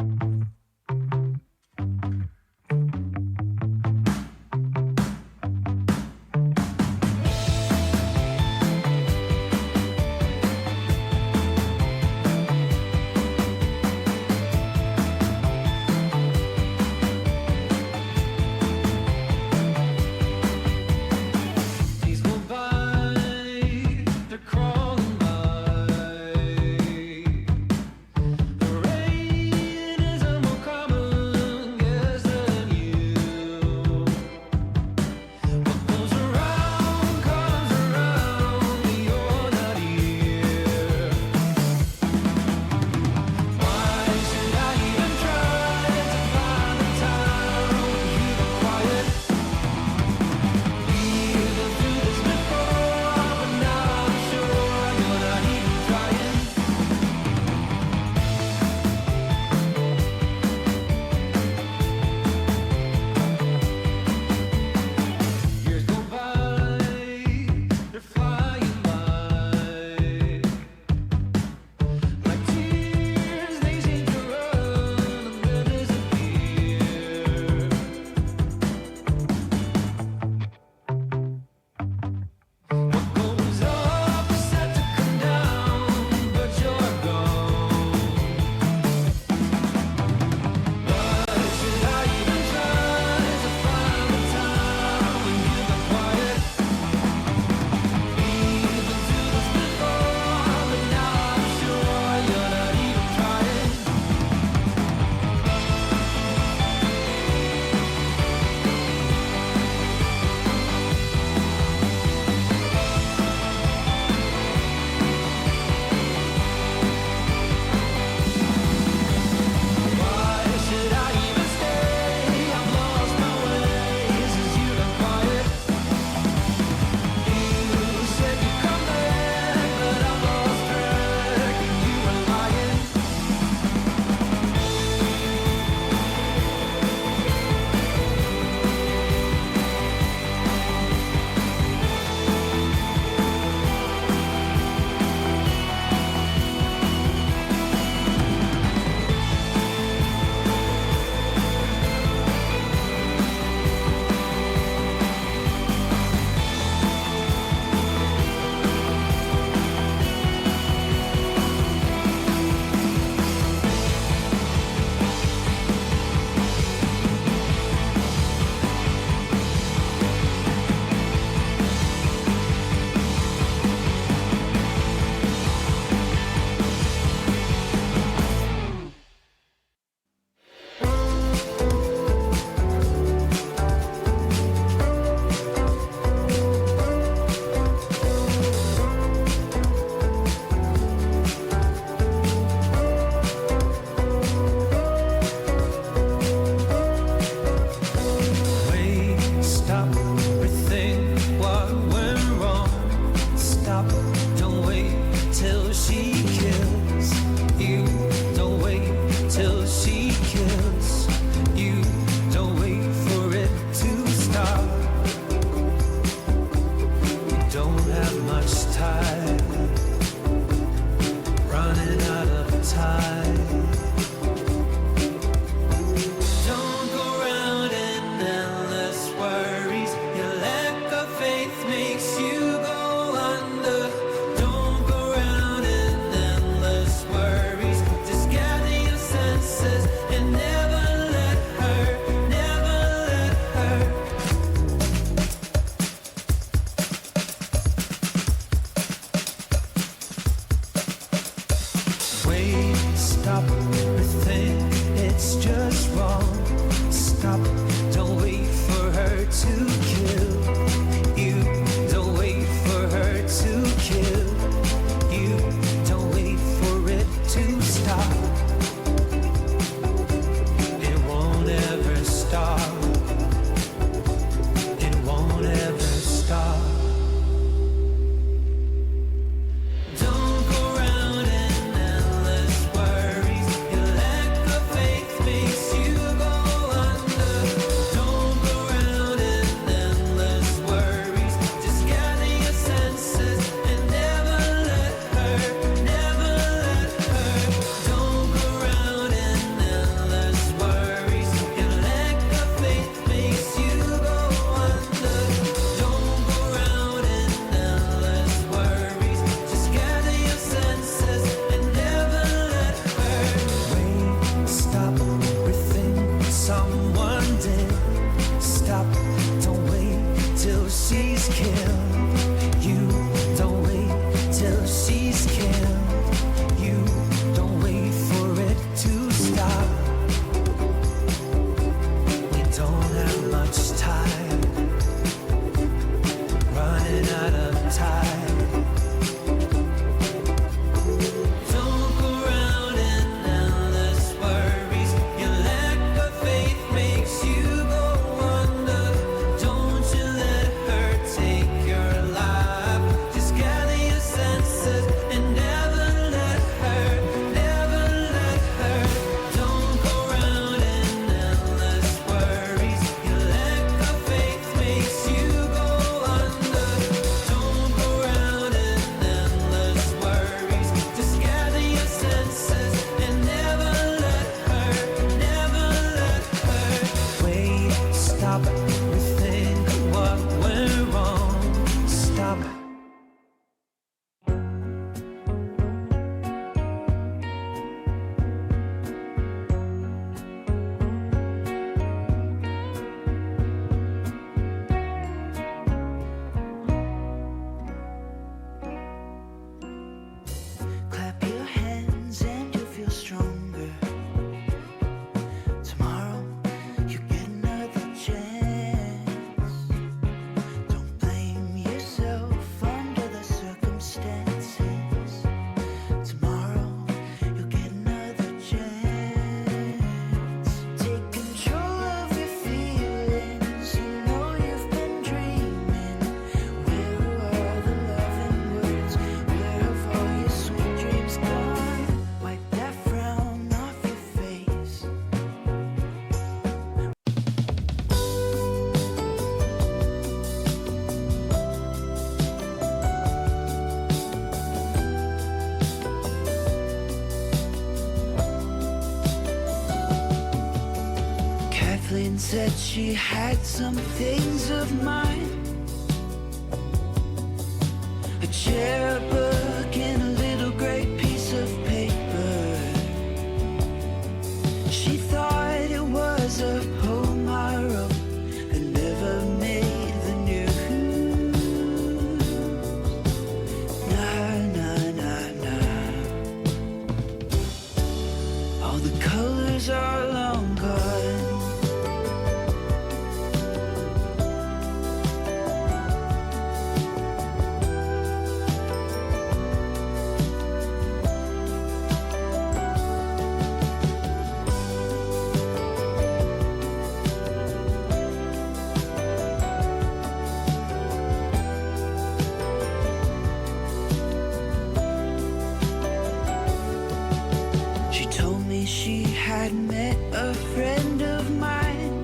Days go by, they're crawling by. The rain is she's killed. You don't wait till she's killed. You don't wait for it to stop. We don't have much time, running out of time. Said she had some things of mine, a chair, a book, and a little gray piece of paper. She thought it was a poem I wrote that never made the news. Nah, nah, nah, nah. All the colors are long gone. She had met a friend of mine,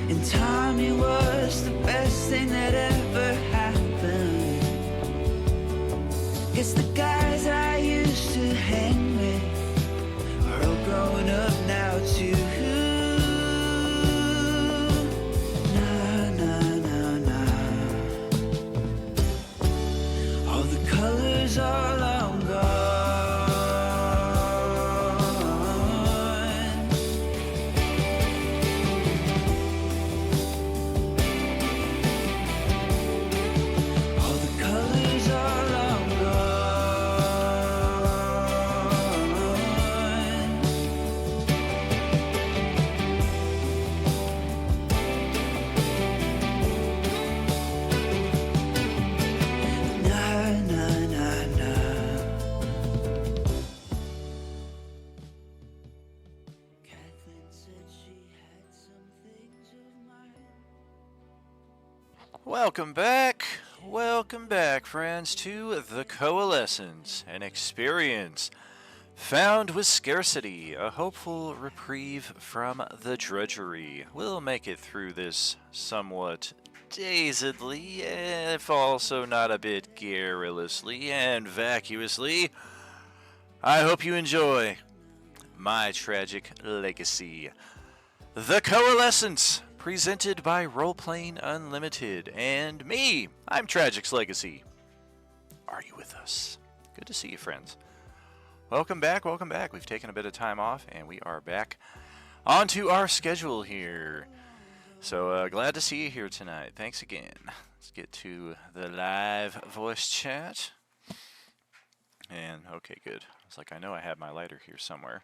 and Tommy was the best thing that ever happened. Guess the guys I used to hang with are all grown up now too. Nah, nah, nah, nah. All the colors are long gone. Welcome back, friends, to The Coalescence, an experience found with scarcity, a hopeful reprieve from the drudgery. We'll make it through this somewhat dazedly, if also not a bit garrulously and vacuously. I hope you enjoy my tragic legacy. The Coalescence, presented by Roleplaying Unlimited, and me, I'm Tragic's Legacy. Are you with us? Good to see you, friends. Welcome back. We've taken a bit of time off, and we are back onto our schedule here. So glad to see you here tonight. Thanks again. Let's get to the live voice chat. And okay, good. It's like I know I have my lighter here somewhere.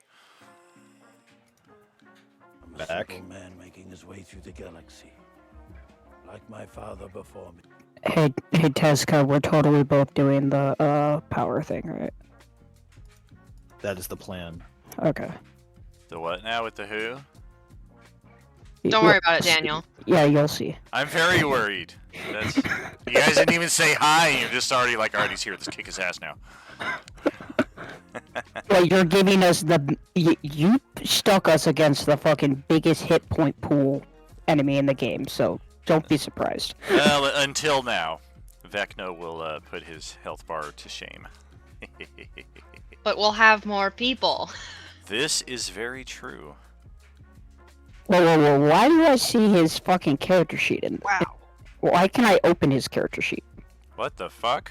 I'm a simple man making his way through the galaxy, like my father before me. Hey, Tesca, we're totally both doing the power thing, right? That is the plan. Okay. The what now with the who? Don't worry about it, Daniel. Yeah, you'll see. I'm very worried. That's, you guys didn't even say hi. You're just already like, alright, he's here. Let's kick his ass now. Well, you're giving us you stuck us against the fucking biggest hit point pool enemy in the game, so don't be surprised. Well, until now. Vecna will put his health bar to shame. But we'll have more people. This is very true. Whoa, why do I see his fucking character sheet in? Wow. Why can I open his character sheet? What the fuck?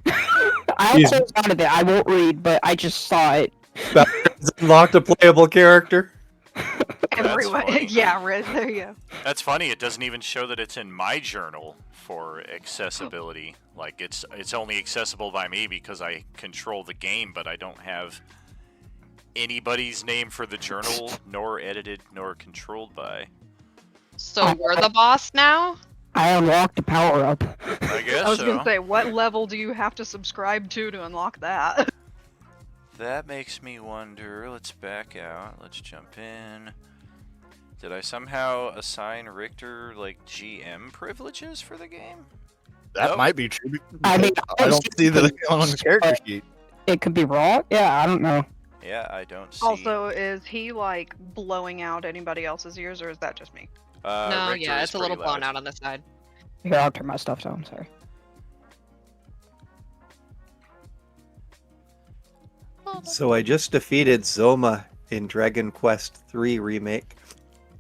I also out of it. I won't read, but I just saw it. Unlocked a playable character. Everyone, funny. yeah, right there you go. That's funny. It doesn't even show that it's in my journal for accessibility. Like it's only accessible by me because I control the game, but I don't have anybody's name for the journal, nor edited, nor controlled by. So we're the boss now? I unlocked the power up. I guess I was so. gonna say, what level do you have to subscribe to unlock that? That makes me wonder. Let's back out. Let's jump in. Did I somehow assign Richter like GM privileges for the game? That Nope. might be true. I mean, I don't see that on the character sheet. It could be wrong. Yeah, I don't know. Yeah, I don't see. Also, is he like blowing out anybody else's ears, or is that just me? No, Richter yeah, is it's a little pretty blown loud. out on the side. Here, I'll turn my stuff down. Sorry. So I just defeated Zoma in Dragon Quest III Remake.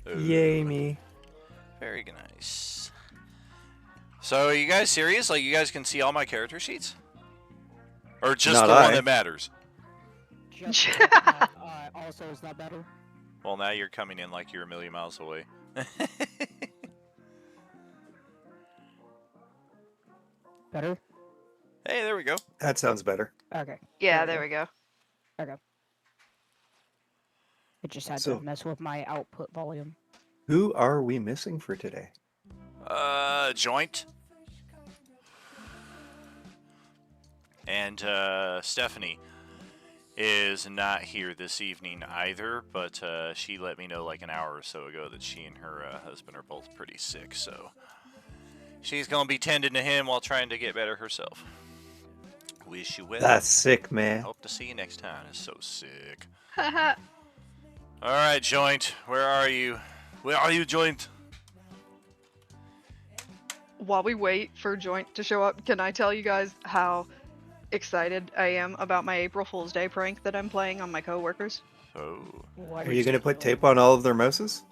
Ooh, Yay me. Very nice. So, are you guys serious? Like, you guys can see all my character sheets? Or just Not the one I. that matters? Also, is that better? Well, now you're coming in like you're a million miles away. Better? Hey, there we go. That sounds better. Okay. Yeah, there we go. Okay. It just had So- to mess with my output volume. Who are we missing for today? Joint. And, Stephanie is not here this evening either, but, she let me know like an hour or so ago that she and her, husband are both pretty sick, so she's gonna be tending to him while trying to get better herself. Wish you well. That's sick, man. Hope to see you next time. It's so sick. Alright, Joint, where are you? Where are you, Joint? While we wait for Joint to show up, can I tell you guys how excited I am about my April Fool's Day prank that I'm playing on my coworkers? Oh. What Are you going to put tape on all of their mouses?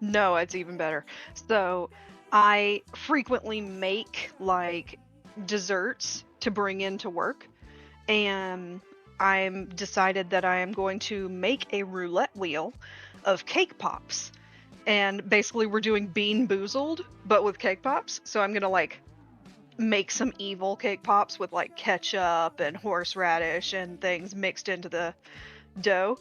No, it's even better. So, I frequently make like desserts to bring into work, and I'm decided that I am going to make a roulette wheel of cake pops. And basically we're doing Bean Boozled, but with cake pops. So I'm gonna like make some evil cake pops with like ketchup and horseradish and things mixed into the dough,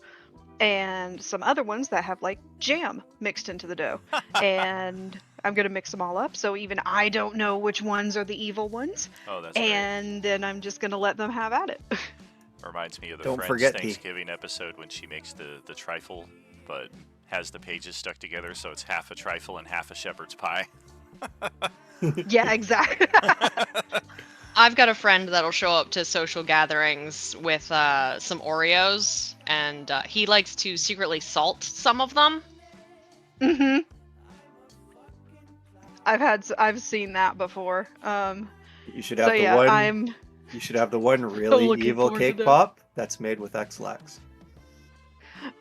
and some other ones that have like jam mixed into the dough. And I'm gonna mix them all up, so even I don't know which ones are the evil ones. Oh, that's And then I'm just gonna let them have at it. great. Reminds me of the Don't Friends forget the- Thanksgiving episode when she makes the trifle, but has the pages stuck together, so it's half a trifle and half a shepherd's pie. Yeah, exactly. I've got a friend that'll show up to social gatherings with some Oreos, and he likes to secretly salt some of them. Mhm. I've seen that before. You should have So the yeah, one. You should have the one really looking evil forward to cake that. pop that's made with X-Lax.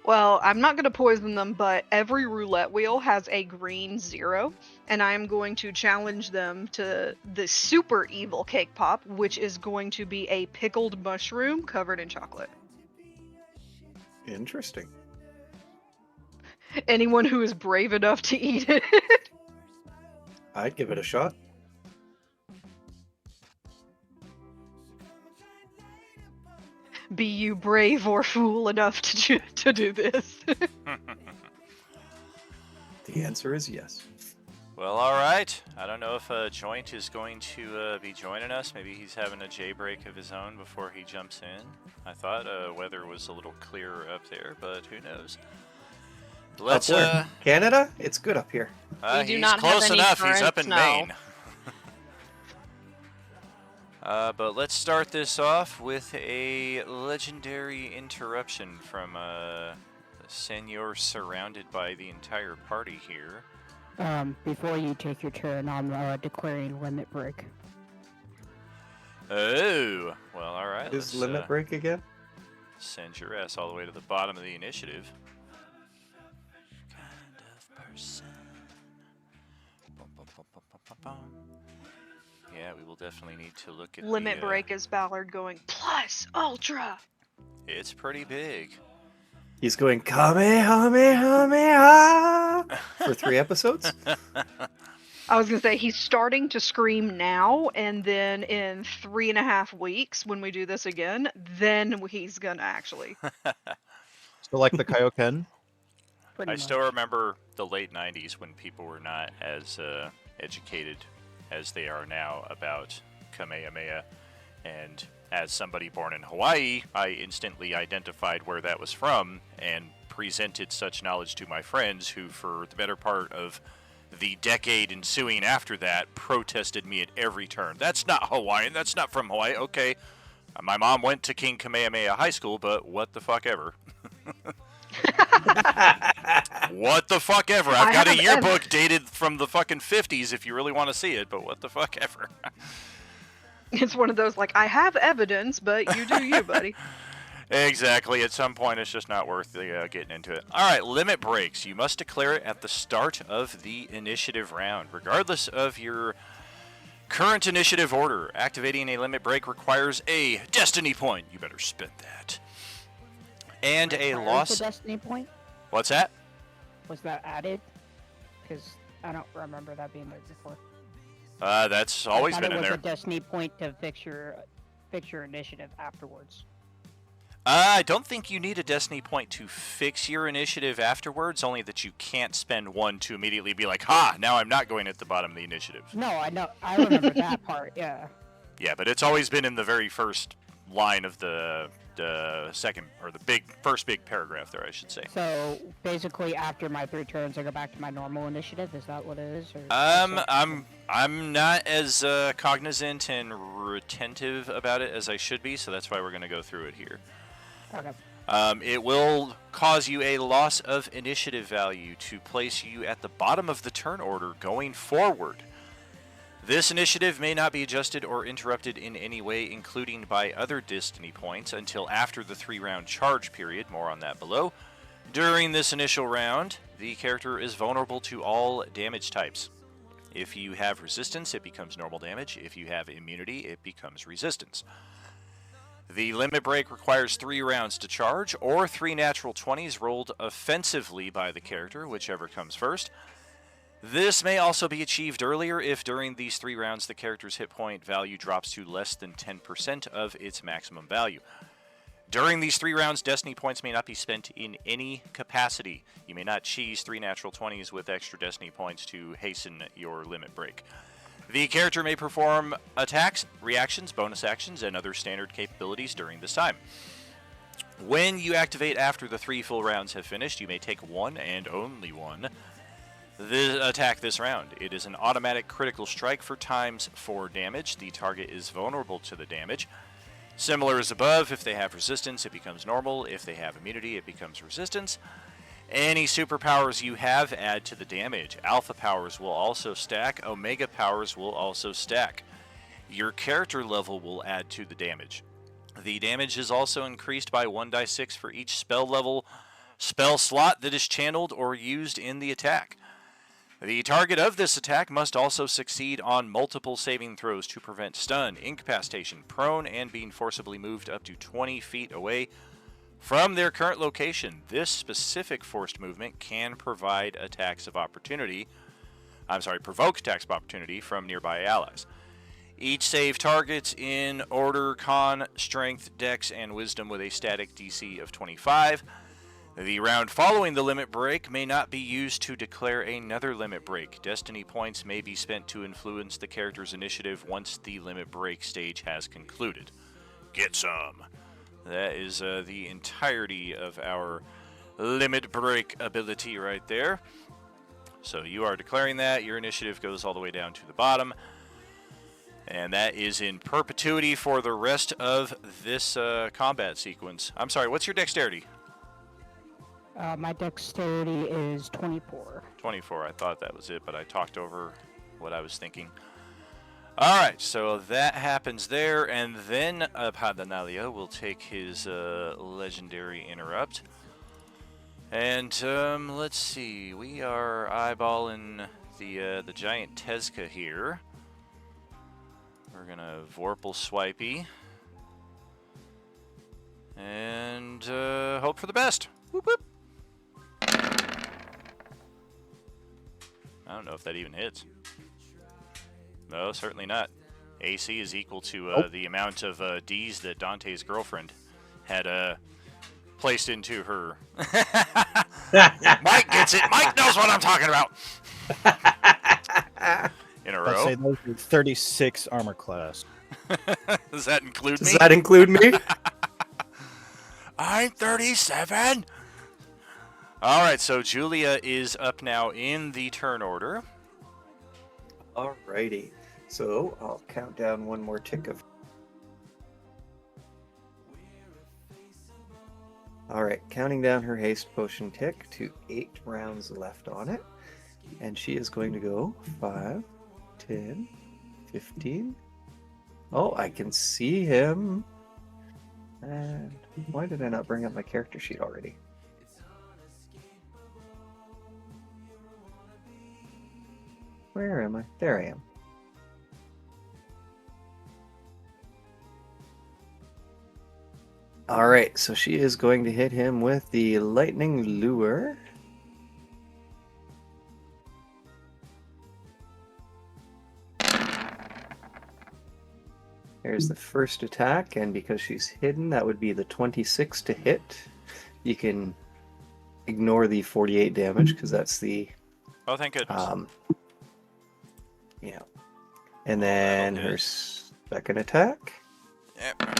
Well, I'm not going to poison them, but every roulette wheel has a green 0, and I'm going to challenge them to the super evil cake pop, which is going to be a pickled mushroom covered in chocolate. Interesting. Anyone who is brave enough to eat it I'd give it a shot. Be you brave or fool enough to do this? The answer is yes. Well, alright. I don't know if Joint is going to be joining us. Maybe he's having a jaybreak of his own before he jumps in. I thought weather was a little clearer up there, but who knows? Let's, Up where? Canada? It's good up here. We do he's not have close any enough. He's current up in snow. Maine. But let's start this off with a legendary interruption from Senor surrounded by the entire party here. Before you take your turn, I'm declaring limit break. Oh, well, alright. What is Let's limit break again? send your ass all the way to the bottom of the initiative. Kind of person. Bum, bum, bum, bum, bum, bum, bum. Yeah, we will definitely need to look at Limit the, break is Ballard going plus ultra. It's pretty big. He's going Kamehameha for 3 episodes. I was gonna say he's starting to scream now, and then in 3.5 weeks when we do this again, then he's gonna actually. So like the Kaioken. Pretty I much. still remember the late 90s when people were not as educated as they are now about Kamehameha. And as somebody born in Hawaii, I instantly identified where that was from and presented such knowledge to my friends who, for the better part of the decade ensuing after that, protested me at every turn. That's not Hawaiian. That's not from Hawaii. Okay. My mom went to King Kamehameha High School, but what the fuck ever. What the fuck ever. I've got a yearbook dated from the fucking 50s if you really want to see it, but what the fuck ever. It's one of those like I have evidence, but you do you, buddy. Exactly. At some point, it's just not worth getting into it. All right, limit breaks. You must declare it at the start of the initiative round, regardless of your current initiative order. Activating a limit break requires a destiny point. You better spend that. And a Prior to loss. Destiny point? What's that? Was that added? Because I don't remember that being there before. That's always I been thought in it was there. a Destiny point to fix your initiative afterwards. I don't think you need a destiny point to fix your initiative afterwards, only that you can't spend one to immediately be like, ha, now I'm not going at the bottom of the initiative. No, I know. I remember that part. Yeah. Yeah, but it's always been in the very first line of the second, or the first big paragraph there, I should say. So basically, after my 3 turns, I go back to my normal initiative. Is that what it is? Or I'm not as cognizant and retentive about it as I should be, so that's why we're going to go through it here. Okay. It will cause you a loss of initiative value to place you at the bottom of the turn order going forward. This initiative may not be adjusted or interrupted in any way, including by other destiny points, until after the 3-round charge period. More on that below. During this initial round, the character is vulnerable to all damage types. If you have resistance, it becomes normal damage. If you have immunity, it becomes resistance. The limit break requires 3 rounds to charge, or 3 natural 20s rolled offensively by the character, whichever comes first. This may also be achieved earlier if during these 3 rounds the character's hit point value drops to less than 10% of its maximum value. During these 3 rounds, destiny points may not be spent in any capacity. You may not cheese 3 natural 20s with extra destiny points to hasten your limit break. The character may perform attacks, reactions, bonus actions, and other standard capabilities during this time. When you activate after the 3 full rounds have finished, you may take 1 and only 1 attack this round. It is an automatic critical strike for times 4 damage. The target is vulnerable to the damage. Similar as above, if they have resistance, it becomes normal. If they have immunity, it becomes resistance. Any superpowers you have add to the damage. Alpha powers will also stack. Omega powers will also stack. Your character level will add to the damage. The damage is also increased by 1d6 for each spell slot that is channeled or used in the attack. The target of this attack must also succeed on multiple saving throws to prevent stun, incapacitation, prone, and being forcibly moved up to 20 feet away from their current location. This specific forced movement can provide attacks of opportunity provoke attacks of opportunity from nearby allies. Each save targets in order con, strength, dex, and wisdom with a static DC of 25. The round following the limit break may not be used to declare another limit break. Destiny points may be spent to influence the character's initiative once the limit break stage has concluded. Get some. That is the entirety of our limit break ability right there. So you are declaring that. Your initiative goes all the way down to the bottom. And that is in perpetuity for the rest of this combat sequence. I'm sorry, what's your dexterity? My dexterity is 24. 24, I thought that was it, but I talked over what I was thinking. Alright, so that happens there, and then Abhaddanayla will take his legendary interrupt. And let's see, we are eyeballing the giant Tezca here. We're gonna Vorpal Swipey. And hope for the best. Whoop whoop. I don't know if that even hits. No, certainly not. AC is equal to the amount of Ds that Dante's girlfriend had placed into her. Mike gets it. Mike knows what I'm talking about. In a I'd row. say those are 36 armor class. Does that include me? Does that include me? I'm 37. All right, so Julia is up now in the turn order. Alrighty. So I'll count down one more tick of. Alright, counting down her haste potion tick to 8 rounds left on it. And she is going to go 5, 10, 15. Oh, I can see him. And why did I not bring up my character sheet already? Where am I? There I am. Alright, so she is going to hit him with the lightning lure. There's the first attack, and because she's hidden, that would be the 26 to hit. You can ignore the 48 damage, because that's the... Oh, thank goodness. Yeah. And then her second attack. Yep.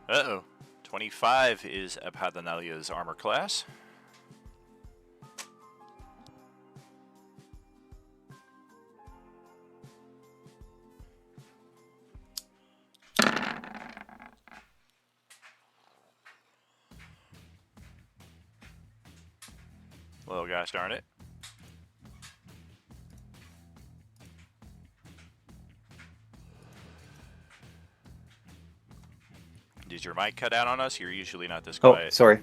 Uh-oh. 25 is Abhaddanayla's armor class. Well, gosh darn it. Did your mic cut out on us? You're usually not this quiet. Oh, sorry.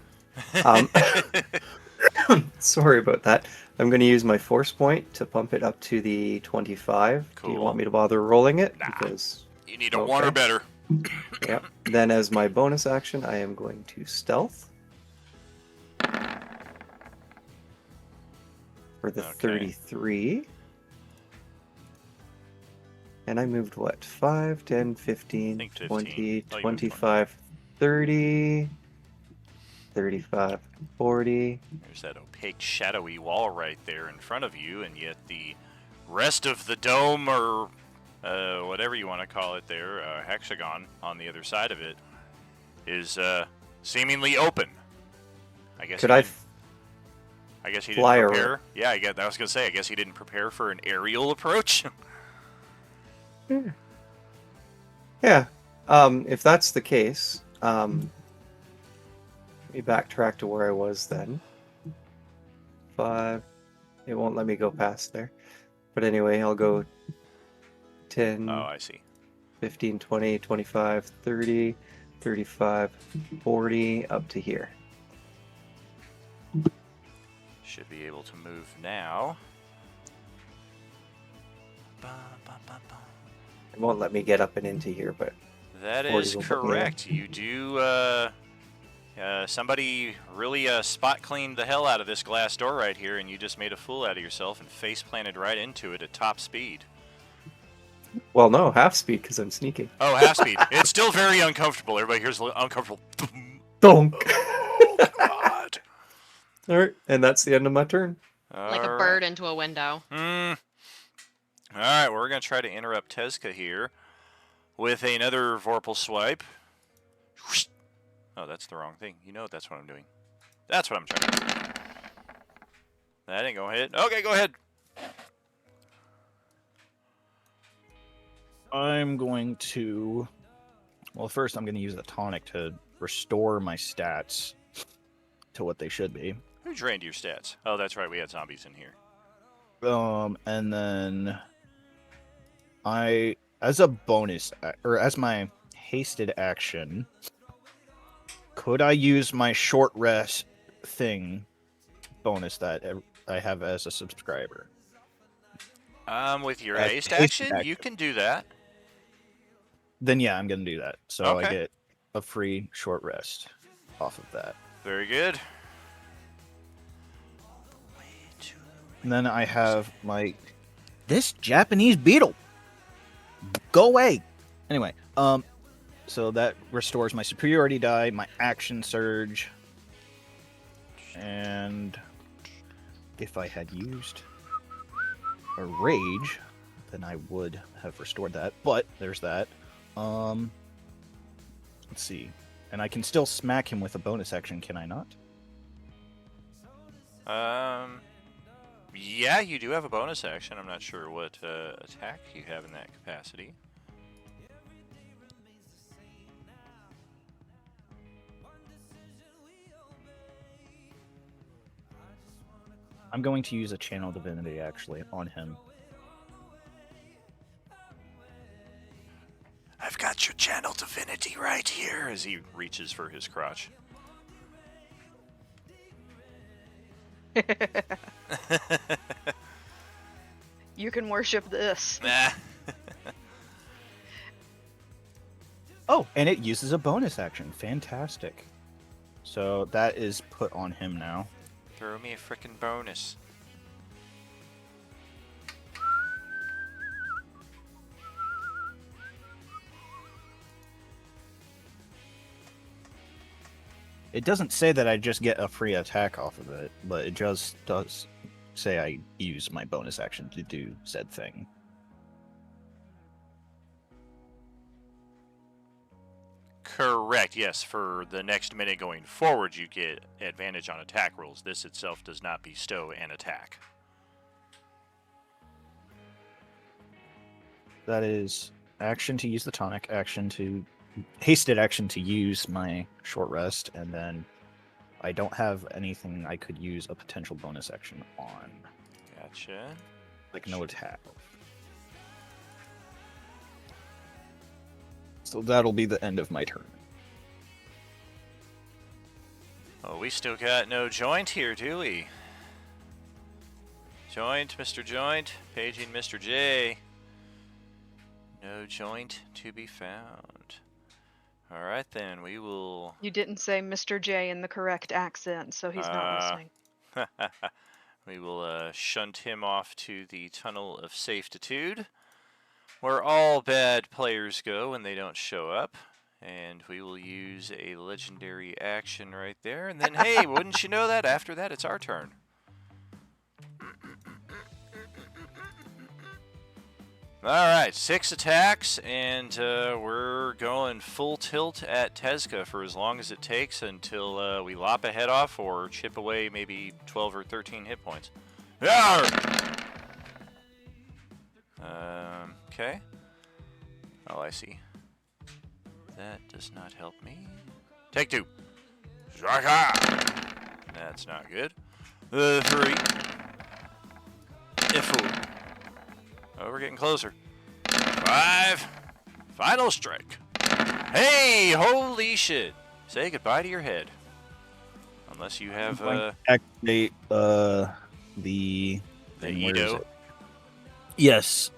Sorry about that. I'm going to use my force point to pump it up to the 25. Do you Cool. want me to bother rolling it? Nah. Because You need a 1 or better. yeah. Then as my bonus action, I am going to stealth. For the 33. And I moved what? 5, 10, 15, think 15. 20, Oh, you moved 25, 30, 35, 40. There's that opaque, shadowy wall right there in front of you, and yet the rest of the dome, or whatever you want to call it there, hexagon on the other side of it, is seemingly open. I guess. I guess he didn't fly prepare. around? Yeah, I was gonna say. I guess he didn't prepare for an aerial approach. Yeah. If that's the case, let me backtrack to where I was then. 5. It won't let me go past there. But anyway, I'll go 10, Oh, I see. 15, 20, 25, 30, 35, 40, up to here. Should be able to move now. It won't let me get up and into here, but That 40 is will put me in. correct. You do Somebody really spot cleaned the hell out of this glass door right here, and you just made a fool out of yourself and face planted right into it at top speed. Well, no, half speed because I'm sneaking. Oh, half speed. It's still very uncomfortable. Everybody here's uncomfortable. Donk. Oh, God. All right, and that's the end of my turn. Like a bird into a window. All right, well, we're going to try to interrupt Tezka here with another Vorpal swipe. Oh, that's the wrong thing. You know that's what I'm doing. That's what I'm trying to do. That ain't going to hit. Okay, go ahead. I'm going to... Well, first I'm going to use the tonic to restore my stats to what they should be. Who drained your stats? Oh, that's right. We had zombies in here. And then I, as a bonus, or as my hasted action, could I use my short rest thing bonus that I have as a subscriber? With your As haste hasted action, you can do that. Then yeah, I'm going to do that. So Okay. I get a free short rest off of that. Very good. And then I have my this Japanese beetle. Go away. Anyway, so that restores my superiority die, my action surge, and if I had used a rage, then I would have restored that. But there's that. Let's see, and I can still smack him with a bonus action, can I not? Yeah, you do have a bonus action. I'm not sure what attack you have in that capacity. I'm going to use a channel divinity actually on him. I've got your channel divinity right here as he reaches for his crotch. You can worship this. Nah. Oh, and it uses a bonus action. Fantastic. So that is put on him now. Throw me a frickin' bonus. It doesn't say that I just get a free attack off of it, but it just does say I use my bonus action to do said thing. Correct, yes. For the next minute going forward, you get advantage on attack rolls. This itself does not bestow an attack. That is action to use the tonic, hasted action to use my short rest, and then I don't have anything I could use a potential bonus action on. Gotcha. Like no attack. So that'll be the end of my turn. Oh, we still got no joint here, do we? Joint, Mr. Joint, paging Mr. J. No joint to be found. All right, then, we will... You didn't say Mr. J in the correct accent, so he's not listening. We will shunt him off to the Tunnel of Safetitude, where all bad players go when they don't show up. And we will use a legendary action right there. And then, hey, wouldn't you know that? After that, it's our turn. Alright, 6 attacks, and we're going full tilt at Tezka for as long as it takes until we lop a head off or chip away maybe 12 or 13 hit points. Okay. Oh, I see. That does not help me. Take 2. That's not good. 3. Ifu. Oh, we're getting closer. 5. Final strike. Hey, holy shit. Say goodbye to your head. Unless you have Activate the thing. Where is it? Yes.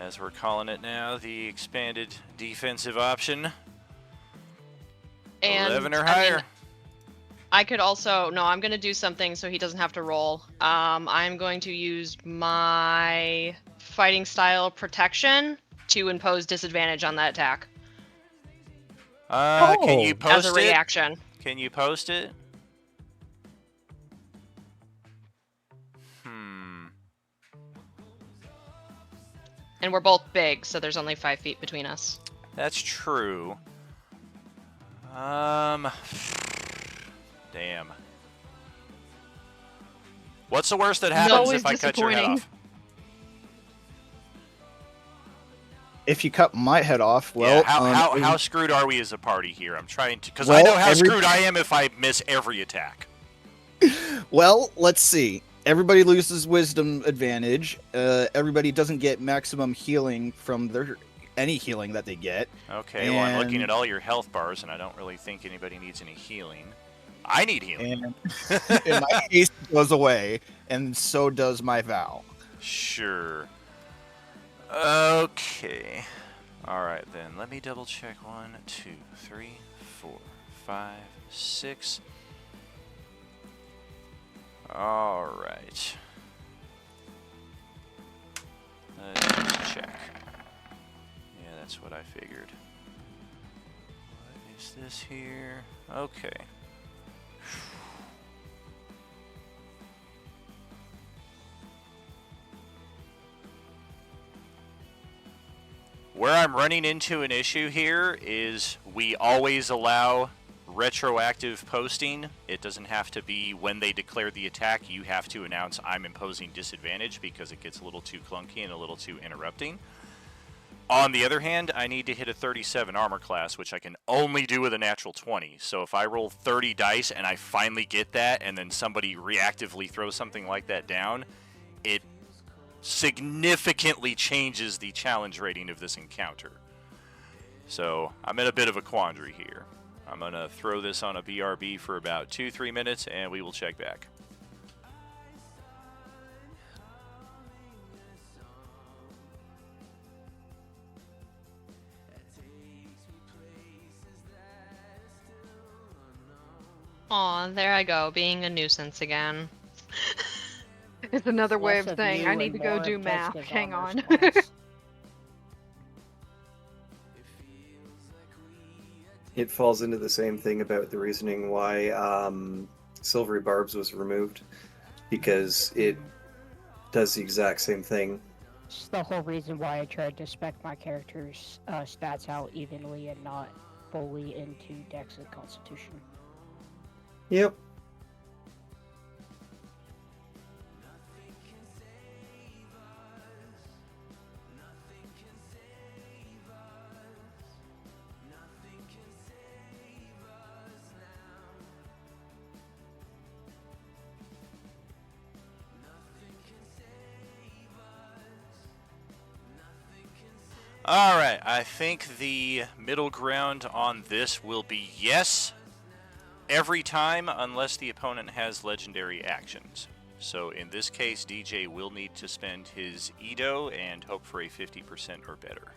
as we're calling it now, the expanded defensive option. And 11 or I higher. mean, I could also no. I'm gonna do something so he doesn't have to roll. I'm going to use my fighting style protection to impose disadvantage on that attack Can you Oh. post as a it? reaction. Can you post it? Hmm. And we're both big, so there's only 5 feet between us. That's true. Damn. What's the worst that happens always if I cut your head disappointing. off? If you cut my head off, well, yeah, how screwed are we as a party here? I'm trying to, because I Well, know how screwed I am if I miss every attack. well, let's see. Everybody loses wisdom advantage. Everybody doesn't get maximum healing from any healing that they get. Okay, well, I'm looking And- at all your health bars, and I don't really think anybody needs any healing. I need healing. And my haste goes away, and so does my vow. Sure. Okay. Alright then, let me double check. 1, 2, 3, 4, 5, 6. Alright. Let's just check. Yeah, that's what I figured. What is this here? Okay. Where I'm running into an issue here is we always allow retroactive posting. It doesn't have to be when they declare the attack. You have to announce I'm imposing disadvantage because it gets a little too clunky and a little too interrupting. On the other hand, I need to hit a 37 armor class, which I can only do with a natural 20. So if I roll 30 dice and I finally get that, and then somebody reactively throws something like that down, it significantly changes the challenge rating of this encounter. So I'm in a bit of a quandary here. I'm going to throw this on a BRB for about 2-3 minutes, and we will check back. Aw, there I go, being a nuisance again. It's another way Less of saying you I need and to go more do of math. Jessica's Hang honors on. class. It falls into the same thing about the reasoning why Silvery Barbs was removed, because it does the exact same thing. It's the whole reason why I tried to spec my character's stats out evenly and not fully into Dex and Constitution. Yep. Alright, I think the middle ground on this will be yes every time unless the opponent has legendary actions. So in this case, DJ will need to spend his Edo and hope for a 50% or better.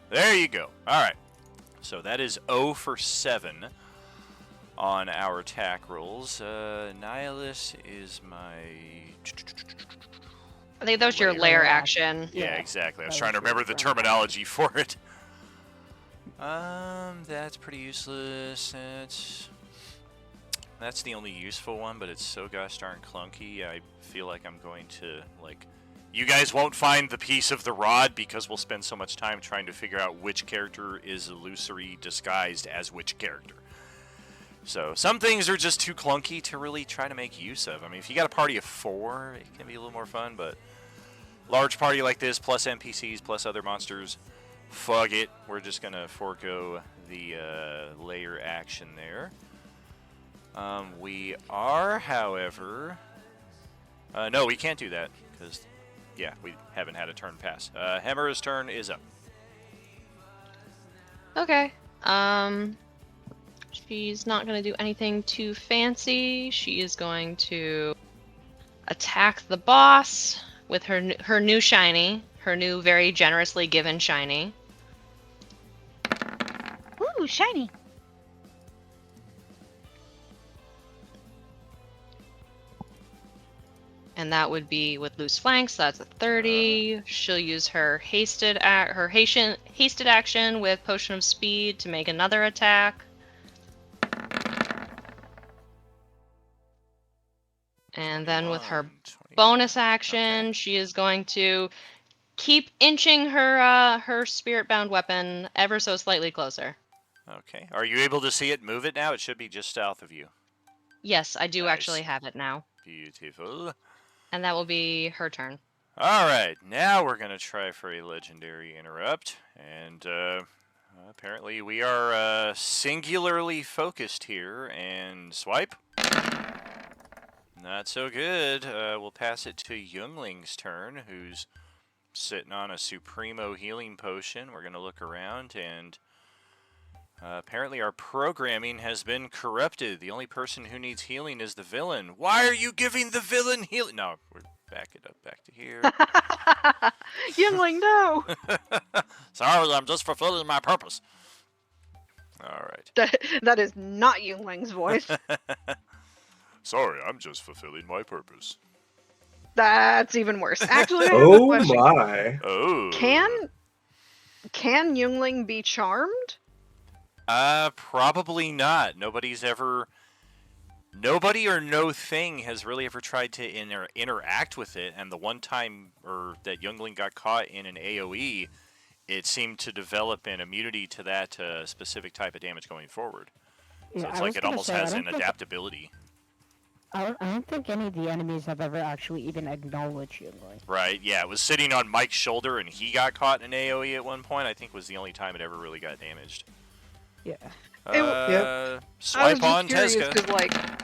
There you go. Alright, so that is 0 for 7 on our attack rolls. Nihilus is my... I think that was your lair action. Yeah, exactly. I was that trying to was your remember the front terminology for it. That's pretty useless. That's the only useful one, but it's so gosh darn clunky. I feel like I'm going to, like... You guys won't find the piece of the rod because we'll spend so much time trying to figure out which character is illusory disguised as which character. So, some things are just too clunky to really try to make use of. I mean, if you got a party of 4, it can be a little more fun, but... Large party like this, plus NPCs, plus other monsters, fuck it. We're just going to forego the layer action there. We are, however... no, we can't do that, because, yeah, we haven't had a turn pass. Hemera's turn is up. Okay. She's not going to do anything too fancy. She is going to attack the boss with her new shiny, her new very generously given shiny. Ooh, shiny. And that would be with loose flanks. That's a 30. She'll use her hasted action with potion of speed to make another attack. And then with her 21, bonus action, Okay. she is going to keep inching her spirit-bound weapon ever so slightly closer. Okay. Are you able to see it move it now? It should be just south of you. Yes, I do Nice. actually have it now. Beautiful. And that will be her turn. All right, now we're going to try for a legendary interrupt. And apparently we are singularly focused here. And swipe. Not so good. We'll pass it to Youngling's turn, who's sitting on a Supremo healing potion. We're going to look around, and apparently our programming has been corrupted. The only person who needs healing is the villain. Why are you giving the villain healing? No, we're back it up back to here. Youngling, no. Sorry, I'm just fulfilling my purpose. All right. That is not Youngling's voice. Sorry, I'm just fulfilling my purpose. That's even worse. Actually, I have a Oh question. my. Oh. Can Youngling be charmed? Probably not. Nobody or no thing has really ever tried to interact with it, and the one time that Youngling got caught in an AoE, it seemed to develop an immunity to that specific type of damage going forward. So Yeah, it's I like was it gonna almost say, I has don't an think- adaptability. I don't think any of the enemies have ever actually even acknowledged Youngling. Right, yeah, it was sitting on Mike's shoulder and he got caught in an AoE at one point. I think was the only time it ever really got damaged. Yeah. Yep. Swipe I on was just curious Tezca.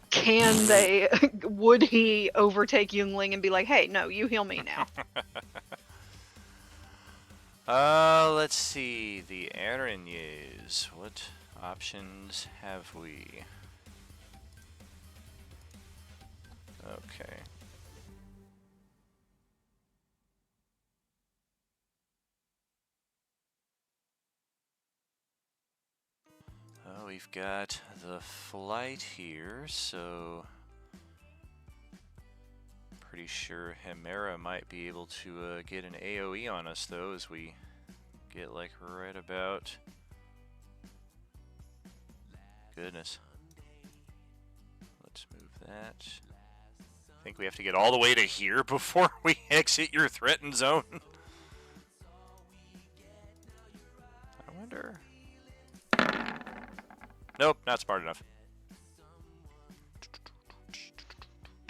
because, like, would he overtake Youngling and be like, hey, no, you heal me now? Let's see. The Araignées. What options have we? Okay. Oh, we've got the flight here, so pretty sure Hemera might be able to get an AoE on us, though, as we get like right about. Goodness. Let's move that. I think we have to get all the way to here before we exit your threatened zone. I wonder. Nope, not smart enough.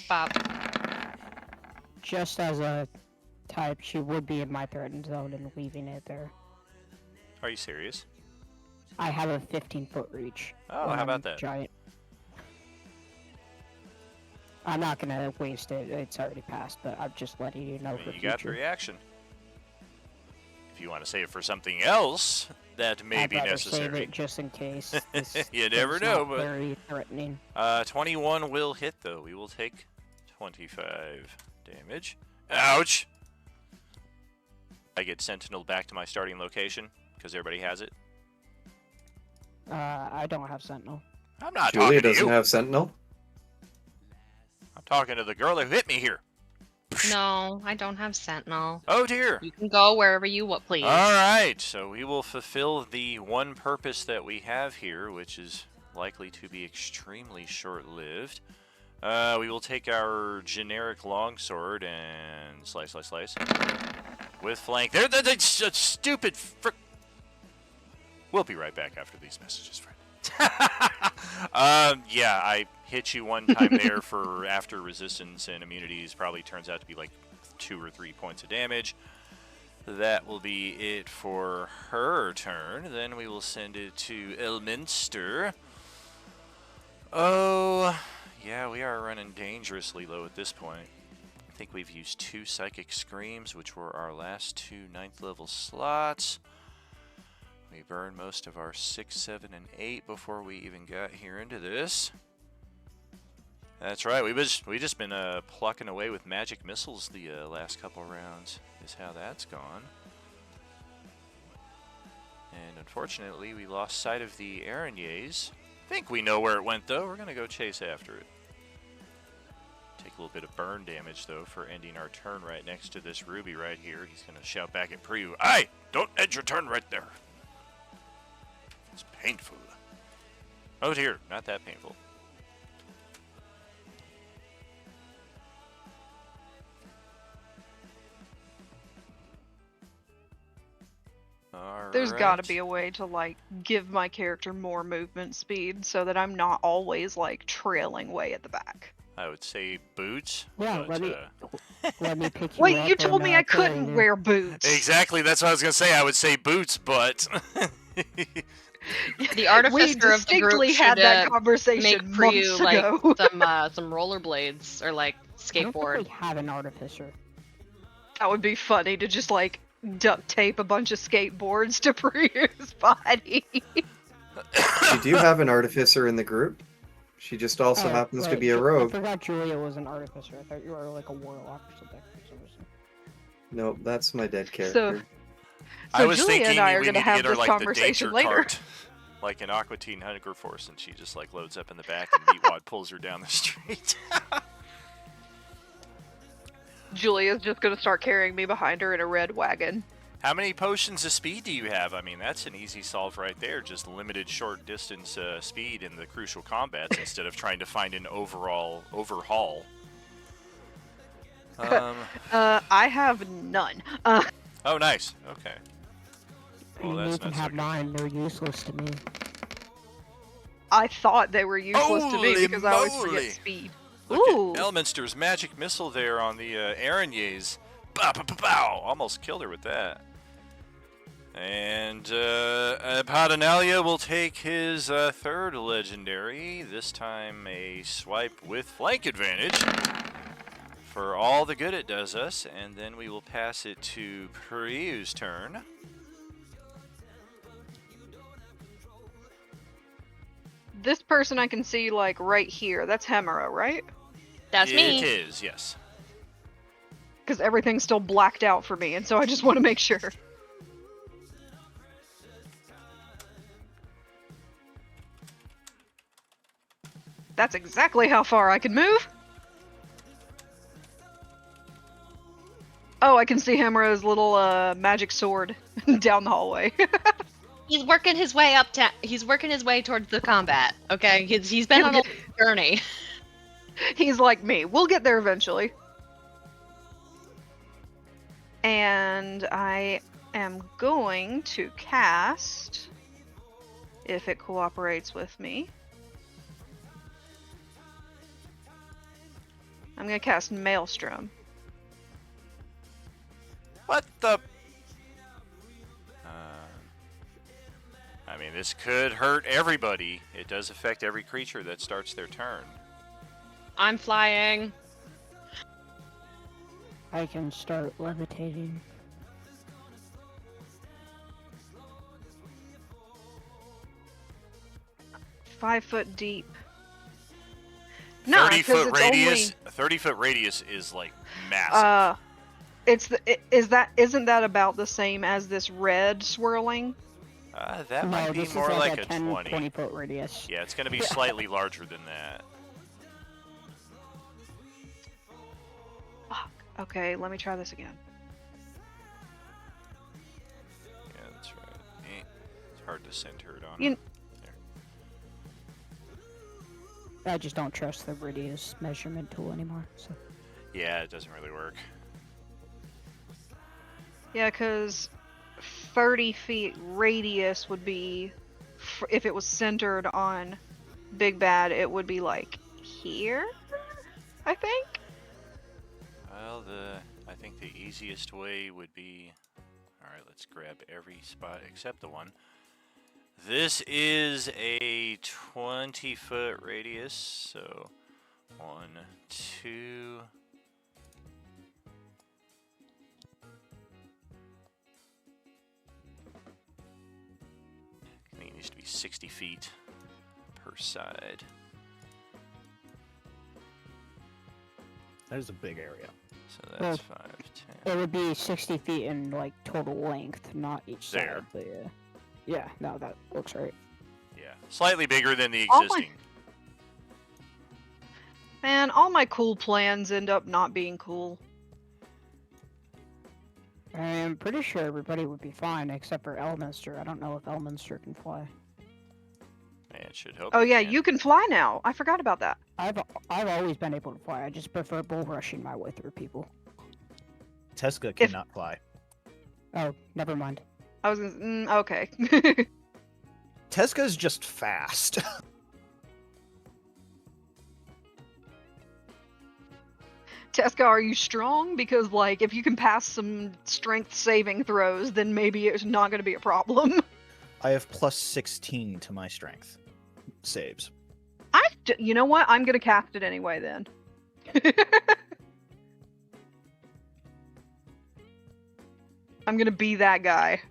Bob. Just as a type, she would be in my threatened zone and leaving it there. Are you serious? I have a 15-foot reach. Oh, when how about I'm that? Giant. I'm not gonna waste it. It's already passed, but I'm just letting you know I for mean, you future. got the reaction. If you want to save it for something else that may I'd be rather save necessary. it just in case. This You never thing's know, not but very threatening. 21 will hit, though. We will take 25 damage. Ouch! I get Sentinel back to my starting location because everybody has it. I don't have Sentinel. I'm not Julia talking to doesn't you. have Sentinel. I'm talking to the girl who hit me here. No, I don't have Sentinel. Oh dear. You can go wherever you please. All right, so we will fulfill the one purpose that we have here, which is likely to be extremely short-lived. We will take our generic longsword and slice, slice, slice. With flank. That's stupid frick. We'll be right back after these messages, friend. Yeah, I hit you one time there for after resistance and immunities. Probably turns out to be like 2 or 3 points of damage. That will be it for her turn. Then we will send it to Elminster. Oh, yeah, we are running dangerously low at this point. I think we've used 2 Psychic Screams, which were our last 2 9th level slots. We burned most of our 6, 7, and 8 before we even got here into this. That's right, we just been plucking away with magic missiles the last couple rounds, is how that's gone. And unfortunately, we lost sight of the Araignées. Think we know where it went, though. We're going to go chase after it. Take a little bit of burn damage, though, for ending our turn right next to this ruby right here. He's going to shout back at Priyu, "Aye! Don't end your turn right there!" It's painful. Oh dear, not that painful. There's got to Alright. be a way to like give my character more movement speed so that I'm not always like trailing way at the back. I would say boots. Yeah, but, let me pick you Wait, up you told and, me I carry couldn't you. wear boots. Exactly, that's what I was going to say. I would say boots, but... The artificer We of the group distinctly should had that make conversation for you months like ago. some rollerblades or like I don't think skateboard. we have an artificer. That would be funny to just like duct tape a bunch of skateboards to Priyu's body. We do have an artificer in the group. She just also happens to wait, be a I rogue. forgot Julia was an artificer. I thought you were like a warlock or something. Nope, that's my dead character. I was Julia thinking and I are we going to need to have get her this like the conversation danger later. cart, like an Aqua Teen Hunger Force, and she just like loads up in the back and Meatwad pulls her down the street. Julia's just going to start carrying me behind her in a red wagon. How many potions of speed do you have? I mean, that's an easy solve right there. Just limited short distance speed in the crucial combats instead of trying to find an overall overhaul. I have none. Oh, nice. Okay. Well, You that's can not so have good. mine. They're useless to me. I thought they were useless to me Holy because I always moly. forget speed. Look Ooh. at Elminster's magic missile there on the Araignées. Bow, bow, bow, bow. Almost killed her with that. And Abhaddanayla will take his third legendary, this time a swipe with flank advantage for all the good it does us, and then we will pass it to Priyu's turn. This person I can see like right here. That's Hemera, right? That's me. It is, yes. Because everything's still blacked out for me, and so I just want to make sure. That's exactly how far I can move. Oh, I can see Hemera's little magic sword down the hallway. He's working his way up to. He's working his way towards the combat. Okay, he's been on a journey. He's like me. We'll get there eventually. And I am going to cast, if it cooperates with me. I'm going to cast Maelstrom. What the? I mean, this could hurt everybody. It does affect every creature that starts their turn. I'm flying. I can start levitating. Five foot deep. No, 30-foot it's radius. A 30-foot radius is like massive. isn't that about the same as this red swirling? That might be this more is like a a 10, 20. 20-foot radius. Yeah, it's going to be slightly larger than that. Fuck. Okay, let me try this again. Yeah, that's right. It's hard to center it on. You- I just don't trust the radius measurement tool anymore. So Yeah, it doesn't really work. Yeah, because 30 feet radius would be, if it was centered on Big Bad, it would be like here, I think? Well, I think the easiest way would be... Alright, let's grab every spot except the one. This is a 20-foot radius, so 1, 2... I think it needs to be 60 feet per side. That is a big area. So that's 5, 10... it would be 60 feet in like total length, not each There. side. But yeah. Yeah, no, that looks right. Yeah, slightly bigger than the Oh my- existing. Man, all my cool plans end up not being cool. I'm pretty sure everybody would be fine except for Elminster. I don't know if Elminster can fly. Man, should hope. Oh it yeah, can. you can fly now. I forgot about that. I've always been able to fly. I just prefer bull rushing my way through people. Tesca cannot fly. Oh, never mind. I was gonna. Okay. Tesca's just fast. Tesca, are you strong? Because like, if you can pass some strength saving throws, then maybe it's not going to be a problem. I have plus 16 to my strength saves. You know what? I'm going to cast it anyway then. I'm going to be that guy.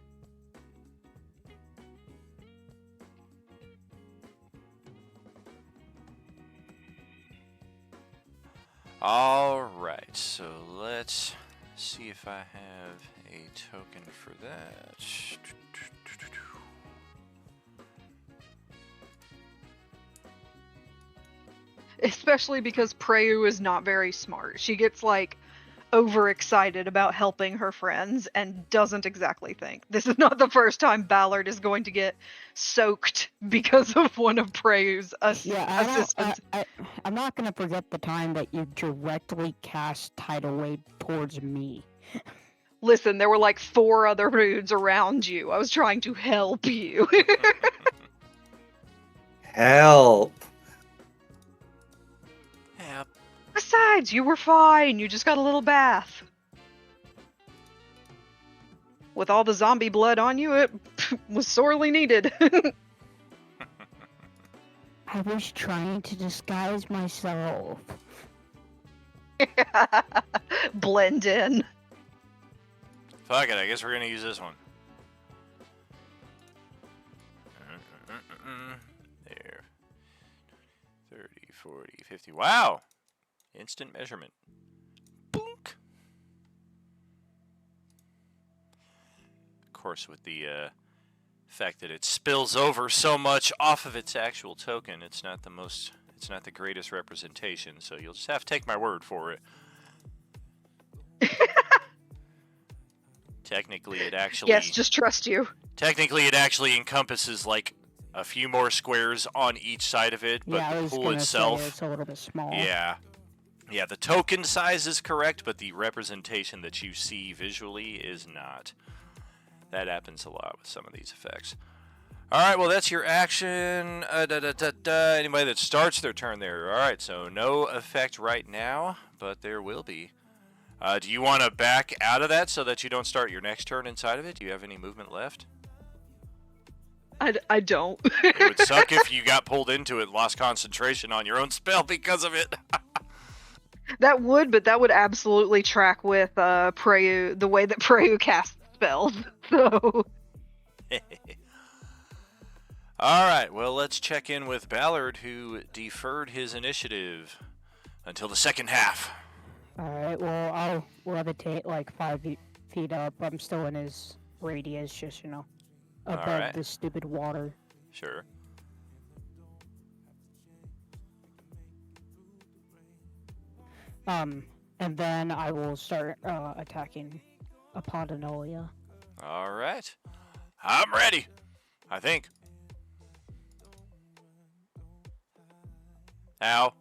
All right, so let's see if I have a token for that. Especially because Preyu is not very smart. She gets like overexcited about helping her friends and doesn't exactly think. This is not the first time Ballard is going to get soaked because of one of Preyu's assistants. I'm not gonna forget the time that you directly cast Tidal Wave towards me. Listen, there were like 4 other runes around you. I was trying to help you. Help! Yep. Besides, you were fine. You just got a little bath. With all the zombie blood on you, it was sorely needed. I was trying to disguise myself. Blend in. Fuck it, I guess we're gonna use this one. There. 30, 40, 50. Wow! Instant measurement. Boink! Of course, with the fact that it spills over so much off of its actual token, it's not the greatest representation, so you'll just have to take my word for it. Technically, it actually... Yes, just trust you. Technically, it actually encompasses, like, a few more squares on each side of it, but Yeah, I the was pool gonna itself... say it's a little bit small. Yeah. Yeah, the token size is correct, but the representation that you see visually is not. That happens a lot with some of these effects. Alright, well, that's your action. Anybody that starts their turn there. Alright, so no effect right now, but there will be. Do you want to back out of that so that you don't start your next turn inside of it? Do you have any movement left? I don't. It would suck if you got pulled into it, lost concentration on your own spell because of it. That would, but that would absolutely track with Preyu, the way that Preyu casts spells. So. Alright, well, let's check in with Ballard, who deferred his initiative until the second half. Alright, well, I'll levitate like 5 feet up. I'm still in his radius, just, above Alright. this stupid water. Sure. And then I will start attacking Abhaddanayla. Alright. I'm ready, I think. Ow.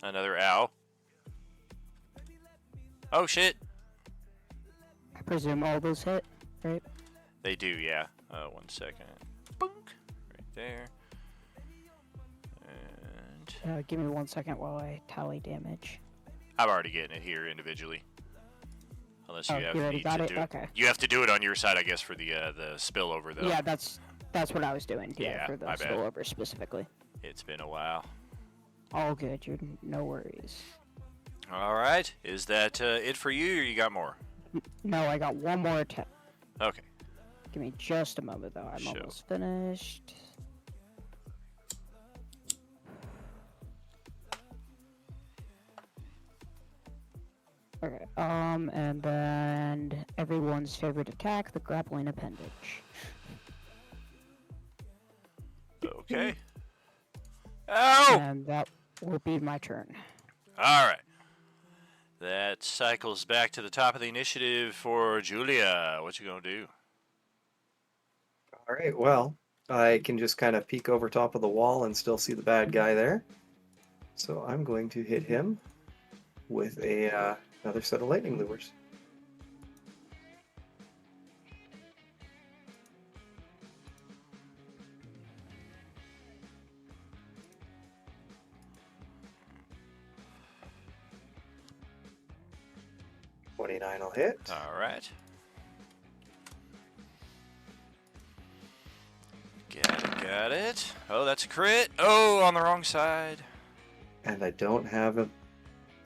Another ow. Oh shit. I presume all those hit, right? They do, yeah. 1 second. Boink. Right there. And Give me 1 second while I tally damage. I'm already getting it here individually. Unless you Oh, have you already need got to it? do Okay. You have to do it on your side, I guess, for the spillover though. Yeah, that's what I was doing. Yeah, Yeah, for the my bad. spillover specifically. It's been a while. All good. You're no worries. All right. Is that it for you, or you got more? No, I got one more attack. Okay. Give me just a moment, though. I'm Sure. almost finished. Okay. And then everyone's favorite attack, the grappling appendage. Okay. Oh! And that will be my turn. Alright. That cycles back to the top of the initiative for Julia. What you gonna do? All right, well, I can just kind of peek over top of the wall and still see the bad guy there. So I'm going to hit him with a another set of lightning lures. $29 will hit. Alright. Got it. Oh, that's a crit. Oh, on the wrong side. And I don't have an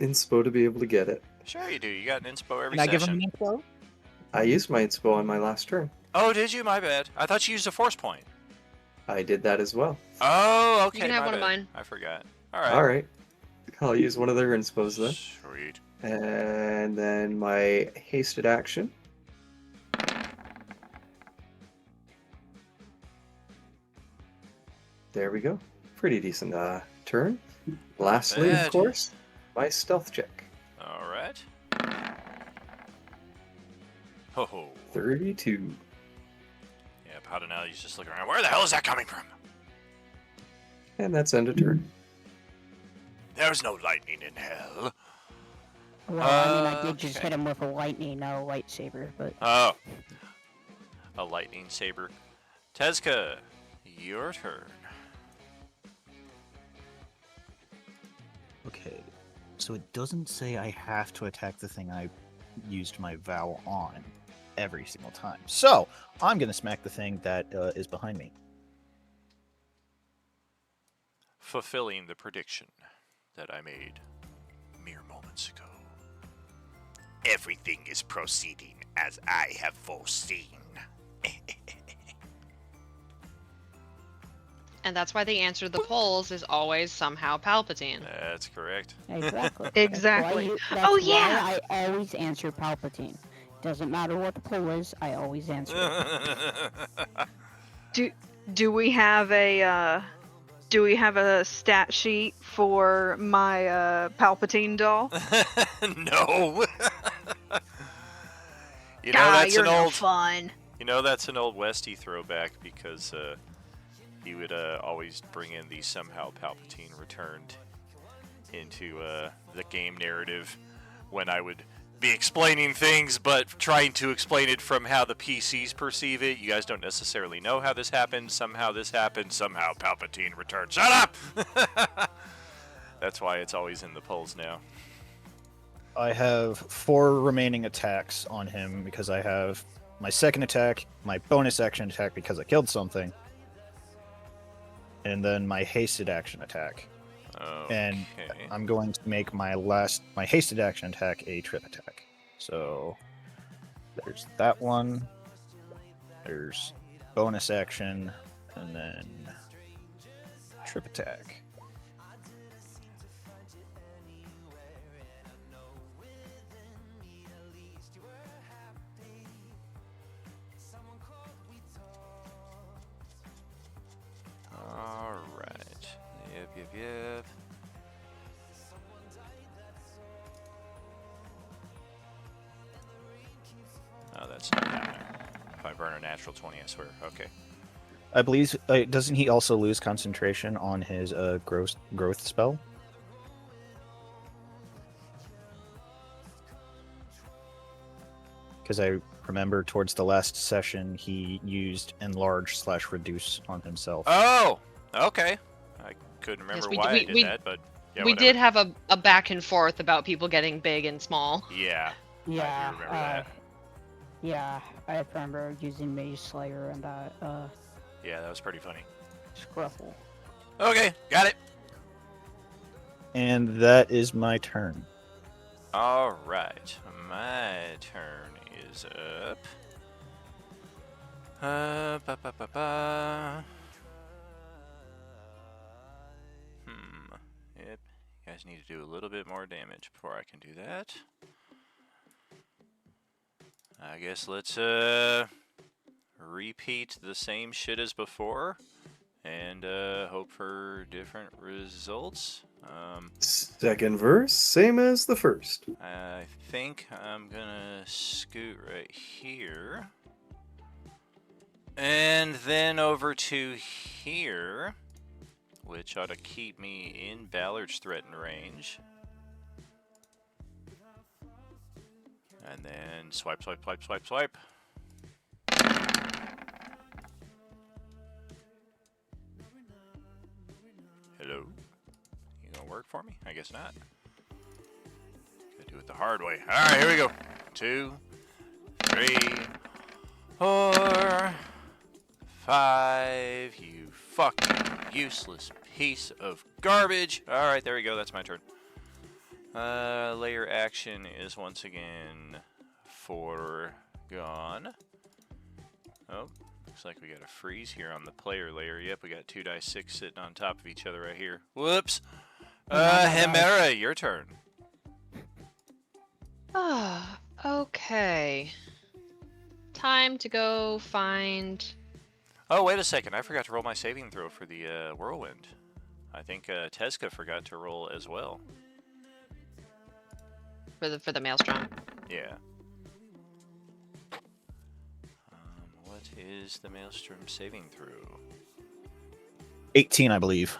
inspo to be able to get it. Sure you do. You got an inspo every Can I give him session. an info? I used my inspo on my last turn. Oh, did you? My bad. I thought you used a force point. I did that as well. Oh, okay. You can have my one of bad. mine. I forgot. Alright. All right. I'll use one of their inspos then. Sweet. And then my hasted action. There we go. Pretty decent turn. Lastly, bad. of course, my stealth check. Alright. Ho ho. 32. Yeah, Abhaddanayla's just looking around. Where the hell is that coming from? And that's end of turn. There's no lightning in hell. Well, I mean, I did just Okay. hit him with a lightning, not a lightsaber, but Oh. A lightning saber. Tezka, your turn. Okay, so it doesn't say I have to attack the thing I used my vow on every single time. So I'm gonna smack the thing that is behind me. Fulfilling the prediction that I made mere moments ago. Everything is proceeding as I have foreseen. And that's why the answer to the polls is always somehow Palpatine. That's correct. exactly. Exactly. That's Oh, why yeah! I always answer Palpatine. Doesn't matter what the poll is, I always answer it. Do we have a stat sheet for my Palpatine doll? No. You know that's you're an no old. fun. You know that's an old Westy throwback because he would always bring in the somehow Palpatine returned into the game narrative when I would be explaining things, but trying to explain it from how the PCs perceive it. You guys don't necessarily know how this happened. Somehow this happened. Somehow Palpatine returned. Shut up! That's why it's always in the polls now. I have 4 remaining attacks on him because I have my second attack, my bonus action attack because I killed something, and then my hasted action attack. Okay. And I'm going to make my hasted action attack a trip attack. So there's that one. There's bonus action, and then trip attack. Alright. Yep. Oh, that's not down there. If I burn a natural 20, I swear. Okay. I believe doesn't he also lose concentration on his growth spell? Because I remember towards the last session he used enlarge/reduce on himself. Oh! Okay. I couldn't remember Yes, why I did that, but yeah, we whatever. did have a back and forth about people getting big and small. Yeah. Yeah, I do remember that. yeah, I remember using Maze Slayer and Yeah, that was pretty funny. Scruffle. Okay, got it. And that is my turn. Alright. My turn is up. Yep. You guys need to do a little bit more damage before I can do that. I guess let's repeat the same shit as before and hope for different results. Second verse, same as the first. I think I'm gonna scoot right here. And then over to here, which ought to keep me in Ballard's threatened range. And then swipe, swipe, swipe, swipe, swipe. Hello? You gonna work for me? I guess not. Gotta do it the hard way. Alright, here we go. 2, 3, 4, 5. You fucking useless piece of garbage. Alright, there we go. That's my turn. Layer action is once again foregone. Oh, looks like we got a freeze here on the player layer. Yep, we got 2 dice 6 sitting on top of each other right here. Whoops. Hemera, your turn. Ah, okay. Time to go find. Oh, wait a second. I forgot to roll my saving throw for the whirlwind. I think Tezka forgot to roll as well. For the maelstrom. Yeah. What is the maelstrom saving throw? 18, I believe.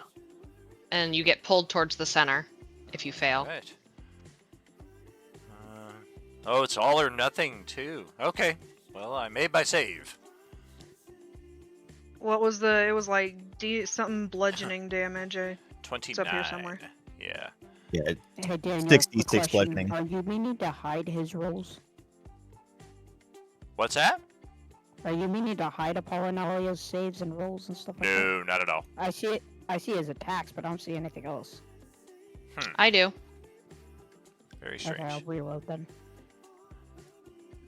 And you get pulled towards the center if you fail. Right. Oh, it's all or nothing too. Okay. Well, I made my save. What was the? It was like something bludgeoning damage. 29. It's up here somewhere. Yeah. Yeah, Hey Daniel, 66 quick question. bludgeoning. Are you meaning to hide his rolls? What's that? Are you meaning to hide Apollonaria's saves and rolls and stuff like that? No, not at all. I see it. I see his attacks, but I don't see anything else. I do. Very strange. Okay, I'll reload then.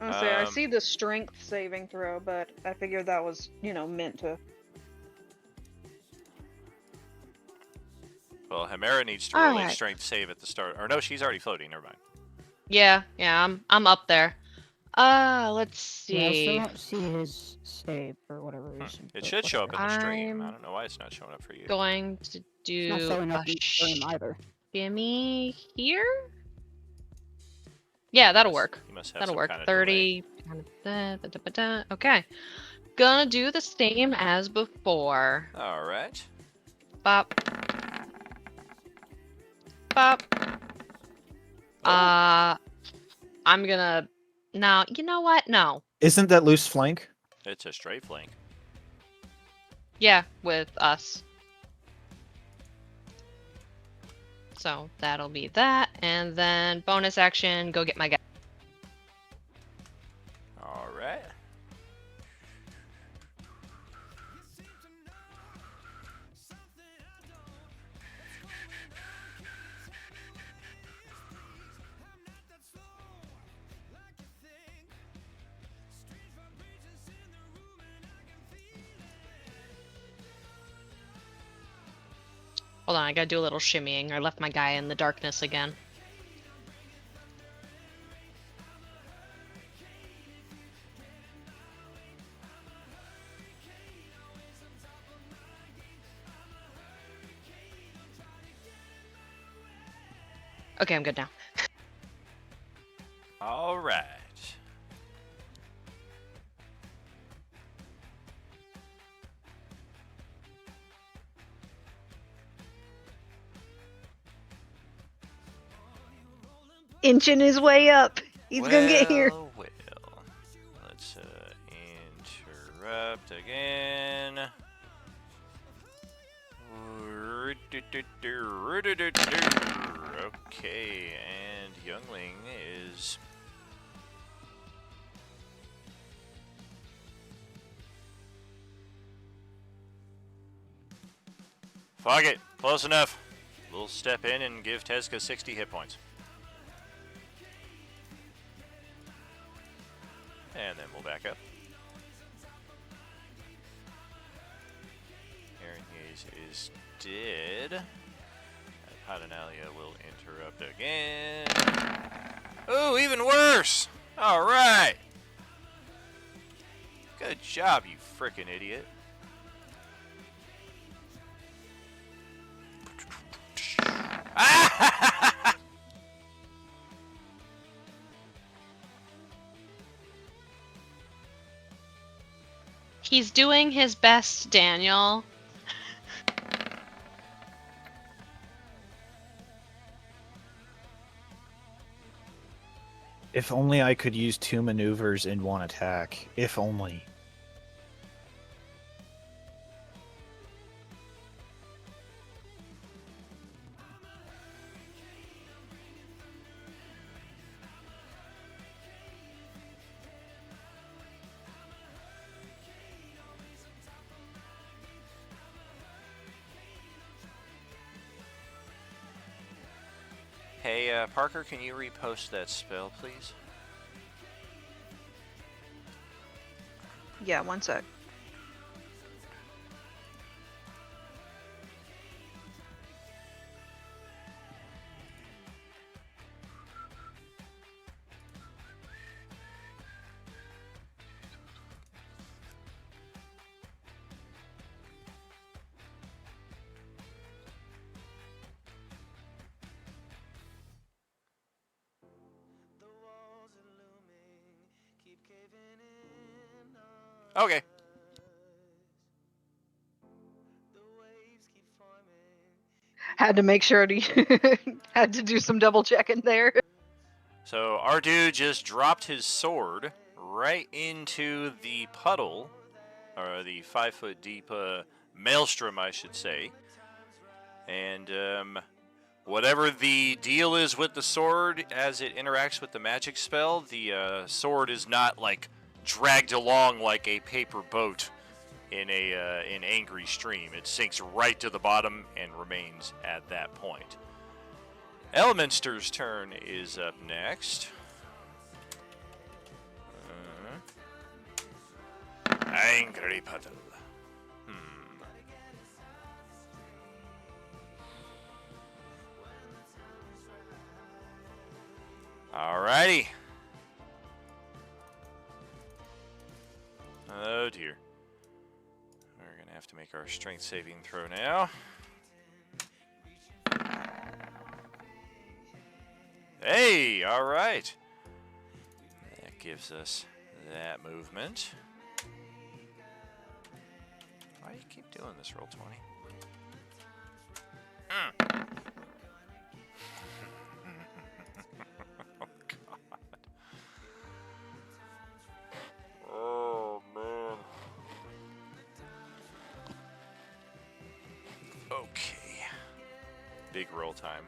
I see the strength saving throw, but I figured that was, meant to. Well, Hemera needs to roll a Alright. strength save at the start. Or no, she's already floating. Never mind. Yeah, I'm up there. Let's Yeah, I still see. don't see his save for whatever reason. It but should show up in the stream. I I'm don't know why it's not showing up for you. Going to It's not do showing up a in the stream either. shimmy here. Yeah, that'll work. You must have That'll some work. kind of delay. 30. Okay. Gonna do the same as before. All right. Bop. Bop. Oh. I'm gonna. Now, you know what? No. Isn't that loose flank? It's a straight flank. Yeah, with us. So that'll be that. And then bonus action, go get my guy. All right. Hold on, I gotta do a little shimmying. I left my guy in the darkness again. Okay, I'm good now. All right. Inching his way up. He's gonna get here. Well, let's interrupt again. Okay, and Youngling is fuck it, close enough. We'll step in and give Tezka 60 hit points. And then we'll back up. Aaron Hayes is dead. Abhaddanayla will interrupt again. Oh, even worse! Alright! job, you frickin' idiot. He's doing his best, Daniel. If only I could use 2 maneuvers in 1 attack. If only. Hey, Parker, can you repost that spell, please? Yeah, one sec. Okay. Had to make sure to had to do some double checking there. So our dude just dropped his sword right into the puddle, or the 5-foot deep maelstrom, I should say. And whatever the deal is with the sword as it interacts with the magic spell, the sword is not like dragged along like a paper boat in an angry stream. It sinks right to the bottom and remains at that point. Elemenster's turn is up next. Angry puddle. Alrighty. Oh dear. We're gonna have to make our strength saving throw now. Hey, alright. That gives us that movement. Why do you keep doing this, roll 20? Oh, God. Oh, man. Okay. Big roll time.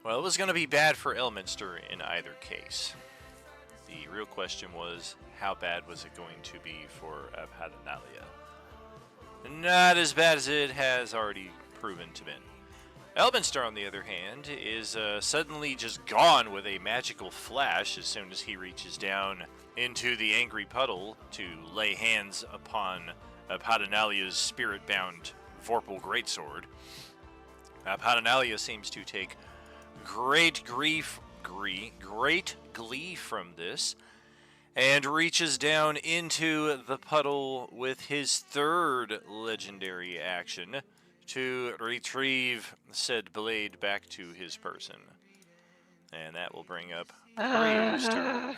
Well, it was going to be bad for Elminster in either case. The real question was, how bad was it going to be for Abhaddanayla? Not as bad as it has already proven to be. Elminster, on the other hand, is suddenly just gone with a magical flash as soon as he reaches down into the angry puddle to lay hands upon Abhaddanayla's spirit-bound Vorpal Greatsword. Abhaddanayla seems to take great glee from this, and reaches down into the puddle with his third legendary action to retrieve said blade back to his person. And that will bring up Ryu's turn.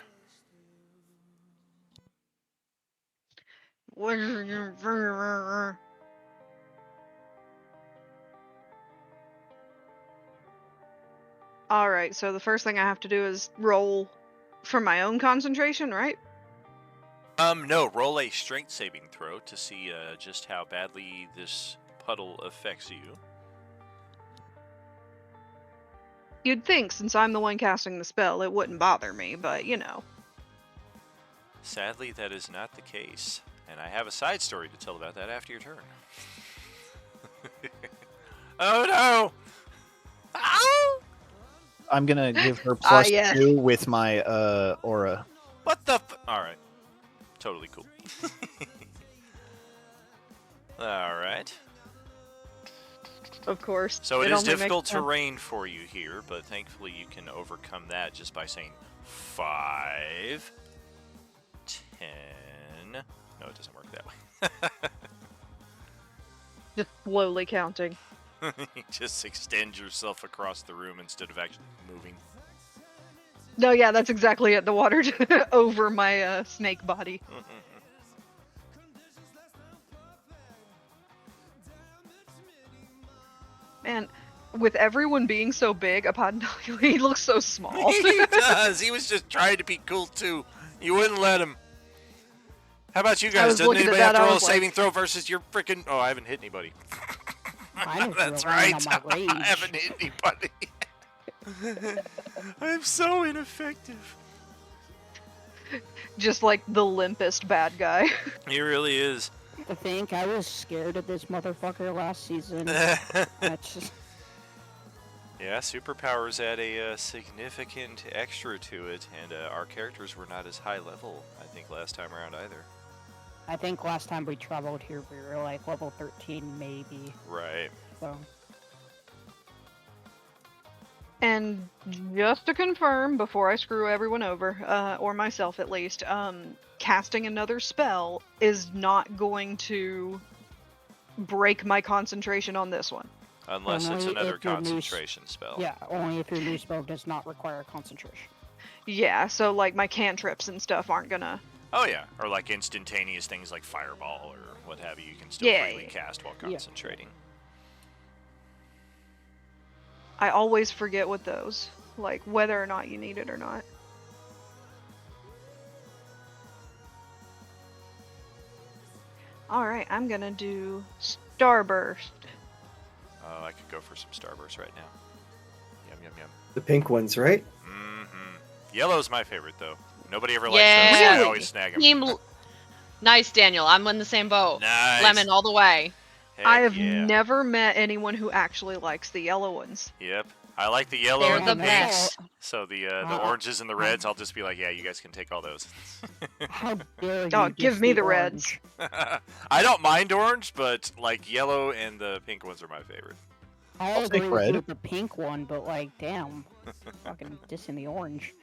Alright, so the first thing I have to do is roll for my own concentration, right? No, roll a strength saving throw to see just how badly this puddle affects you. You'd think, since I'm the one casting the spell, it wouldn't bother me, but you know. Sadly, that is not the case. And I have a side story to tell about that after your turn. Oh no! Ow! I'm gonna give her plus yes. 2 with my aura. What the Alright. Totally cool. Alright. Of course. So it is only makes difficult sense. terrain for you here, but thankfully you can overcome that just by saying 5, 10. No, it doesn't work that way. Just slowly counting. You just extend yourself across the room instead of actually moving. No, yeah, that's exactly it. The water over my snake body. Man, with everyone being so big, Abhaddanayla, he looks so small. He does. He was just trying to be cool too. You wouldn't let him. How about you guys? was Doesn't looking at anybody that, have to I roll a was like- saving throw versus your freaking? Oh, I haven't hit anybody. Mine is That's relying right. on my rage. I haven't hit anybody. I'm so ineffective. Just like the limpest bad guy. He really is. I think I was scared of this motherfucker last season. That's just... Yeah, superpowers add a significant extra to it, and our characters were not as high level, I think, last time around either. I think last time we traveled here, we were like level 13, maybe. Right. So, And just to confirm, before I screw everyone over, or myself at least, casting another spell is not going to break my concentration on this one. Unless it's Only another if your new concentration spell. yeah, only if your new spell does not require concentration. Yeah, so like my cantrips and stuff aren't gonna. Oh yeah, or like instantaneous things like fireball or what have you. You can still Yeah, freely yeah. cast while Yeah. concentrating. I always forget with those, like whether or not you need it or not. Alright, I'm gonna do Starburst. Oh, I could go for some Starburst right now. Yum yum yum. The pink ones, right? Mm-hmm. Yellow's my favorite though. Nobody ever likes Yeah. those. I Really? always snag them. Nice, Daniel. I'm in the same boat. Nice. Lemon all the way. Heck I have yeah. never met anyone who actually likes the yellow ones. Yep. I like the yellow They're and the the pinks. best. So the oranges and the reds, I'll just be like, yeah, you guys can take all those. How dare you? Oh, give me the reds. orange. I don't mind orange, but like yellow and the pink ones are my favorite. I I'll agree take with red. you with the pink one, but like, damn, fucking dissing the orange.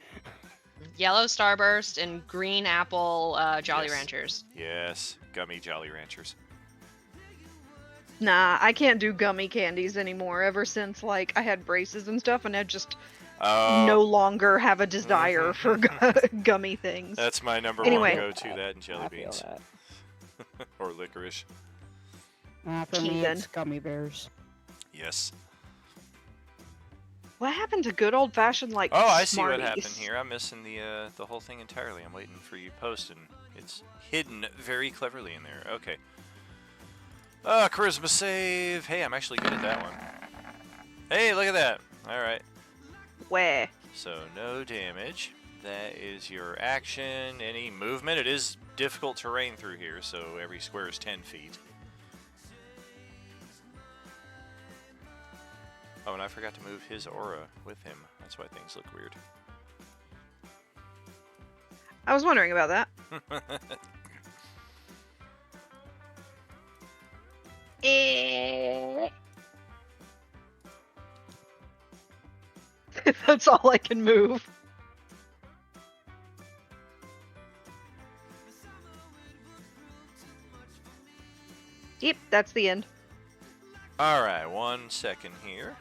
Yellow Starburst and green apple Jolly Yes. Ranchers. Yes, gummy Jolly Ranchers. Nah, I can't do gummy candies anymore. Ever since like I had braces and stuff, and I just Oh, no longer have a desire for gummy things. that's my number Anyway. one go-to, that and jelly I feel beans. that. Or licorice. For me, Heathen. it's gummy bears. Yes. What happened to good old fashioned like? Oh, I see what Smarties? happened here. I'm missing the whole thing entirely. I'm waiting for you to post, and it's hidden very cleverly in there. Okay. Charisma save. Hey, I'm actually good at that one. Hey, look at that. All right. Where? So no damage. That is your action. Any movement. It is difficult terrain through here, so every square is 10 feet. Oh, and I forgot to move his aura with him. That's why things look weird. I was wondering about that. That's all I can move. Yep, that's the end. All right, 1 second here.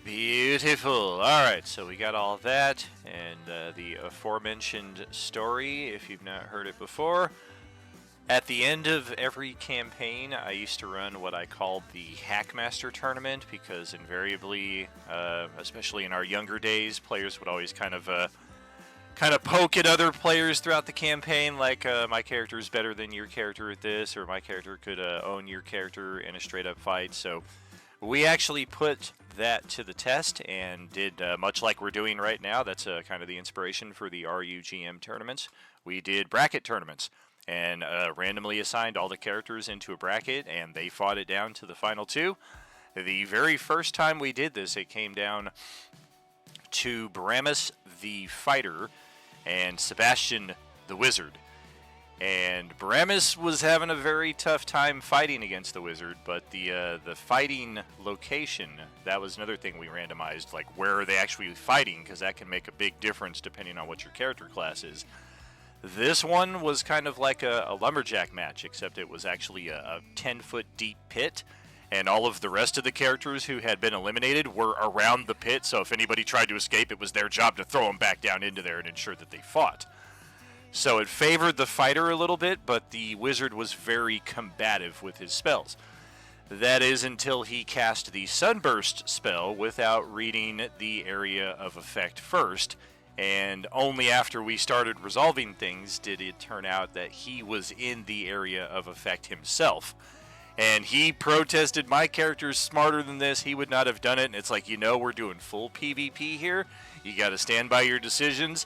Beautiful. All right, so we got all of that and the aforementioned story, if you've not heard it before. At the end of every campaign, I used to run what I called the Hackmaster Tournament because invariably, especially in our younger days, players would always kind of kind of poke at other players throughout the campaign, like my character is better than your character at this, or my character could own your character in a straight-up fight. So we actually put that to the test and did much like we're doing right now. That's kind of the inspiration for the RUGM tournaments. We did bracket tournaments and randomly assigned all the characters into a bracket, and they fought it down to the final two. The very first time we did this, it came down to Bramus the Fighter and Sebastian the Wizard. And Bramus was having a very tough time fighting against the Wizard, but the fighting location, that was another thing we randomized, like where are they actually fighting, because that can make a big difference depending on what your character class is. This one was kind of like a lumberjack match, except it was actually a 10-foot deep pit, and all of the rest of the characters who had been eliminated were around the pit, so if anybody tried to escape, it was their job to throw them back down into there and ensure that they fought. So it favored the fighter a little bit, but the wizard was very combative with his spells. That is until he cast the Sunburst spell without reading the area of effect first, and only after we started resolving things did it turn out that he was in the area of effect himself. And he protested, my character's smarter than this, he would not have done it, and it's like, we're doing full PvP here, you gotta stand by your decisions.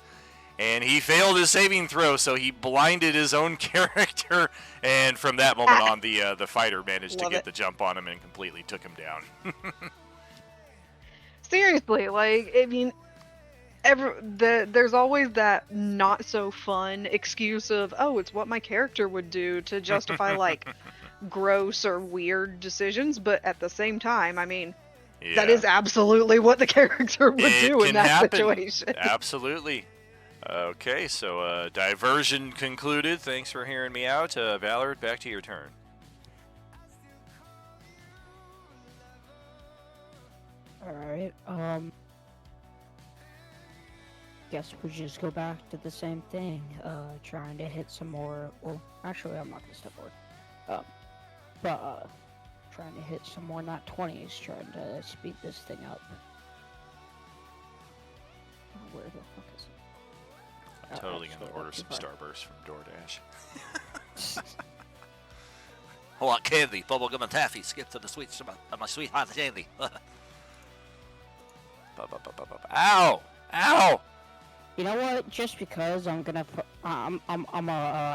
And he failed his saving throw, so he blinded his own character. And from that moment on, the fighter managed to get the jump on him and completely took him down. Seriously, like, I mean, there's always that not so fun excuse of, oh, it's what my character would do to justify, like, gross or weird decisions. But at the same time, I mean, that is absolutely what the character would do in that situation. Absolutely. Okay, so diversion concluded. Thanks for hearing me out. Valor, back to your turn. Alright, guess we just go back to the same thing. Trying to hit some more, well, actually I'm not gonna step forward. Trying to hit some more not 20s, trying to speed this thing up. Where the fuck is it? I'm totally going to order some Starburst from DoorDash. I want candy, bubblegum and taffy. Skip to the sweets of my sweetheart candy. Ow! Ow! You know what? Just because I'm gonna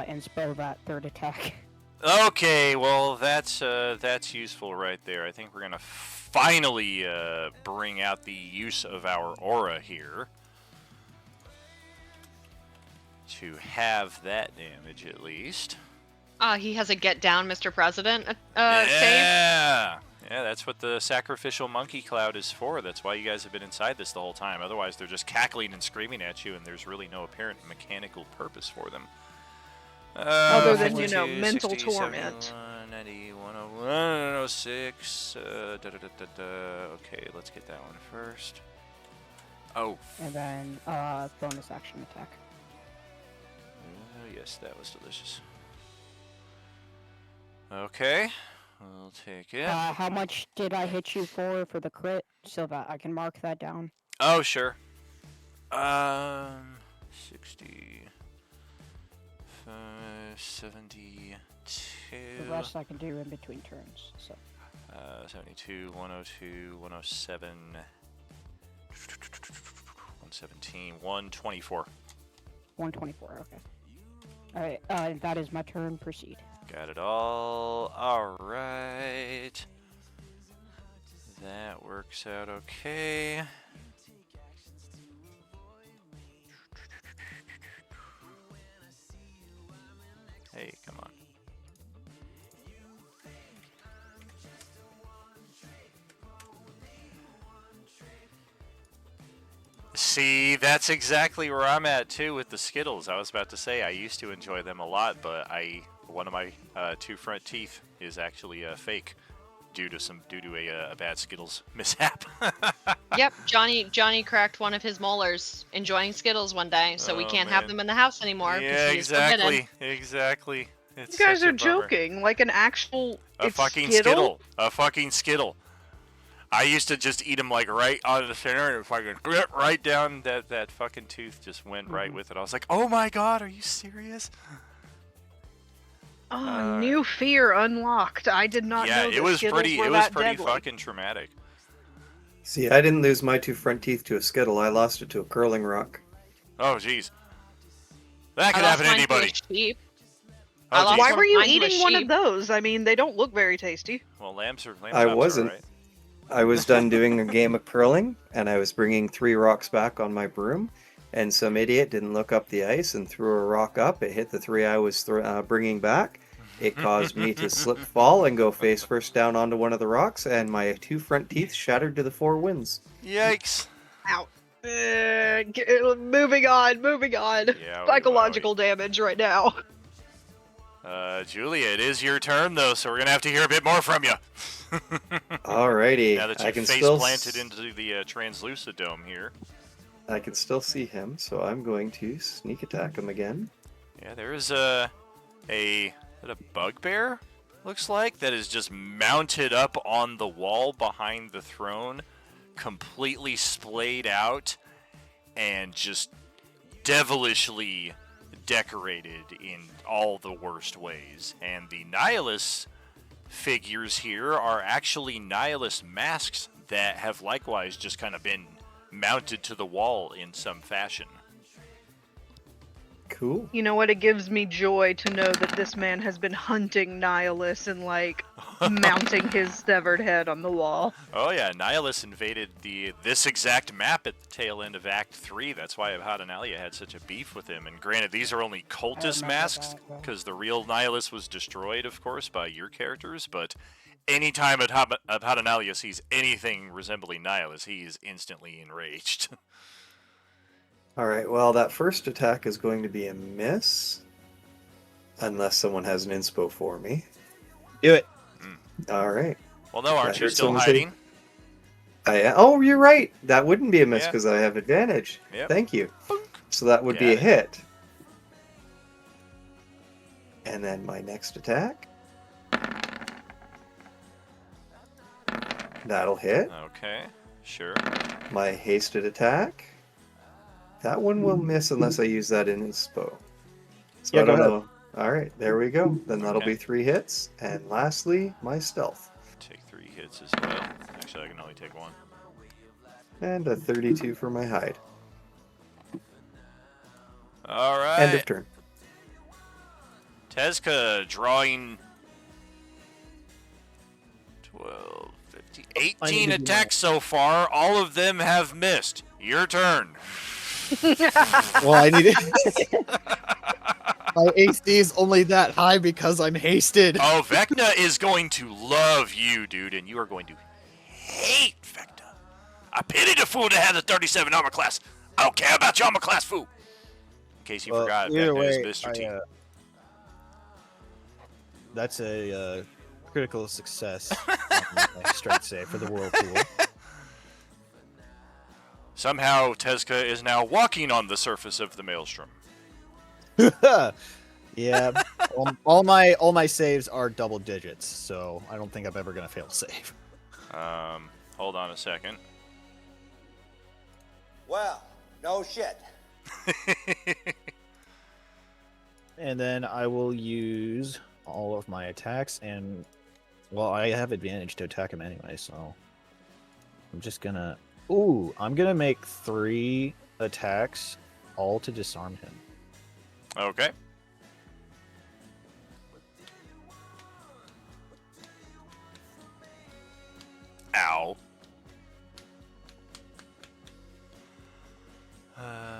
inspire that third attack. Okay, well that's useful right there. I think we're gonna finally bring out the use of our aura here. To have that damage at least. He has a get down, Mr. President save. Yeah, that's what the sacrificial monkey cloud is for. That's why you guys have been inside this the whole time. Otherwise, they're just cackling and screaming at you, and there's really no apparent mechanical purpose for them. Other than, 52, mental 60, torment. 71, 90, 101, 106. Okay, let's get that one first. Oh. And then, bonus action attack. Yes, that was delicious. Okay, we'll take it. How much did I hit you for the crit, so that I can mark that down? Oh, sure. 60, 72. The rest I can do in between turns, so. 72, 102, 107, 117, 124. 124, okay. Alright, that is my turn. Proceed. Got it all. Alright. That works out okay. Hey, come on. See, that's exactly where I'm at too with the Skittles. I was about to say I used to enjoy them a lot, but one of my two front teeth is actually fake due to a bad Skittles mishap. Yep, Johnny cracked one of his molars enjoying Skittles one day, so we can't have them in the house anymore. Yeah, exactly. It's You guys such a are bummer. joking, like an actual A fucking Skittle? A fucking Skittle. I used to just eat them like right out of the center, and fucking right down that fucking tooth just went right with it. I was like, oh my god, are you serious? Oh, new fear unlocked. I did not Yeah, know it that was Skittles pretty. were It was that pretty deadly. fucking traumatic. See, I didn't lose my 2 front teeth to a Skittle. I lost it to a curling rock. Oh jeez, that could I lost happen to mine to a anybody. sheep. Oh, I lost geez. Why were you mine to a eating one of sheep. those? I mean, they don't look very tasty. Well, lambs I chops wasn't. Are right. I was done doing a game of curling, and I was bringing 3 rocks back on my broom, and some idiot didn't look up the ice and threw a rock up. It hit the 3 I was bringing back. It caused me to slip, fall, and go face first down onto one of the rocks, and my 2 front teeth shattered to the 4 winds. Yikes. Out. Moving on. Yeah, Psychological damage right now. Julia, it is your turn though, so we're gonna have to hear a bit more from you. Alrighty, Now that I you can face still planted into the translucid dome here. I can still see him, so I'm going to sneak attack him again. Yeah, there is a bugbear, looks like, that is just mounted up on the wall behind the throne, completely splayed out, and just devilishly decorated in all the worst ways. And the Nihilus figures here are actually Nihilus masks that have likewise just kind of been mounted to the wall in some fashion. Cool. You know what? It gives me joy to know that this man has been hunting Nihilus and, like, mounting his severed head on the wall. Oh yeah, Nihilus invaded this exact map at the tail end of Act 3. That's why Abhaddanayla had such a beef with him. And granted, these are only cultist masks, because the real Nihilus was destroyed, of course, by your characters. But anytime Abhaddanayla sees anything resembling Nihilus, he is instantly enraged. Alright, well, that first attack is going to be a miss. Unless someone has an inspo for me. Do it. Alright. Well, no, aren't I you heard still someone say- hiding? Oh, you're right. That wouldn't be a miss Yeah. because I have advantage. Yep. Thank you. So that would be Got a it. hit. And then my next attack. That'll hit. Okay, sure. My hasted attack. That one will miss unless I use that in inspo. So Yeah, I go don't ahead. know. Alright, there we go. Then that'll Okay. be 3 hits. And lastly, my stealth. Take 3 hits as well. Actually, I can only take 1. And a 32 for my hide. All right. End of turn. Tezka drawing 12, 15, 18 attacks so far. All of them have missed. Your turn. Well, I need it. My AC is only that high because I'm hasted. Oh, Vecna is going to love you, dude, and you are going to hate Vecna. I pity the fool that has a 37 armor class. I don't care about your armor class, fool. In case you forgot, either Vecna is way, Mr. T. That's a critical success. On my strength save for the whirlpool. Somehow, Tezka is now walking on the surface of the maelstrom. Yeah, all my saves are double digits, so I don't think I'm ever gonna fail to save. Hold on a second. Well, no shit. And then I will use all of my attacks, and well, I have advantage to attack him anyway, so I'm just gonna. Ooh, I'm gonna make 3 attacks, all to disarm him. Okay. Ow.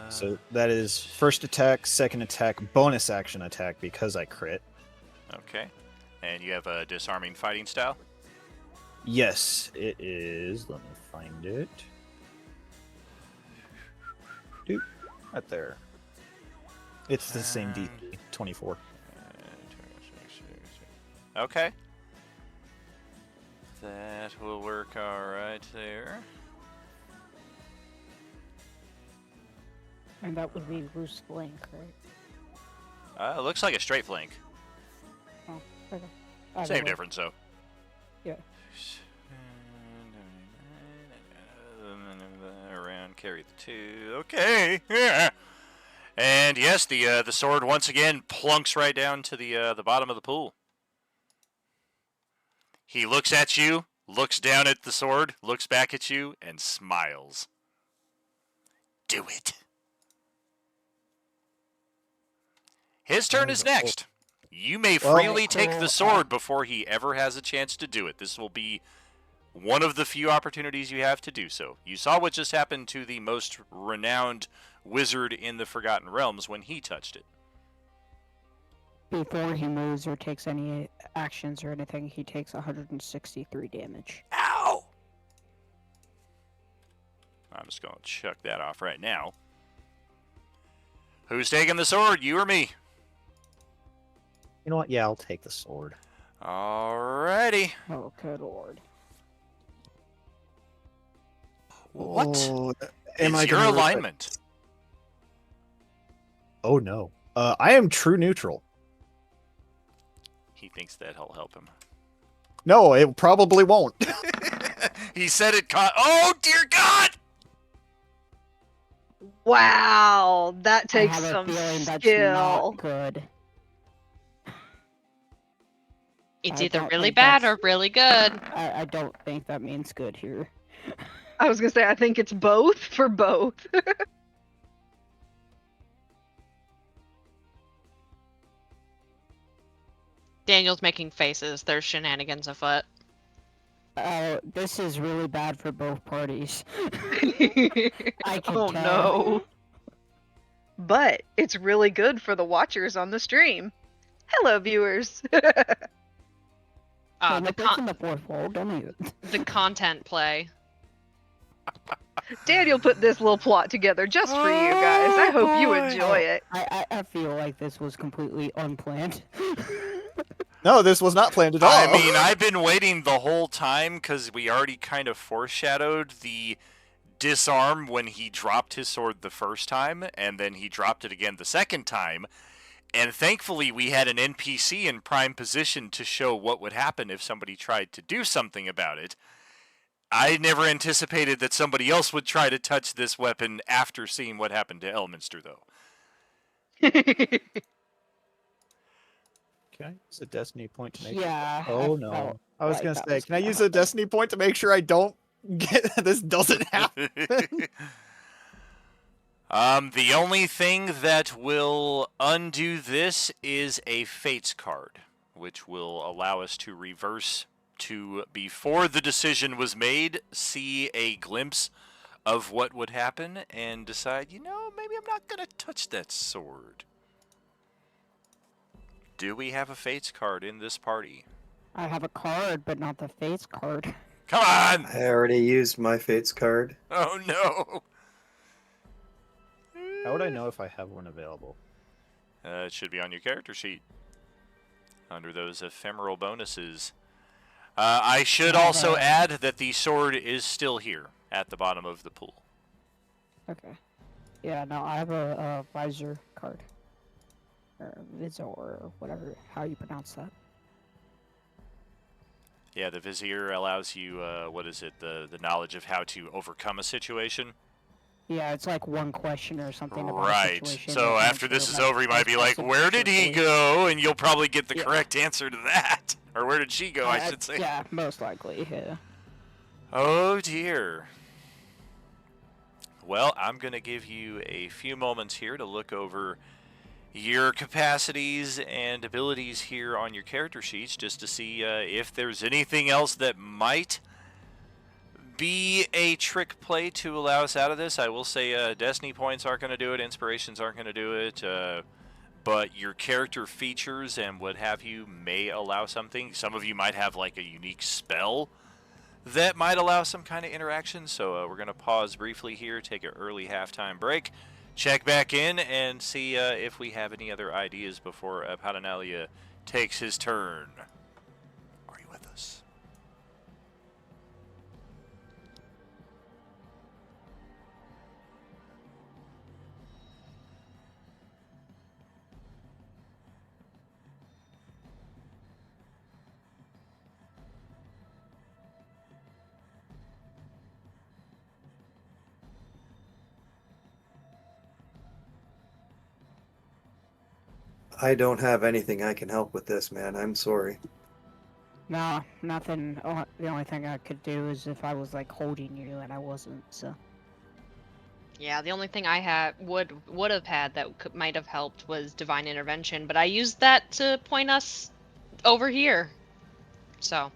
So that is first attack, second attack, bonus action attack because I crit. Okay. And you have a disarming fighting style? Yes, it is. Let me find it. Doop. Right there. It's the same DC, 24. Okay. That will work alright there. And that would be Bruce Blank, right? It looks like a straight flank. Oh, okay. Either Same way. difference, though. Yeah. carry the 2. Okay. Yeah. And yes, the sword once again plunks right down to the bottom of the pool. He looks at you, looks down at the sword, looks back at you, and smiles. Do it. His turn is next. You may freely take the sword before he ever has a chance to do it. This will be one of the few opportunities you have to do so. You saw what just happened to the most renowned wizard in the Forgotten Realms when he touched it. Before he moves or takes any actions or anything, he takes 163 damage. Ow! I'm just going to chuck that off right now. Who's taking the sword, you or me? You know what? Yeah, I'll take the sword. Alrighty. Oh, good lord. What? Oh, It's your alignment. Oh no. I am true neutral. He thinks that'll help him. No, it probably won't. He said it caught. Oh, dear God! Wow, that takes I have some a feeling that's skill. not good. It's I either don't really think bad that's- or really good. I don't think that means good here. I was gonna say, I think it's both for both. Daniel's making faces. There's shenanigans afoot. This is really bad for both parties. I can Oh tell. no. But it's really good for the watchers on the stream. Hello, viewers. Hey, The look, that's in the fourth wall, don't even. the content play. Daniel put this little plot together just for you guys. I hope you enjoy it. I feel like this was completely unplanned. No, this was not planned at all. I mean, I've been waiting the whole time because we already kind of foreshadowed the disarm when he dropped his sword the first time, and then he dropped it again the second time. And thankfully, we had an NPC in prime position to show what would happen if somebody tried to do something about it. I never anticipated that somebody else would try to touch this weapon after seeing what happened to Elminster, though. Can I use a destiny point to make Yeah. Oh I no. felt I was like gonna that say, was can I gonna use a happen. destiny point to make sure I don't get this doesn't happen? The only thing that will undo this is a Fates card, which will allow us to reverse to before the decision was made, see a glimpse of what would happen, and decide, maybe I'm not going to touch that sword. Do we have a Fates card in this party? I have a card, but not the face card. Come on! I already used my Fates card. Oh no! How would I know if I have one available? It should be on your character sheet. Under those ephemeral bonuses. I should also add that the sword is still here at the bottom of the pool. Okay. Yeah, no, I have a visor card. Or Vizor, or whatever, how you pronounce that. Yeah, the Vizier allows you, the knowledge of how to overcome a situation. Yeah, it's like one question or something about a Right. situation. So and after answer this is like over, you might be like, specific- where did he specifically. go? And you'll probably get the Yeah. correct answer to that. Or where did she go, I should say. Yeah, most likely, yeah. Oh, dear. Well, I'm going to give you a few moments here to look over your capacities and abilities here on your character sheets just to see if there's anything else that might be a trick play to allow us out of this. I will say Destiny points aren't going to do it, Inspirations aren't going to do it, but your character features and what have you may allow something. Some of you might have like a unique spell that might allow some kind of interaction, so we're going to pause briefly here, take an early halftime break, check back in, and see if we have any other ideas before Abhaddanayla takes his turn. Are you with us? I don't have anything I can help with this, man. I'm sorry. Nah, nothing. The only thing I could do is if I was like holding you and I wasn't. So Yeah, the only thing I had would have had that might have helped was divine intervention, but I used that to point us over here. So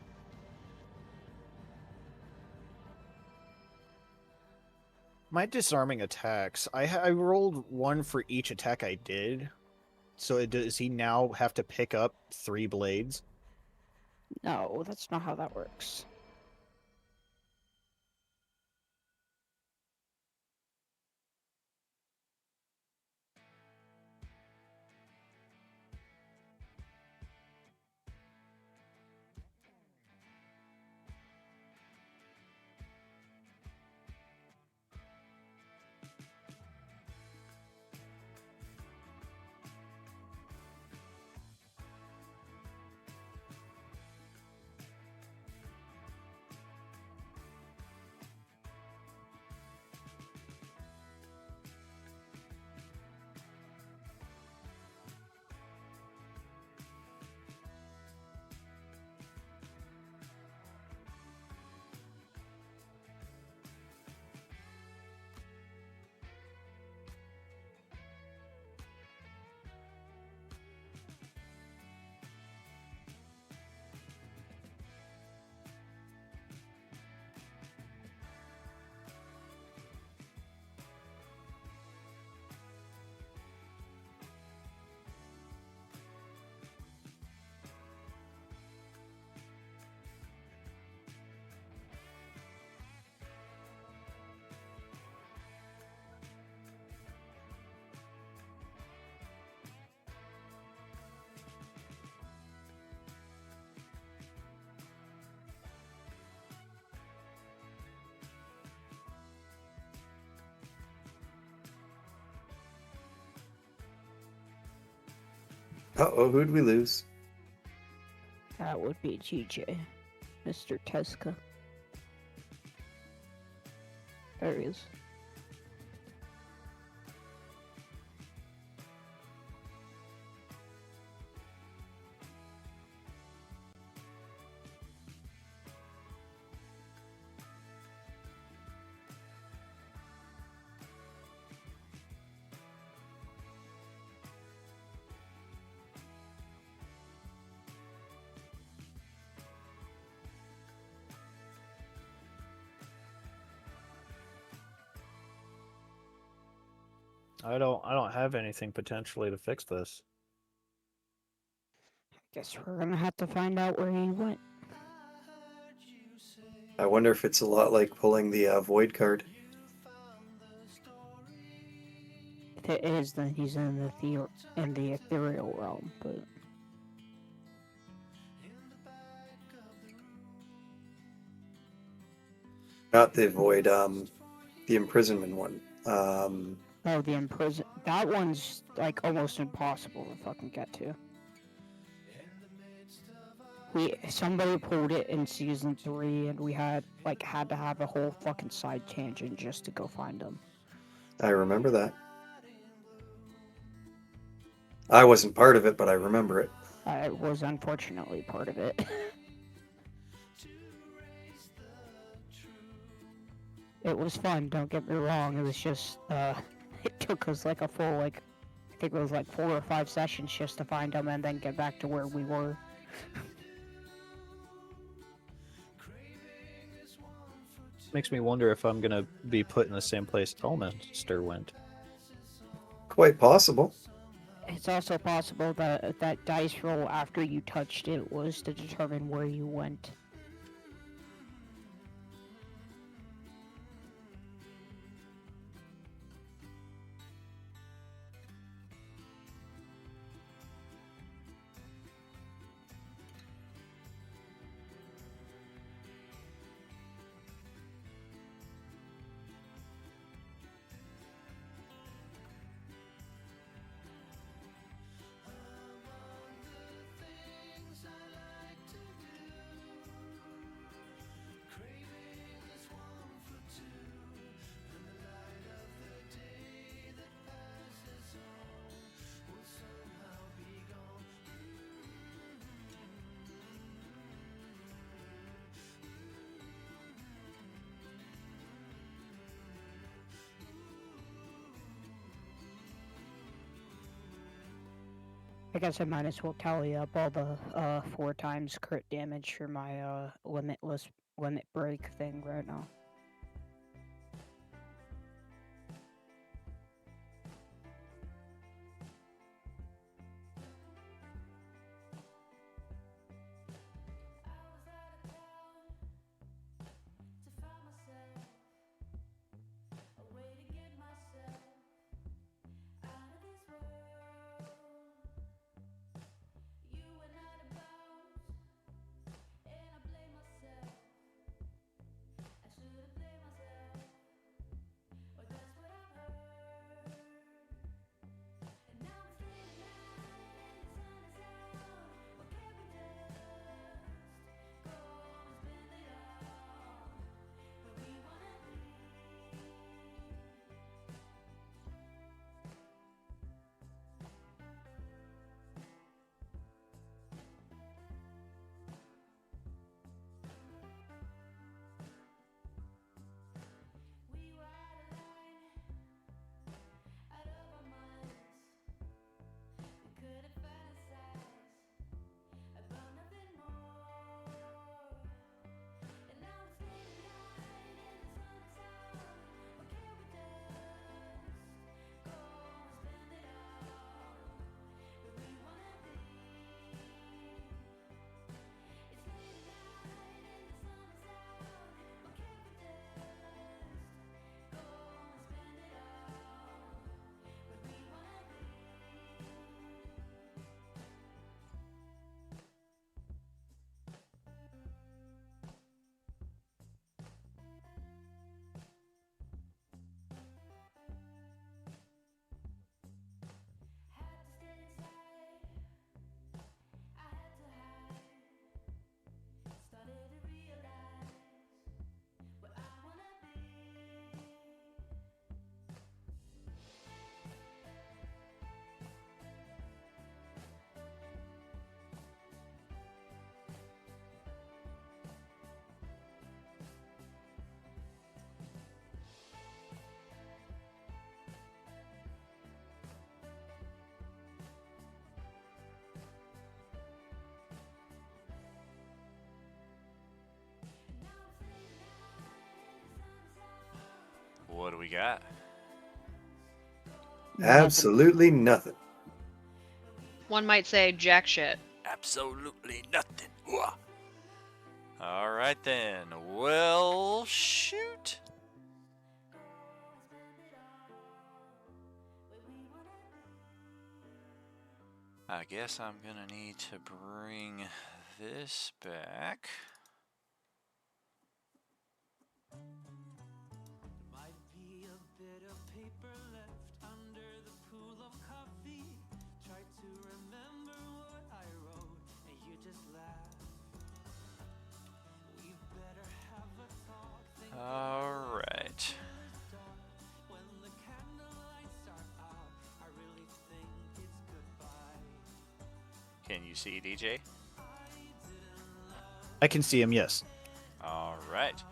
My disarming attacks. I rolled one for each attack I did. So does he now have to pick up 3 blades? no, that's not how that works. Uh-oh, who'd we lose? That would be GJ, Mr. Teska. There he is. I don't have anything potentially to fix this. Guess we're gonna have to find out where he went. I wonder if it's a lot like pulling the void card. If it is, then he's in the ethereal realm, but Not the void, the imprisonment one. oh, the imprison. That one's like almost impossible to fucking get to. Somebody pulled it in season 3, and we had to have a whole fucking side tangent just to go find them. I remember that. I wasn't part of it, but I remember it. I was unfortunately part of it. It was fun, don't get me wrong. It was just, it took us like a full, I think it was like 4 or 5 sessions just to find them and then get back to where we were. Makes me wonder if I'm gonna be put in the same place Elminster went. Quite possible. It's also possible that that dice roll after you touched it was to determine where you went. I guess I might as well tally up all the 4 times crit damage for my limit break thing right now. What do we got? Absolutely nothing. One might say jack shit. Absolutely nothing. Wah. All right then. Well, shoot. I guess I'm gonna need to bring this back. Might be a bit of paper left under the pool of coffee. Try to remember what I wrote, and you just laugh. We better have a talk. All right. When the candlelights are out, I really think it's goodbye. Can you see DJ? I can see him, yes. All right.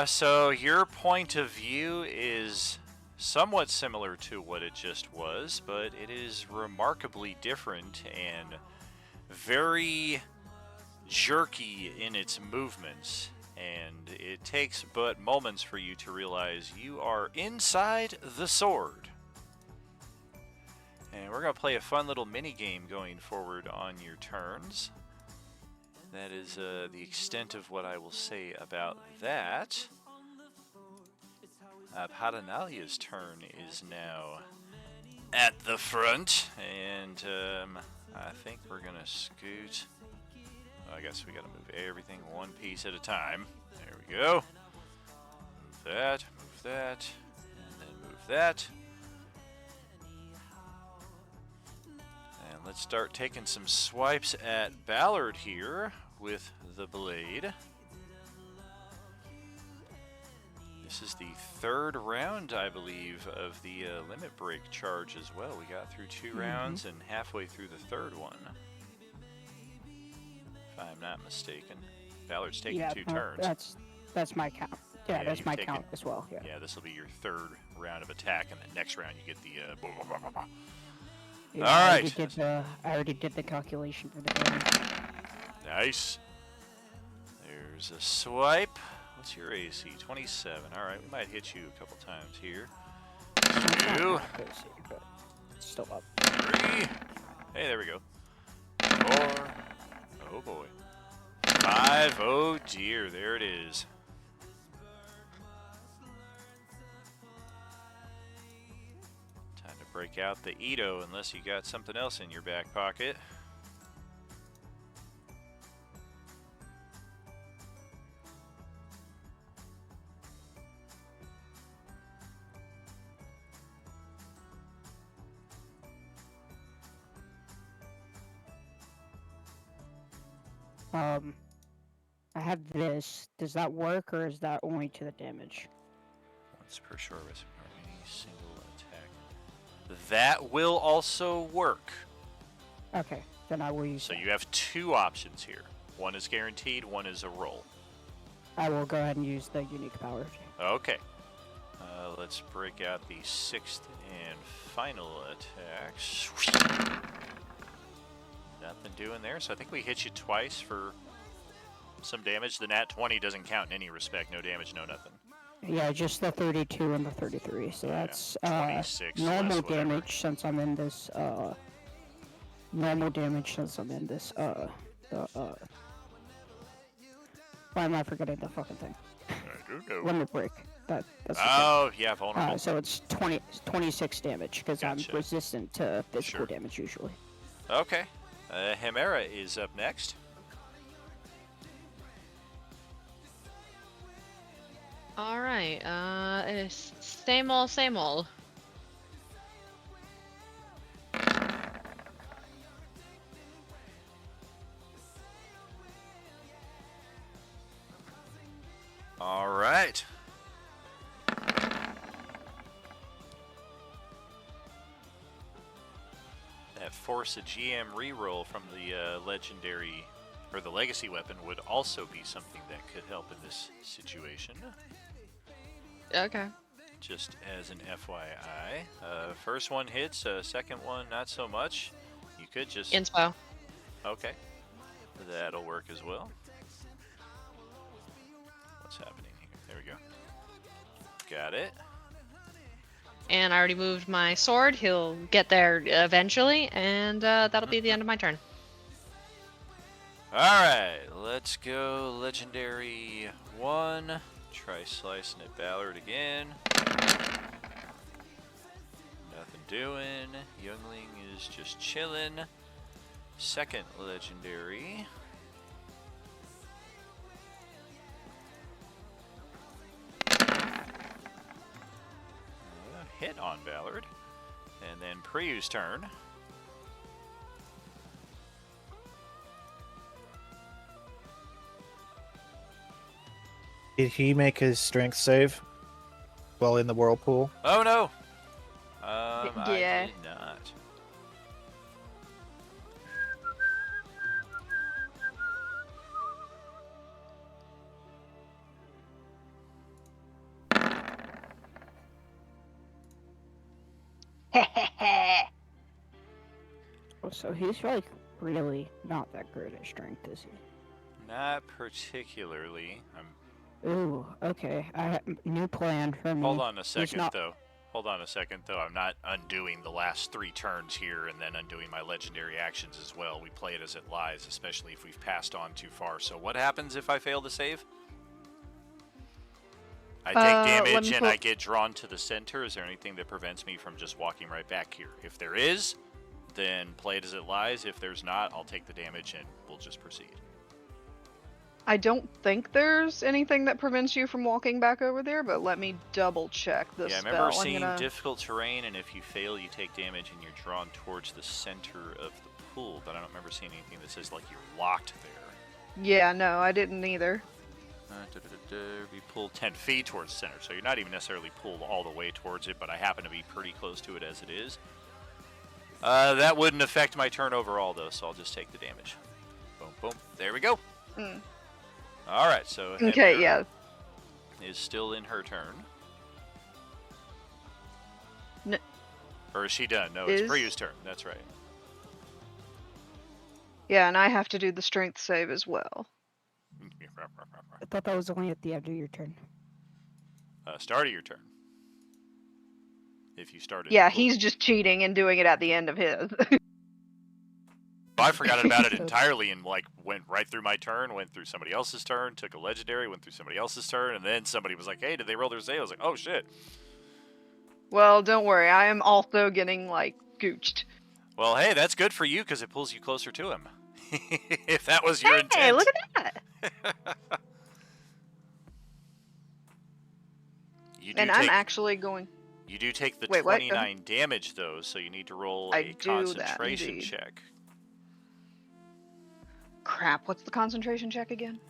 So your point of view is somewhat similar to what it just was, but it is remarkably different and very jerky in its movements. And it takes but moments for you to realize you are inside the sword. And we're going to play a fun little mini game going forward on your turns. That is the extent of what I will say about that. Abhaddanayla's turn is now at the front, and I think we're going to scoot. I guess we got to move everything one piece at a time. There we go. Move that, and then move that. And let's start taking some swipes at Ballard here with the blade. This is the third round, I believe, of the limit break charge as well. We got through 2 rounds and halfway through the third one, if I'm not mistaken. Ballard's taking 2 turns. That's my count. Yeah, that's my count as well. Yeah. Yeah, this will be your third round of attack, and the next round you get the. Yeah, All right. I already did the calculation for the damage. Nice. There's a swipe. What's your AC? 27. All right, we might hit you a couple times here. It's not 2, that crazy, but it's still up. 3. Hey, there we go. 4. Oh boy. 5. Oh dear, there it is. Time to break out the Ito unless you got something else in your back pocket. I have this. Does that work, or is that only to the damage? Once per short rest or any single attack. That will also work. Okay, then I will use So that. you have 2 options here. One is guaranteed, one is a roll. I will go ahead and use the unique power. Okay. Let's break out the 6th and final attacks. Nothing doing there, so I think we hit you twice for some damage. The nat 20 doesn't count in any respect. No damage, no nothing. Yeah, just the 32 and the 33. So that's 26 normal less whatever. damage since I'm in this. Normal damage since I'm in this. Why am I forgetting the fucking thing? I don't know. Limit break. That's the Oh, yeah, vulnerable. thing. So it's 26 damage because Gotcha. I'm resistant to physical Sure. damage usually. Okay. Hemera is up next. All right. It's same old, same old. All right. That force a GM reroll from the legendary or the legacy weapon would also be something that could help in this situation. Okay. Just as an FYI. First one hits, second one not so much. You could just... Inspo. Okay. That'll work as well. What's happening here? There we go. Got it. And I already moved my sword. He'll get there eventually, and that'll be the end of my turn. Alright, let's go legendary 1. Try slicing at Ballard again. Nothing doing. Youngling is just chilling. Second legendary. Hit on Ballard. And then Priyu's turn. Did he make his strength save while in the whirlpool? Oh no! Yeah. I did not. Oh, so he's like really not that great at strength, is he? Not particularly. Ooh, okay. New plan for me. Hold on a He's second, not- though. Hold on a second, though. I'm not undoing the last 3 turns here and then undoing my legendary actions as well. We play it as it lies, especially if we've passed on too far. So what happens if I fail to save? I take damage and I get drawn to the center. Is there anything that prevents me from just walking right back here? If there is, then play it as it lies. If there's not, I'll take the damage and we'll just proceed. I don't think there's anything that prevents you from walking back over there, but let me double check this Yeah, I spell. remember I'm seeing gonna- difficult terrain, and if you fail, you take damage and you're drawn towards the center of the pool, but I don't remember seeing anything that says, like, you're locked there. Yeah, no, I didn't either. Be pulled 10 feet towards the center, so you're not even necessarily pulled all the way towards it, but I happen to be pretty close to it as it is. That wouldn't affect my turn overall, though, so I'll just take the damage. Boom, boom. There we go. Mm. All right, so Okay, Hemera yeah. is still in her turn. Or is she done? No, it's Priyu's turn. That's right. Yeah, and I have to do the strength save as well. I thought that was only at the end of your turn. Start of your turn. If you started. Yeah, he's just cheating and doing it at the end of his. I forgot about it entirely and like went right through my turn, went through somebody else's turn, took a legendary, went through somebody else's turn, and then somebody was like, "Hey, did they roll their save?" I was like, "Oh shit." Well, don't worry, I am also getting like gooched. Well, hey, that's good for you because it pulls you closer to him. If that was your intent. Hey, look at that. And I'm actually going. You do take the Wait, 29 damage though, so you need to roll a concentration check. Crap, what's the concentration check again?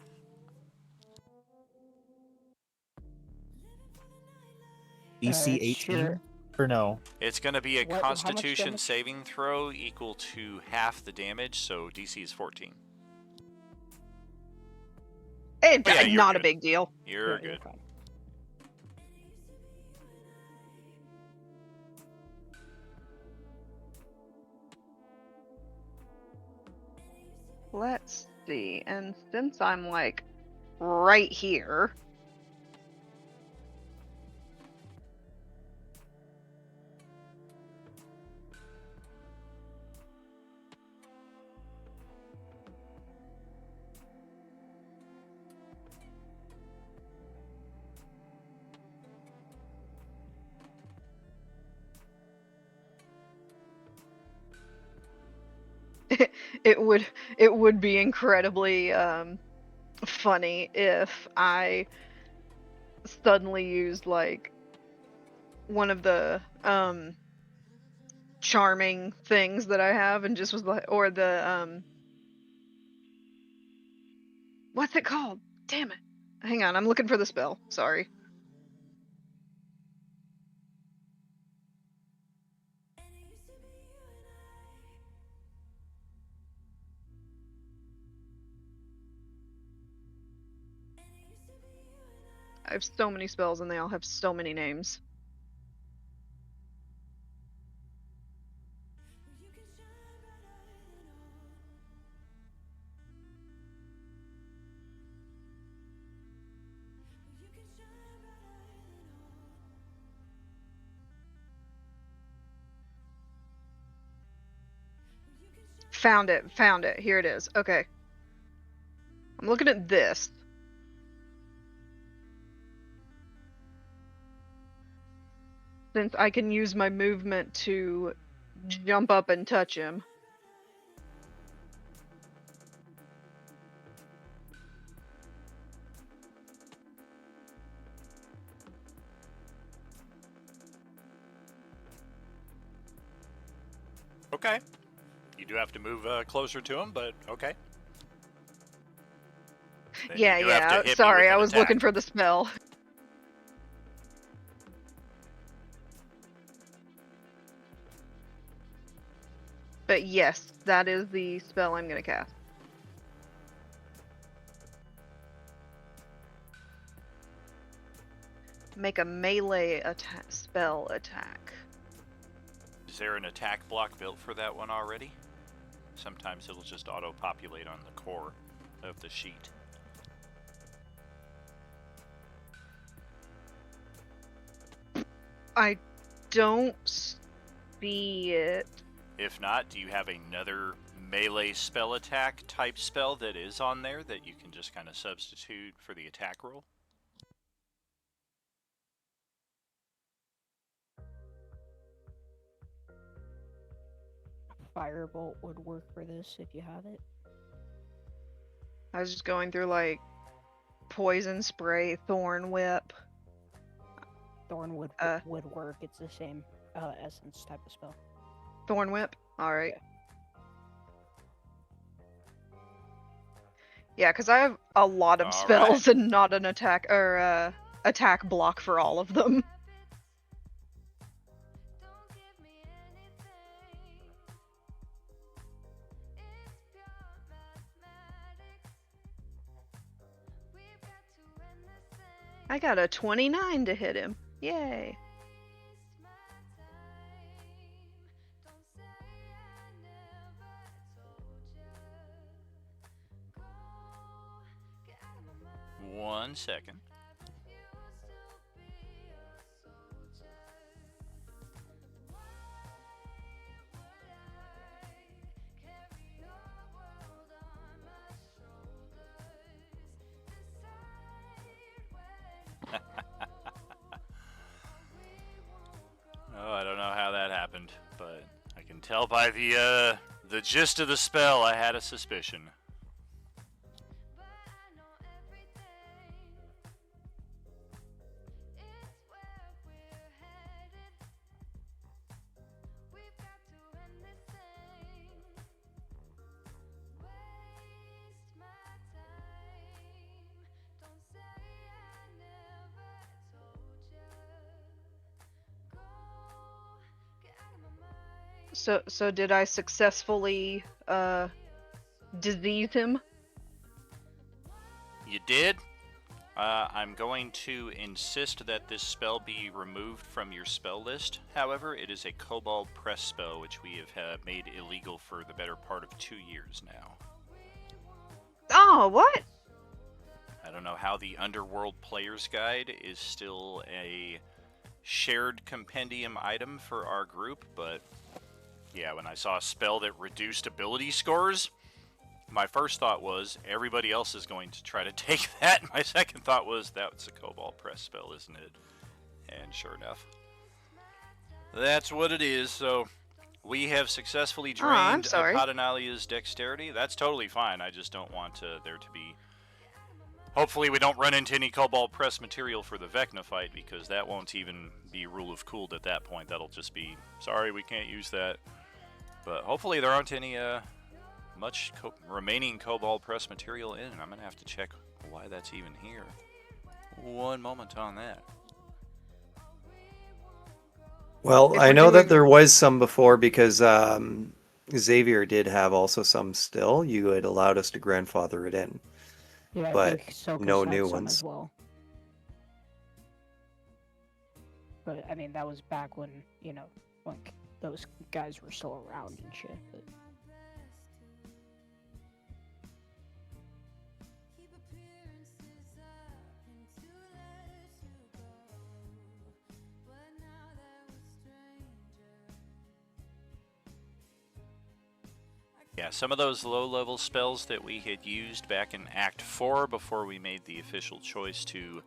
DC 18? Sure. Or no? It's going to be a How much Constitution damage? saving throw equal to half the damage, so DC is 14. It's yeah, you're not a good. big deal. You're Yeah, good. fine. Let's see, and since I'm like right here. It would be incredibly funny if I suddenly used like one of the charming things that I have and just was like, or the what's it called? Damn it. Hang on, I'm looking for the spell. Sorry. I have so many spells and they all have so many names. Found it. Here it is. Okay. I'm looking at this. Since I can use my movement to jump up and touch him. Okay. You do have to move closer to him, but okay. Then you do have to Yeah. hit me Sorry, with I an was attack. looking for the spell. But yes, that is the spell I'm gonna cast. Make a melee spell attack. Is there an attack block built for that one already? Sometimes it'll just auto-populate on the core of the sheet. I don't see it. If not, do you have another melee spell attack type spell that is on there that you can just kind of substitute for the attack roll? Firebolt would work for this if you have it. I was just going through like poison spray, thorn whip. Thorn would work. It's the same essence type of spell. Thorn whip. All right. Yeah, because I have a lot of spells and not an attack or attack block for all of them. I got a 29 to hit him. Yay. 1 second. Oh, I don't know how that happened, but I can tell by the gist of the spell I had a suspicion. So did I successfully disease him? You did? I'm going to insist that this spell be removed from your spell list. However, it is a Kobold Press spell, which we have made illegal for the better part of 2 years now. Oh, what? I don't know how the Underworld Player's Guide is still a shared compendium item for our group, but yeah, when I saw a spell that reduced ability scores, my first thought was, everybody else is going to try to take that. My second thought was, that's a Kobold Press spell, isn't it? And sure enough, that's what it is. So, we have successfully drained Abhaddanayla's dexterity. That's totally fine. I just don't want there to be... Hopefully we don't run into any Kobold Press material for the Vecna fight, because that won't even be Rule of Cooled at that point. That'll just be, sorry, we can't use that. But hopefully there aren't any... much remaining Kobold Press material in. I'm going to have to check why that's even here. One moment on that. Well, I know that there was some before because Xavier did have also some still. You had allowed us to grandfather it in. Yeah, but I think Soka's no had new some ones. as well. But I mean, that was back when, you know, like those guys were still around and shit. But... Yeah, some of those low-level spells that we had used back in Act 4 before we made the official choice to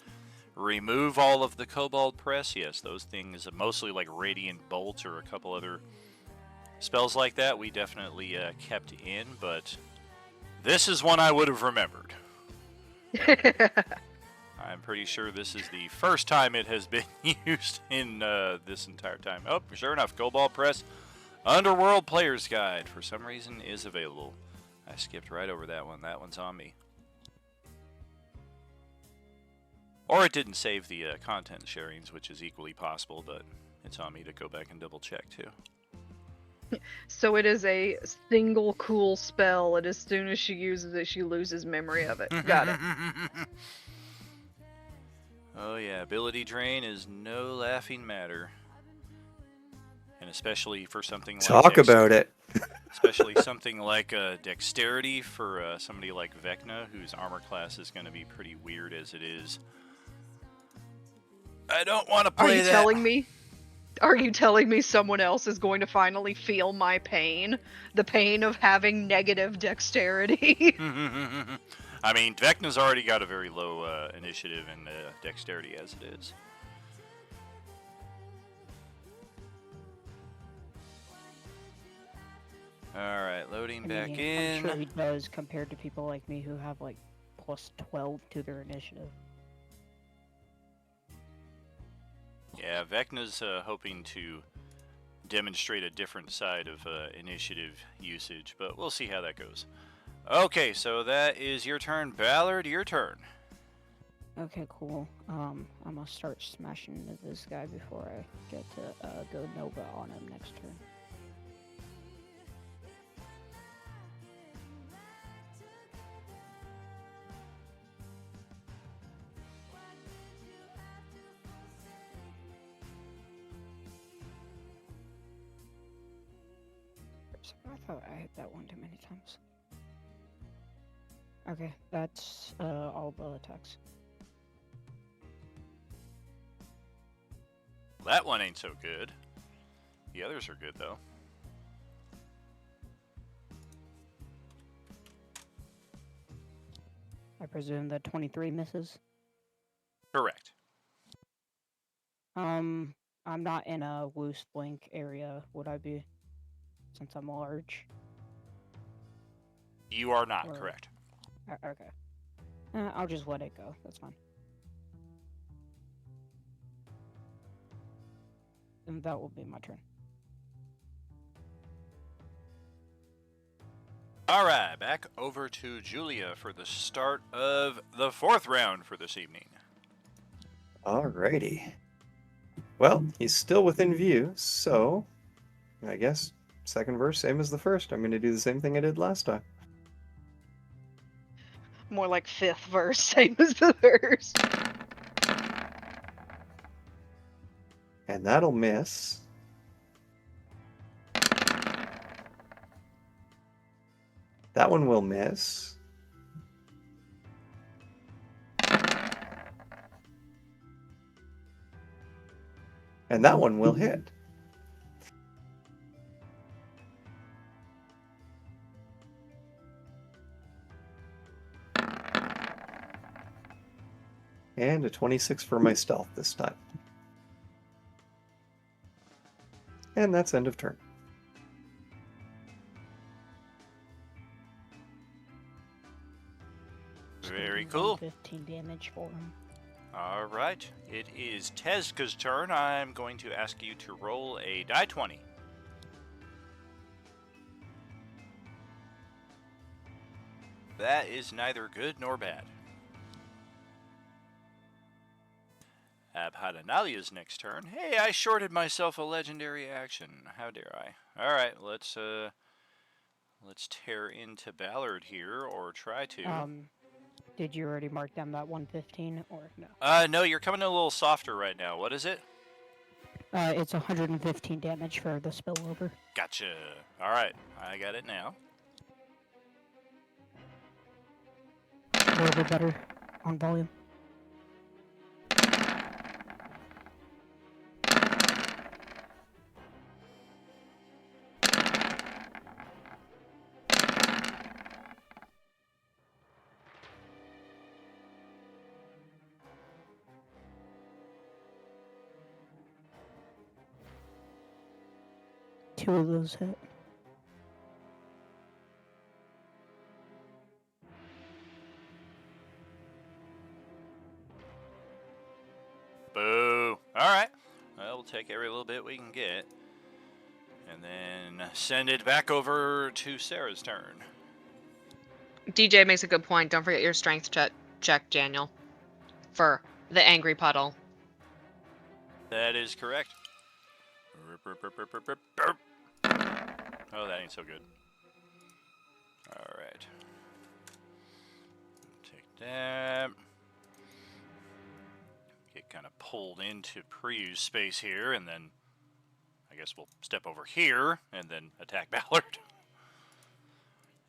remove all of the Kobold Press, yes, those things, mostly like Radiant Bolt or a couple other spells like that, we definitely kept in, but this is one I would have remembered. I'm pretty sure this is the first time it has been used in this entire time. Oh, sure enough, Kobold Press Underworld Player's Guide, for some reason, is available. I skipped right over that one. That one's on me. Or it didn't save the content sharings, which is equally possible, but it's on me to go back and double check, too. So it is a single cool spell, and as soon as she uses it, she loses memory of it. Got it. Oh yeah, ability drain is no laughing matter. And especially for something like... Talk about it! Especially something like dexterity for somebody like Vecna, whose armor class is going to be pretty weird as it is. I don't want to play that. Are you telling me someone else is going to finally feel my pain? The pain of having negative dexterity? I mean, Vecna's already got a very low initiative and dexterity as it is. Alright, loading back in. I'm sure he does compared to people like me who have like plus 12 to their initiative. Yeah, Vecna's hoping to demonstrate a different side of initiative usage, but we'll see how that goes. Okay, so that is your turn. Ballard, your turn. Okay, cool. I'm gonna start smashing into this guy before I get to go Nova on him next turn. I thought I hit that one too many times. Okay, that's all the attacks. That one ain't so good. The others are good, though. I presume that 23 misses. Correct. I'm not in a loose blink area, would I be? Since I'm large. You are not, Or- correct. Okay. I'll just let it go. That's fine. And that will be my turn. Alright, back over to Julia for the start of the 4th round for this evening. Alrighty. Well, he's still within view, so I guess second verse, same as the first. I'm going to do the same thing I did last time. More like fifth verse, same as the first. And that'll miss. That one will miss. And that one will hit. And a 26 for my stealth this time. And that's end of turn. Very cool. 15 damage for him. Alright, it is Tezka's turn. I'm going to ask you to roll a die 20. That is neither good nor bad. Abhaddanayla's next turn. Hey, I shorted myself a legendary action. How dare I? Alright, let's tear into Ballard here, or try to. Did you already mark down that 115 or no? No, you're coming in a little softer right now. What is it? It's 115 damage for the spillover. Gotcha. Alright, I got it now. A little bit better on volume. Two of those hit. Boo. Alright. Well, we'll take every little bit we can get. And then send it back over to Sarah's turn. DJ makes a good point. Don't forget your strength check, Daniel. For the angry puddle. That is correct. Oh, that ain't so good. Alright. Take that. Get kind of pulled into pre-use space here, and then I guess we'll step over here and then attack Ballard.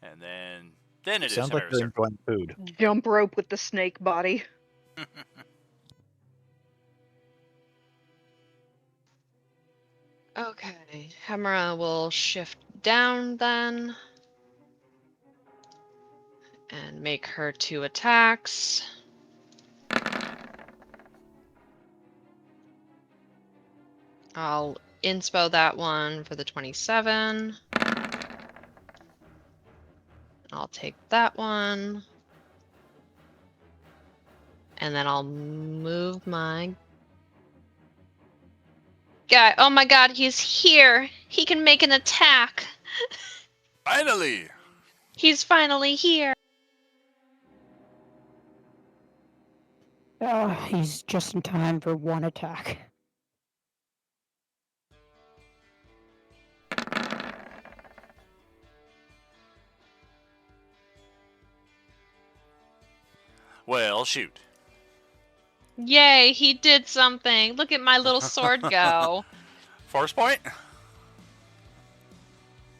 And then it Sounds is like Sarah's you're turn. enjoying food. Jump rope with the snake body. Okay, Hemera will shift down then. And make her 2 attacks. I'll inspo that one for the 27. I'll take that one. And then I'll move my guy. Oh my god, he's here! He can make an attack! Finally! He's finally here! He's just in time for 1 attack. Well, shoot. Yay, he did something! Look at my little sword go! Force point?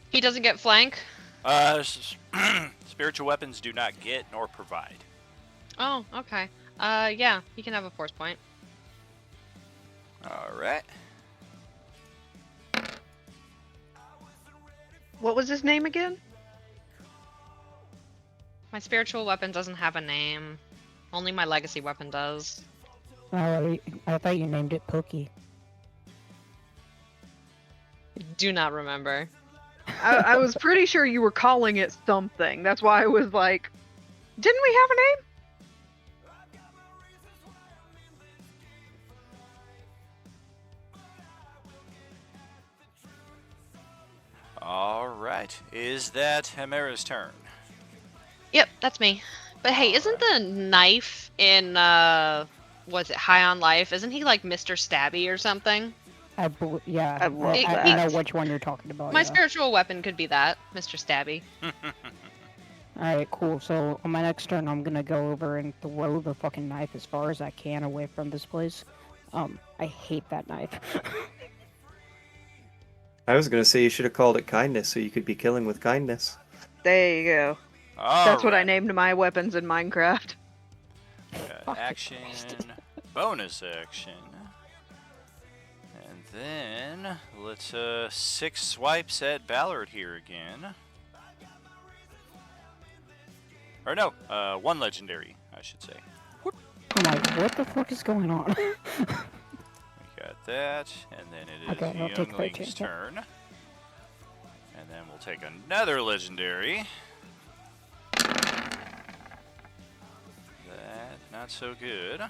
He doesn't get flank? Spiritual weapons do not get nor provide. Oh, okay. Yeah, he can have a force point. All right. What was his name again? My spiritual weapon doesn't have a name. Only my legacy weapon does. I thought you named it Pookie. Do not remember. I was pretty sure you were calling it something. That's why I was like, didn't we have a name? All right. Is that Hemera's turn? Yep, that's me. But hey, isn't the knife in what's it, High on Life? Isn't he like Mr. Stabby or something? Yeah, I love It- that. I know which one you're talking about. My yeah. spiritual weapon could be that, Mr. Stabby. Alright, cool. So on my next turn, I'm gonna go over and throw the fucking knife as far as I can away from this place. I hate that knife. I was gonna say you should have called it kindness, so you could be killing with kindness. There you go. All That's what I right. named my weapons in Minecraft. Got Fucking action, Christ. bonus action. And then let's 6 swipes at Ballard here again. Or no, 1 legendary, I should say. I'm like, what the fuck is going on? We got that, and then it is Okay, I'll take 13, Youngling's yeah. turn. And then we'll take another legendary. That, not so good.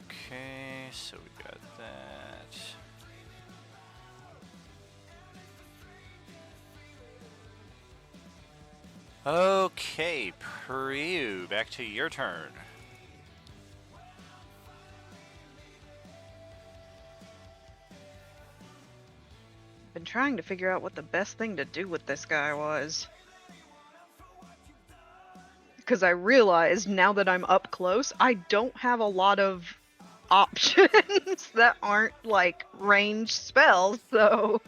Okay, so we got that. Okay, Priu, back to your turn. Been trying to figure out what the best thing to do with this guy was. Because I realized now that I'm up close, I don't have a lot of options that aren't like ranged spells, so.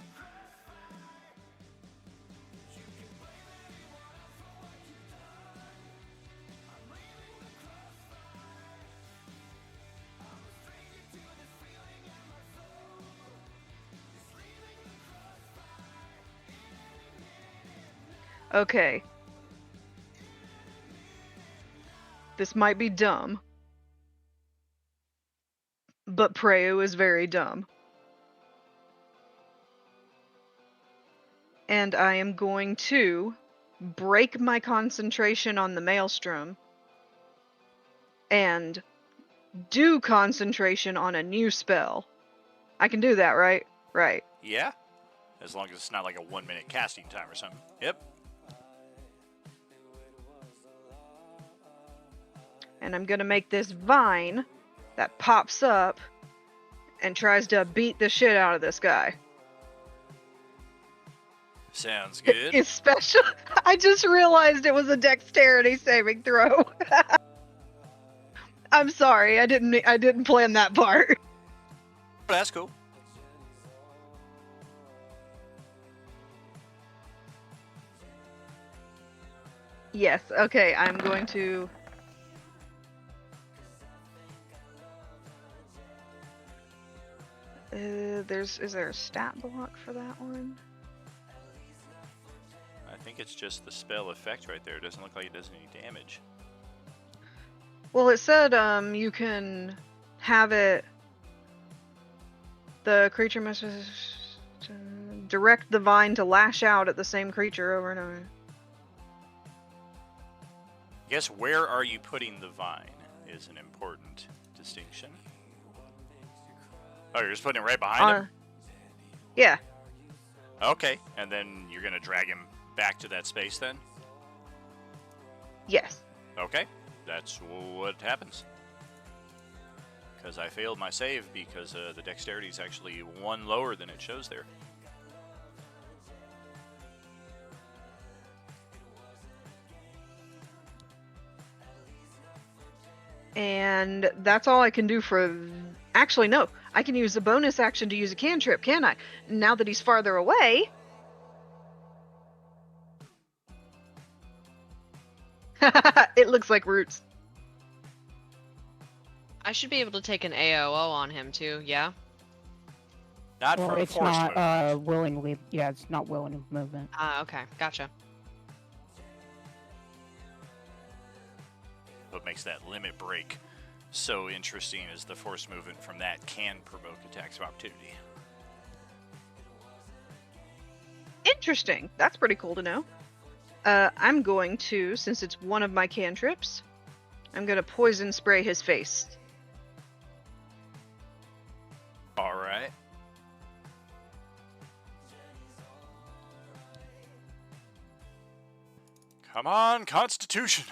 Okay. This might be dumb. But Preu is very dumb. And I am going to break my concentration on the Maelstrom and do concentration on a new spell. I can do that, right? Right. Yeah? As long as it's not like a 1-minute casting time or something. Yep. And I'm gonna make this vine that pops up and tries to beat the shit out of this guy. Sounds good. It's special. I just realized it was a dexterity saving throw. I'm sorry, I didn't plan that part. That's cool. Yes, okay, I'm going to... is there a stat block for that one? I think it's just the spell effect right there. It doesn't look like it does any damage. Well, it said, you can have it... The creature must direct the vine to lash out at the same creature over and over. I guess where are you putting the vine is an important distinction. Oh, you're just putting it right behind him? Yeah. Okay, and then you're going to drag him back to that space then? Yes. Okay, that's what happens. Because I failed my save because the dexterity is actually 1 lower than it shows there. And that's all I can do for... Actually, no. I can use a bonus action to use a cantrip, can I? Now that he's farther away... It looks like roots. I should be able to take an AOO on him too, yeah? Not Well, from it's force not movement. willingly. Yeah, it's not willing movement. Okay, gotcha. What makes that limit break so interesting is the force movement from that can provoke attacks of opportunity. Interesting. That's pretty cool to know. I'm going to, since it's one of my cantrips, I'm going to poison spray his face. All right. Come on, Constitution.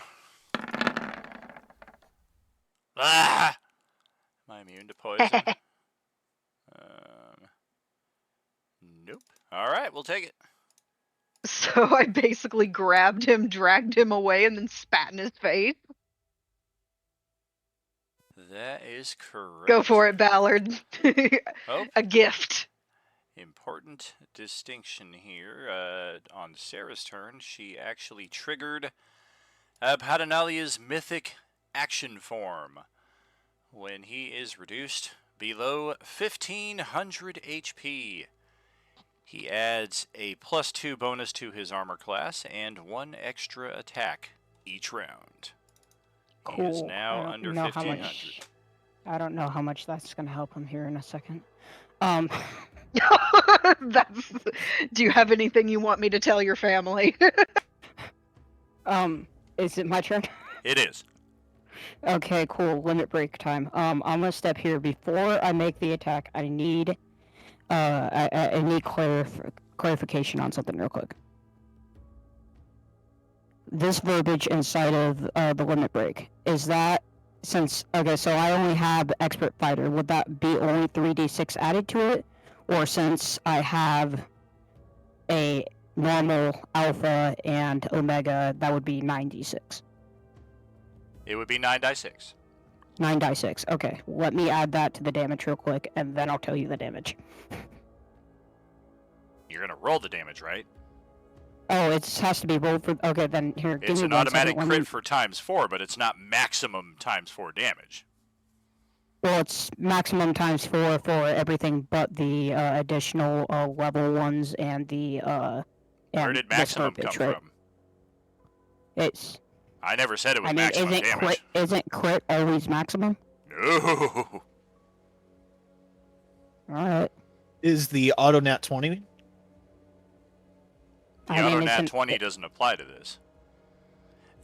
Ah! Am I immune to poison? Nope. All right, we'll take it. So I basically grabbed him, dragged him away, and then spat in his face. That is correct. Go for it, Ballard. Oh. A gift. Important distinction here. On Sarah's turn, she actually triggered Abhaddanayla's mythic action form. When he is reduced below 1500 HP, he adds a +2 bonus to his armor class and 1 extra attack each round. Cool. He is now under 1500. I don't know how much that's going to help him here in a second. That's... Do you have anything you want me to tell your family? Is it my turn? It is. Okay, cool. Limit break time. I'm gonna step here. Before I make the attack, I need clarification on something real quick. This verbiage inside of the limit break, is that since... Okay, so I only have expert fighter, would that be only 3d6 added to it? Or since I have a normal, alpha, and omega, that would be 9d6? It would be 9d6. 9d6. Okay, let me add that to the damage real quick, and then I'll tell you the damage. You're going to roll the damage, right? Oh, it has to be rolled for... Okay, then here, give It's me an one automatic second. crit for ×4, but it's not maximum ×4 damage. Well, it's maximum ×4 for everything but the additional level ones and the... Where did maximum come from? It's... I never said it was maximum damage. Isn't crit always maximum? No. Alright. Is the auto nat 20? The auto nat 20 doesn't apply to this.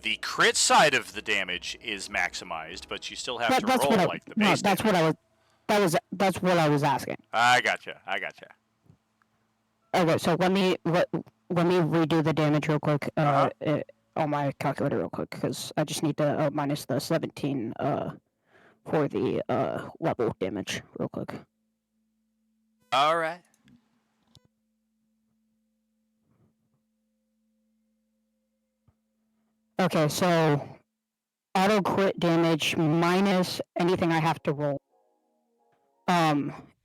The crit side of the damage is maximized, but you still have to roll like the base. That's what I was asking. I gotcha. Okay, so let me redo the damage real quick on my calculator real quick, because I just need to minus the 17 for the level damage real quick. All right. Okay, so auto crit damage minus anything I have to roll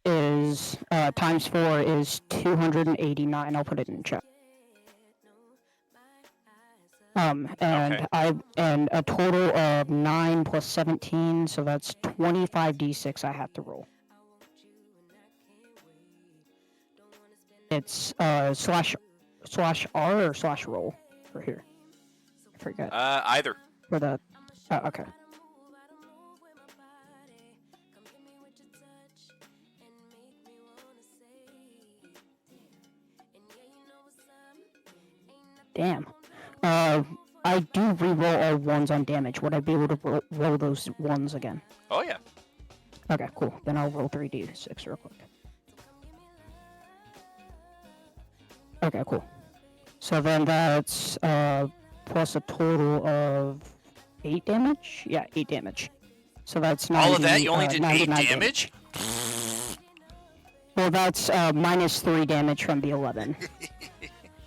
is ×4 is 289. I'll put it in chat. And a total of 9 plus 17, so that's 25d6 I have to roll. It's /R or /roll for here. I forget. Either. For the okay. Damn. I do reroll all ones on damage. Would I be able to roll those ones again? Oh, yeah. Okay, cool. Then I'll roll 3d6 real quick. Okay, cool. So then that's plus a total of 8 damage? Yeah, 8 damage. So that's 90, all of that? You only did 8 damage? Well, that's minus 3 damage from the 11.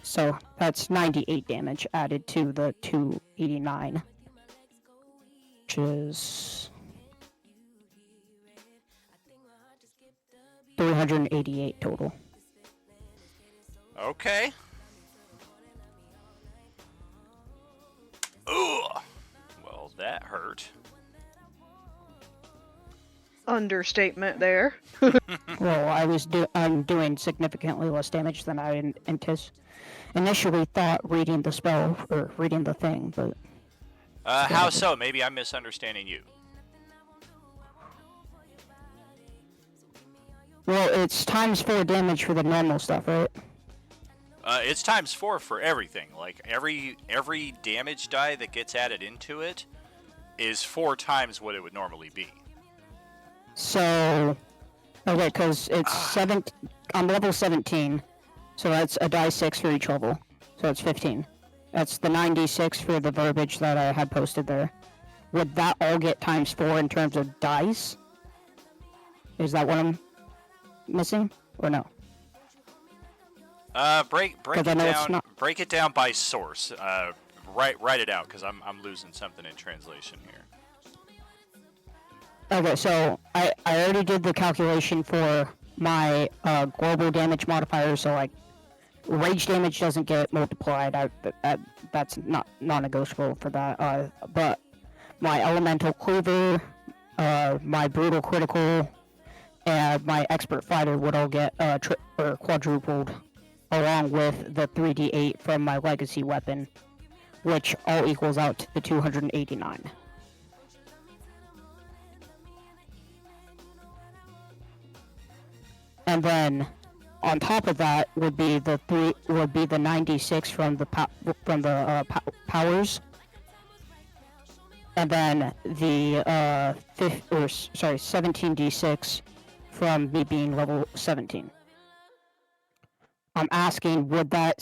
So that's 98 damage added to the 289. Which is 388 total. Okay. Ooh. Well, that hurt. Understatement there. Well, I'm doing significantly less damage than I initially thought reading the spell or reading the thing, but How so? Maybe I'm misunderstanding you. well, it's ×4 damage for the normal stuff, right? It's ×4 for everything. Like every damage die that gets added into it is 4 times what it would normally be. So, okay, because it's I'm level 17, so that's a die 6 for each level, so it's 15. That's the 9d6 for the verbiage that I had posted there. Would that all get ×4 in terms of dice? Is that what I'm missing, or no? Break it down. Break it down by source. Write it out because I'm losing something in translation here. Okay, so I already did the calculation for my global damage modifier, so like rage damage doesn't get multiplied. That's not non-negotiable for that. But my elemental cleaver, my brutal critical, and my expert fighter would all get quadrupled, along with the 3d8 from my legacy weapon, which all equals out to the 289. And then, on top of that, would be the 96 from the powers, and then the 17d6 from me being level 17. I'm asking, would that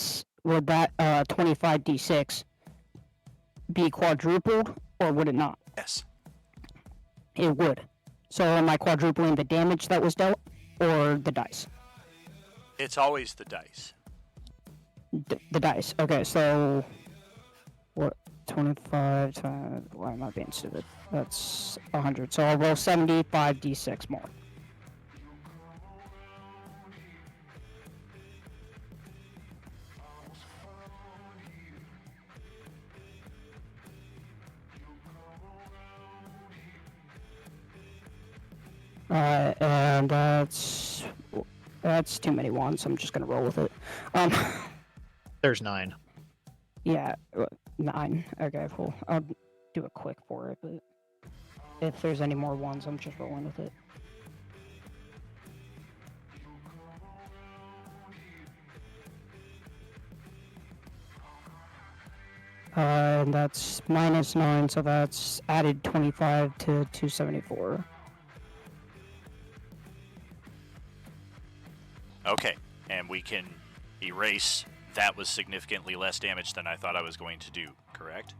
25d6 be quadrupled, or would it not? Yes. It would. So am I quadrupling the damage that was dealt, or the dice? It's always the dice. The dice. Okay, so what? 25 times. Why am I being stupid? That's 100. So I'll roll 75d6 more. And that's too many ones. I'm just gonna roll with it. There's 9. Yeah, 9. Okay, cool. I'll do a quick for it, but if there's any more ones, I'm just rolling with it. And that's -9, so that's added 25 to 274. Okay, and we can erase that was significantly less damage than I thought I was going to do, correct?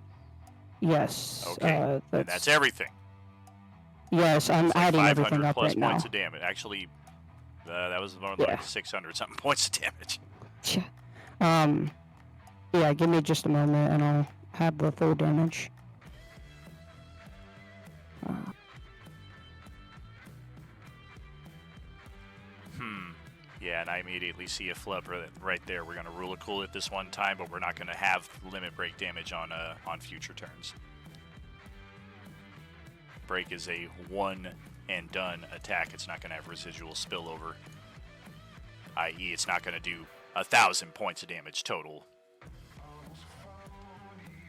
Yes. Okay, and that's everything. Yes, I'm adding everything up plus right now. points of damage. Actually, that was more like 600 something points of damage. Yeah, give me just a moment and I'll have the full damage. Yeah, and I immediately see a flub right there. We're going to rule a cool at this one time, but we're not going to have limit break damage on future turns. Break is a one and done attack. It's not going to have residual spillover, i.e. it's not going to do 1,000 points of damage total.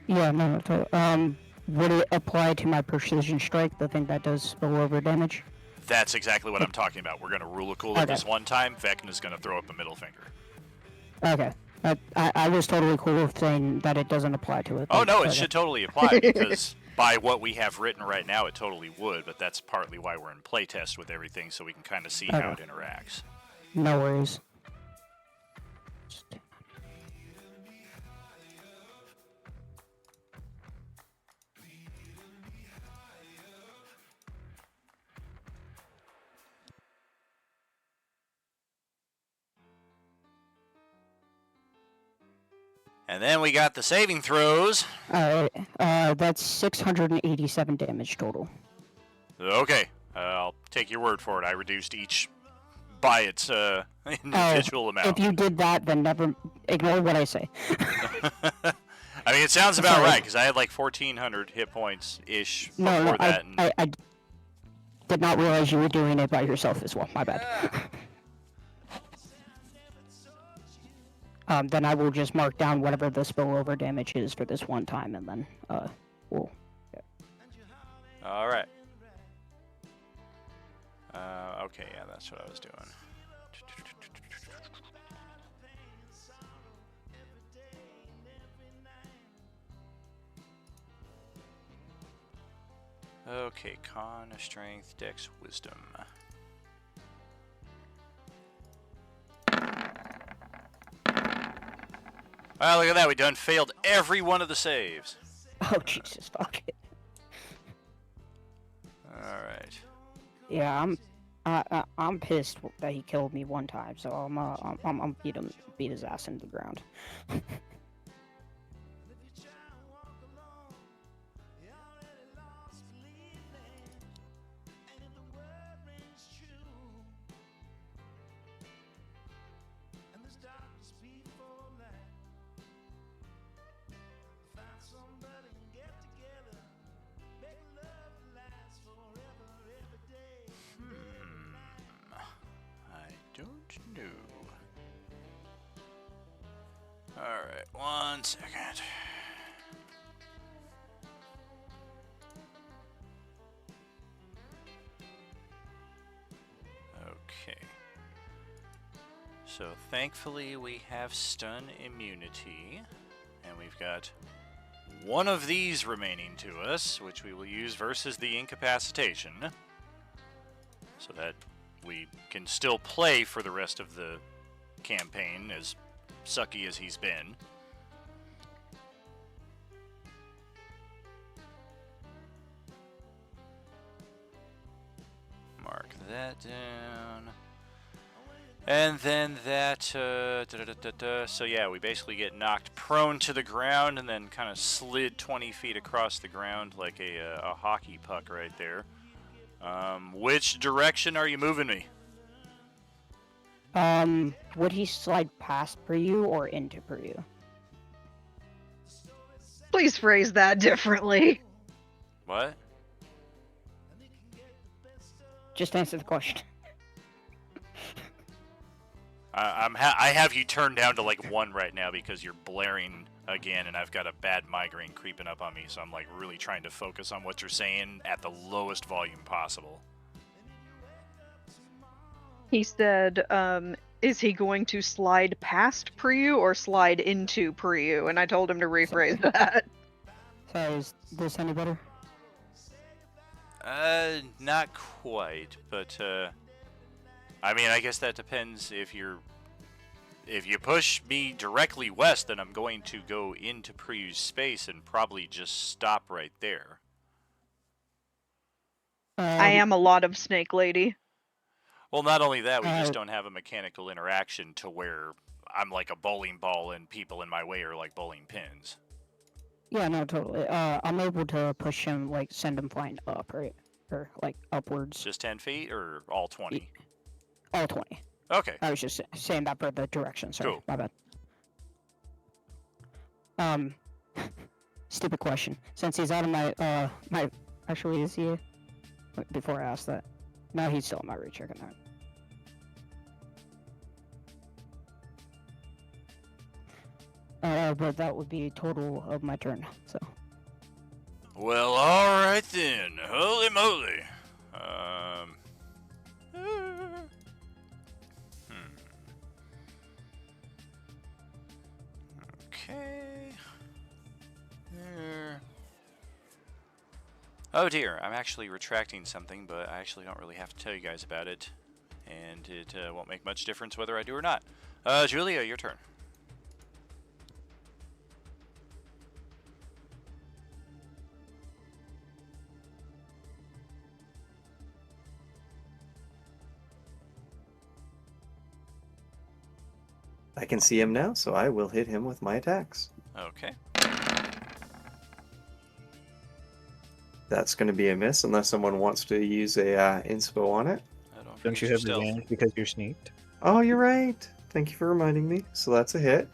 Yeah, no. Would it apply to my precision strike, the thing that does spillover damage? That's exactly what I'm talking about. We're going to rule a cool at this one time. Vecna's going to throw up a middle finger. Okay. I was totally cool with saying that it doesn't apply to it. Oh, no, it should totally apply because by what we have written right now, it totally would, but that's partly why we're in playtest with everything, so we can kind of see how it interacts. No worries. And then we got the saving throws. Alright, that's 687 damage total. Okay, I'll take your word for it. I reduced each by its individual amount. If you did that, then never ignore what I say. I mean, it sounds about Sorry. right, because I had like 1,400 hit points-ish before No, that. I did not realize you were doing it by yourself as well. My bad. Then I will just mark down whatever the spillover damage is for this one time, and then we'll. All right. Okay, yeah, that's what I was doing. Okay, con, strength, dex, wisdom. Wow, look at that. We done failed every one of the saves. Oh, Jesus, fuck it. Alright. Yeah, I'm pissed that he killed me one time, so I'm beat his ass into the ground. Don't know. Alright, 1 second. Okay. So thankfully we have stun immunity, and we've got one of these remaining to us, which we will use versus the incapacitation, so that we can still play for the rest of the campaign, as sucky as he's been. Mark that down. And then that, so yeah, we basically get knocked prone to the ground and then kind of slid 20 feet across the ground like a hockey puck right there. Which direction are you moving me? Would he slide past Priyu or into Priyu? Please phrase that differently. What? Just answer the question. I have you turned down to like 1 right now because you're blaring again, and I've got a bad migraine creeping up on me, so I'm like really trying to focus on what you're saying at the lowest volume possible. He said, is he going to slide past Priyu or slide into Priyu? And I told him to rephrase that. So is this any better? Not quite, but I mean, I guess that depends. If you push me directly west, then I'm going to go into Priyu's space and probably just stop right there. I am a lot of Snake Lady. Well, not only that, we just don't have a mechanical interaction to where I'm like a bowling ball and people in my way are like bowling pins. Yeah, no, totally. I'm able to push him, like, send him flying up, right? Or, like, upwards. Just 10 feet or all 20? All 20. Okay. I was just saying that for the direction, sorry. Cool. My bad. Stupid question. Since he's out of my... Actually, is he... Wait, before I ask that. No, he's still in my reach. I can not. But that would be a total of my turn, so. Well, alright then. Holy moly. Okay. There. Oh dear, I'm actually retracting something, but I actually don't really have to tell you guys about it. And it won't make much difference whether I do or not. Julia, your turn. I can see him now, so I will hit him with my attacks. Okay. That's going to be a miss unless someone wants to use a inspo on it. I don't Don't forget you your have stealth. advantage because you're sneaked? Oh, you're right. Thank you for reminding me. So that's a hit.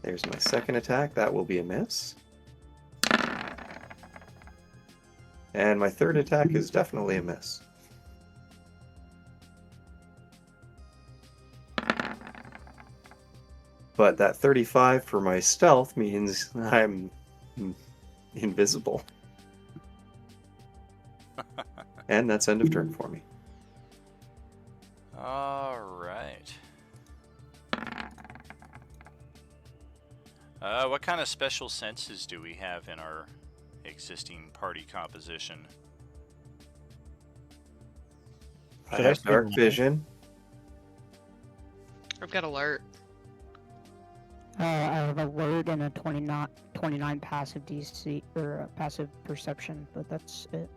There's my second attack. That will be a miss. And my third attack is definitely a miss. But that 35 for my stealth means I'm invisible. And that's end of turn for me. All right. What kind of special senses do we have in our existing party composition? I Should I have say dark mine? vision. I've got alert. I have a word and a 29 passive DC or passive perception, but that's it.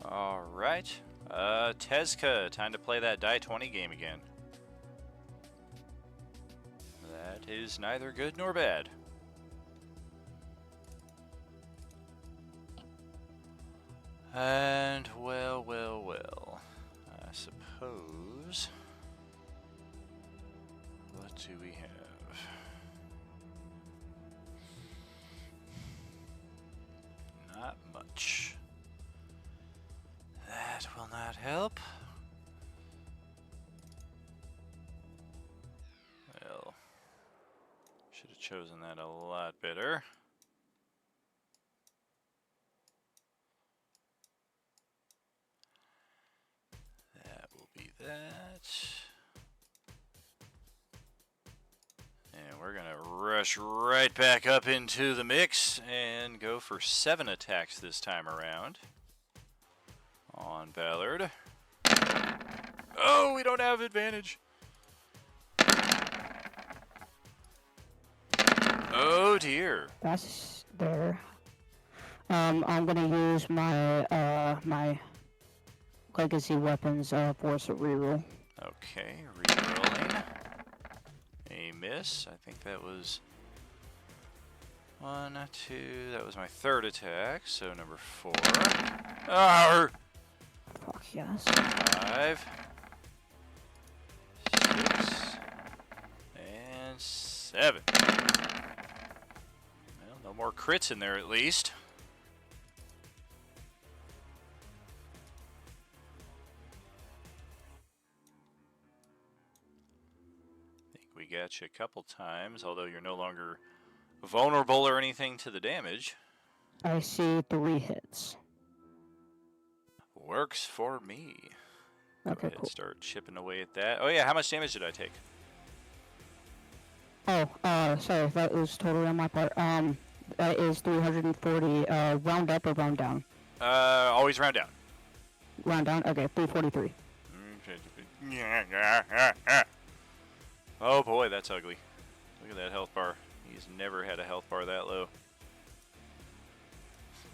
All right. Tezka, time to play that die 20 game again. That is neither good nor bad. And, well, I suppose... What do we have? Not much. That will not help. Well, should have chosen that a lot better. That will be that. And we're gonna rush right back up into the mix and go for 7 attacks this time around. On Ballard. Oh, we don't have advantage. Oh dear. That's there. I'm gonna use my my legacy weapons force a reroll. Okay, rerolling. A miss. I think that was 1, 2. That was my third attack. So number 4. Arr! Fuck yes. 5, 6, and 7. Well, no more crits in there at least. I think we got you a couple times, although you're no longer vulnerable or anything to the damage. I see 3 hits. Works for me. Go Okay, ahead, cool. start chipping away at that. Oh yeah, how much damage did I take? Oh, sorry, that was totally on my part. That is 340. Round up or round down? Always round down. Round down. Okay, 343. Oh boy, that's ugly. Look at that health bar. He's never had a health bar that low.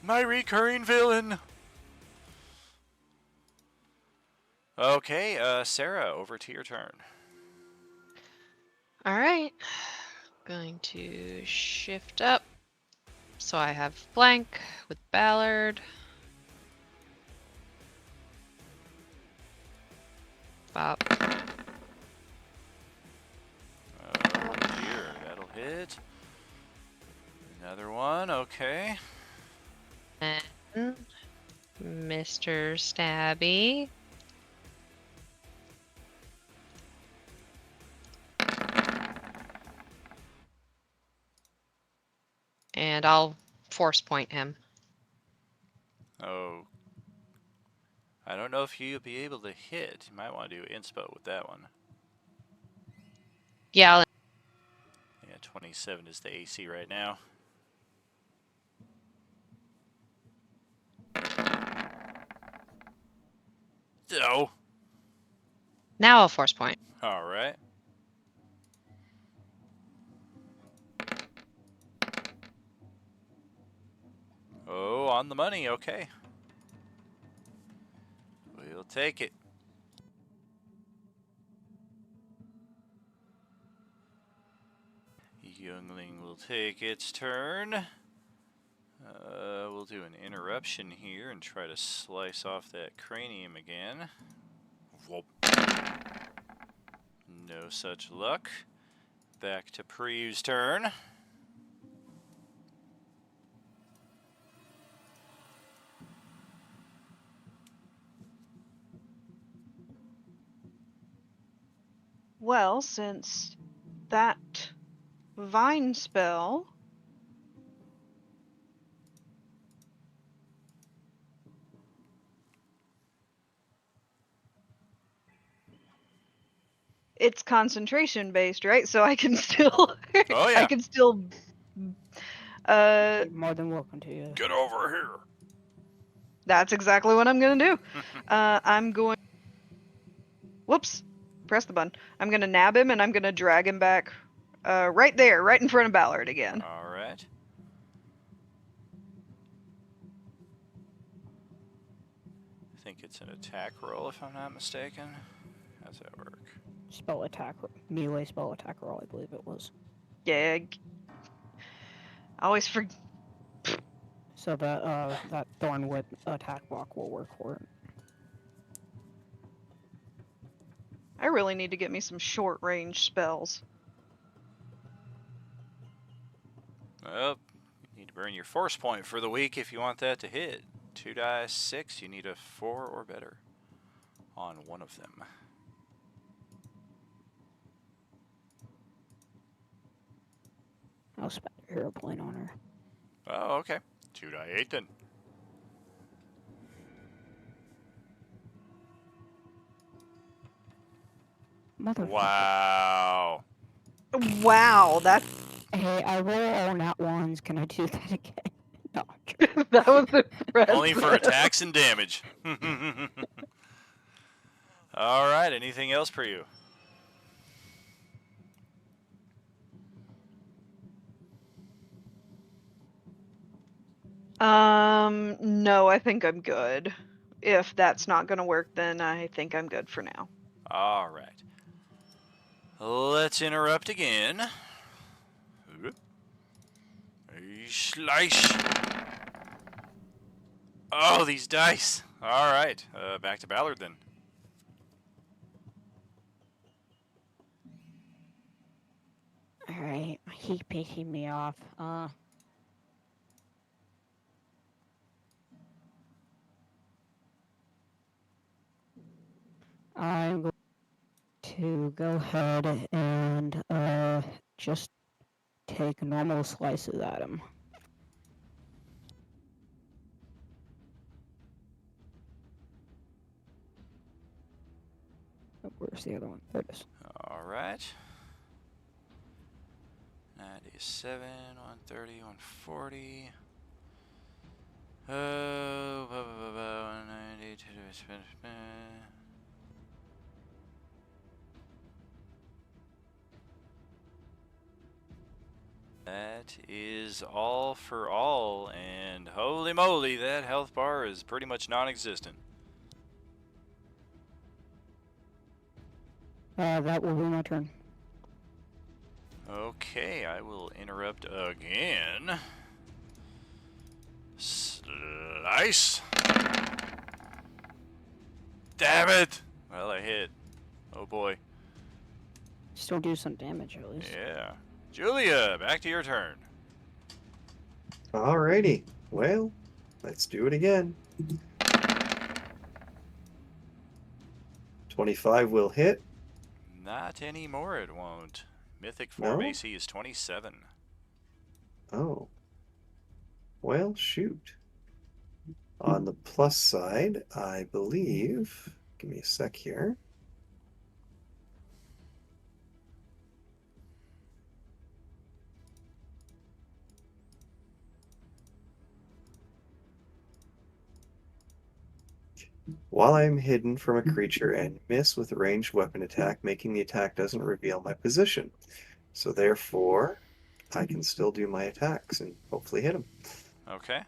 My recurring villain. Okay, Sarah, over to your turn. All right. Going to shift up. So I have flank with Ballard. Bop. Oh dear, that'll hit. Another one, okay. And Mr. Stabby. And I'll force point him. Oh. I don't know if you'll be able to hit. You might want to do inspo with that one. Yeah. Yeah, 27 is the AC right now. So. Now I'll force point. All right. Oh, on the money. Okay. We'll take it. youngling will take its turn. We'll do an interruption here and try to slice off that cranium again. Whoop. No such luck. Back to Preve's turn. Well, since that vine spell it's concentration based, right? So I can still Oh, yeah. I can still You're more than welcome to. Yeah. Get over here. that's exactly what I'm gonna do. I'm going whoops, press the button. I'm gonna nab him and I'm gonna drag him back right there, right in front of Ballard again. All right. I think it's an attack roll, if I'm not mistaken. How's that work? Spell attack, melee spell attack roll, I believe it was. Yeah. I always forget. So that thorn whip attack block will work for it. I really need to get me some short range spells. Well, you need to burn your force point for the week if you want that to hit. 2 dice, 6. You need a 4 or better on one of them. I'll spend a hero point on her. Oh, okay. 2 die 8 then. Motherfucker. Wow. Wow, that Hey, I roll all nat ones. Can I do that again? No. that was impressive. Only for attacks and damage. All right. Anything else for you? No, I think I'm good. If that's not gonna work, then I think I'm good for now. All right. Let's interrupt again. Slice. Oh, these dice. All right. Back to Ballard then. Alright, he's pissing me off. I'm going to go ahead and just take normal slices at him. Oh, where's the other one? There it is. All right. 97, 130, 140. Oh, 190. That is all for all, and holy moly, that health bar is pretty much non-existent. That will be my turn. Okay, I will interrupt again. Slice! Damn it! Well, I hit. Oh boy. Still do some damage at least. Yeah. Julia, back to your turn. Alrighty. Well, let's do it again. 25 will hit. Not anymore, it won't. Mythic form No? AC is 27. Oh. Well, shoot. On the plus side, I believe. Give me a sec here. While I am hidden from a creature and miss with a ranged weapon attack, making the attack doesn't reveal my position. So therefore, I can still do my attacks and hopefully hit him. Okay.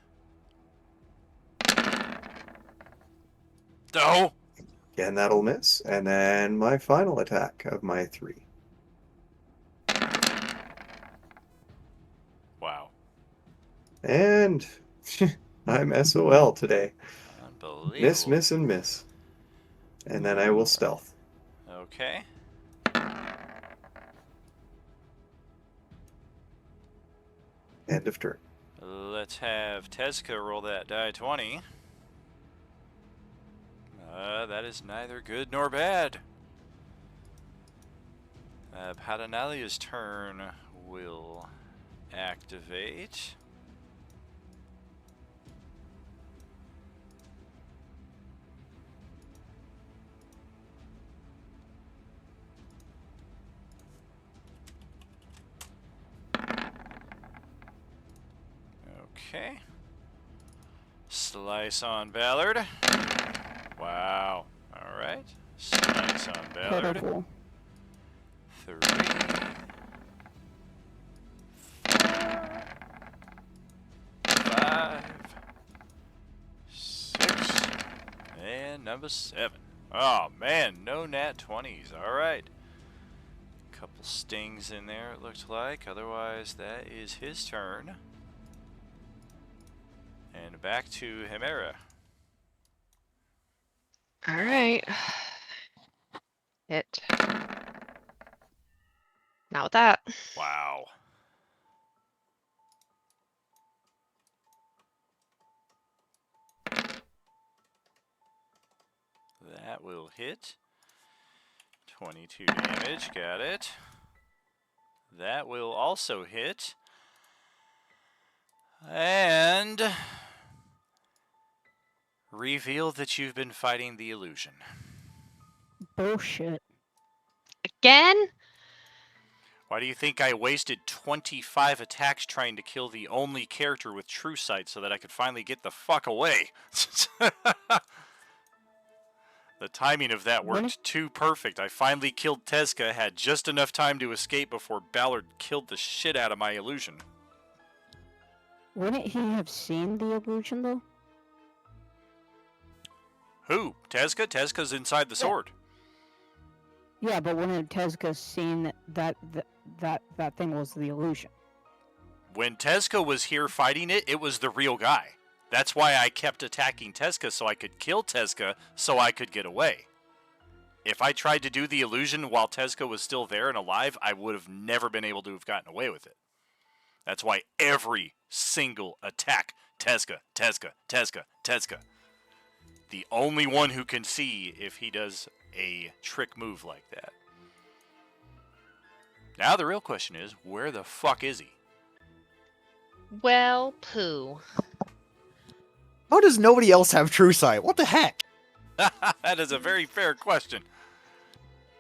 Oh! Again, that'll miss. And then my final attack of my 3. And I'm SOL today. Unbelievable. Miss, miss, and miss. And then I will stealth. Okay. End of turn. Let's have Tezka roll that die 20. That is neither good nor bad. Abhaddanayla's turn will activate. Okay. Slice on Ballard. Wow. Alright. Slice on Ballard. Pitiful. 3, 4, 5, 6, and number 7. Oh man, no nat 20s. Alright. Couple stings in there, it looks like. Otherwise, that is his turn. And back to Hemera. All right. Hit. Not with that. Wow. That will hit. 22 damage, got it. That will also hit. And reveal that you've been fighting the illusion. Bullshit. Again? Why do you think I wasted 25 attacks trying to kill the only character with true sight so that I could finally get the fuck away? The timing of that worked too perfect. I finally killed Tezka, had just enough time to escape before Ballard killed the shit out of my illusion. Wouldn't he have seen the illusion, though? Who? Tezka? Tezka's inside the sword. Yeah, but wouldn't Tezka seen that thing was the illusion? When Tezka was here fighting it, it was the real guy. That's why I kept attacking Tezka, so I could kill Tezka, so I could get away. If I tried to do the illusion while Tezka was still there and alive, I would have never been able to have gotten away with it. That's why every single attack, Tezka, Tezka, Tezka, Tezka. The only one who can see if he does a trick move like that. Now the real question is, where the fuck is he? Well, poo. How does nobody else have true sight? What the heck? That is a very fair question.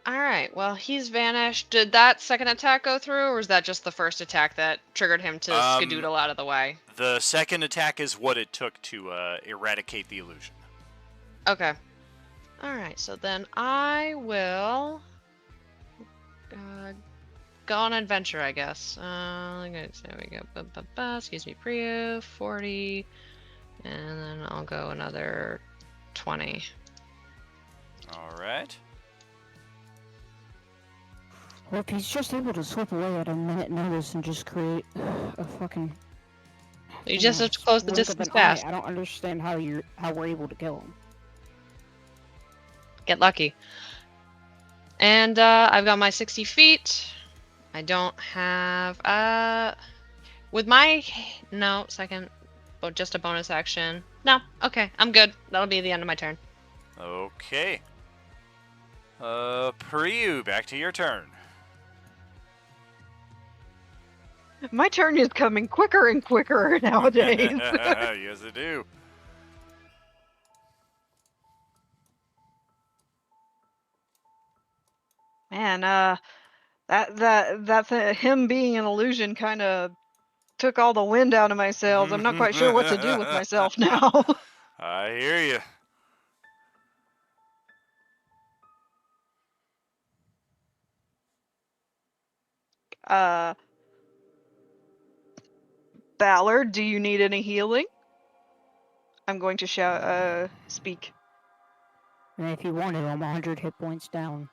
Alright, well, he's vanished. Did that second attack go through, or was that just the first attack that triggered him to skedoodle out of the way? The second attack is what it took to eradicate the illusion. Okay. Alright, so then I will go on an adventure, I guess. There we go. Excuse me, Priya, 40. And then I'll go another 20. Alright. Well, if he's just able to slip away at a minute notice and just create a fucking... You just have to close the blink of distance an fast. eye, I don't understand how we're able to kill him. Get lucky. And I've got my 60 feet. I don't have... With my... No, second... But just a bonus action. No, okay, I'm good. That'll be the end of my turn. Okay. Priyu, back to your turn. My turn is coming quicker and quicker nowadays. Yes, I do. Man, him being an illusion kind of took all the wind out of my sails. I'm not quite sure what to do with myself now. I hear you. Ballard, do you need any healing? I'm going to speak. And if you wanted, I'm 100 hit points down.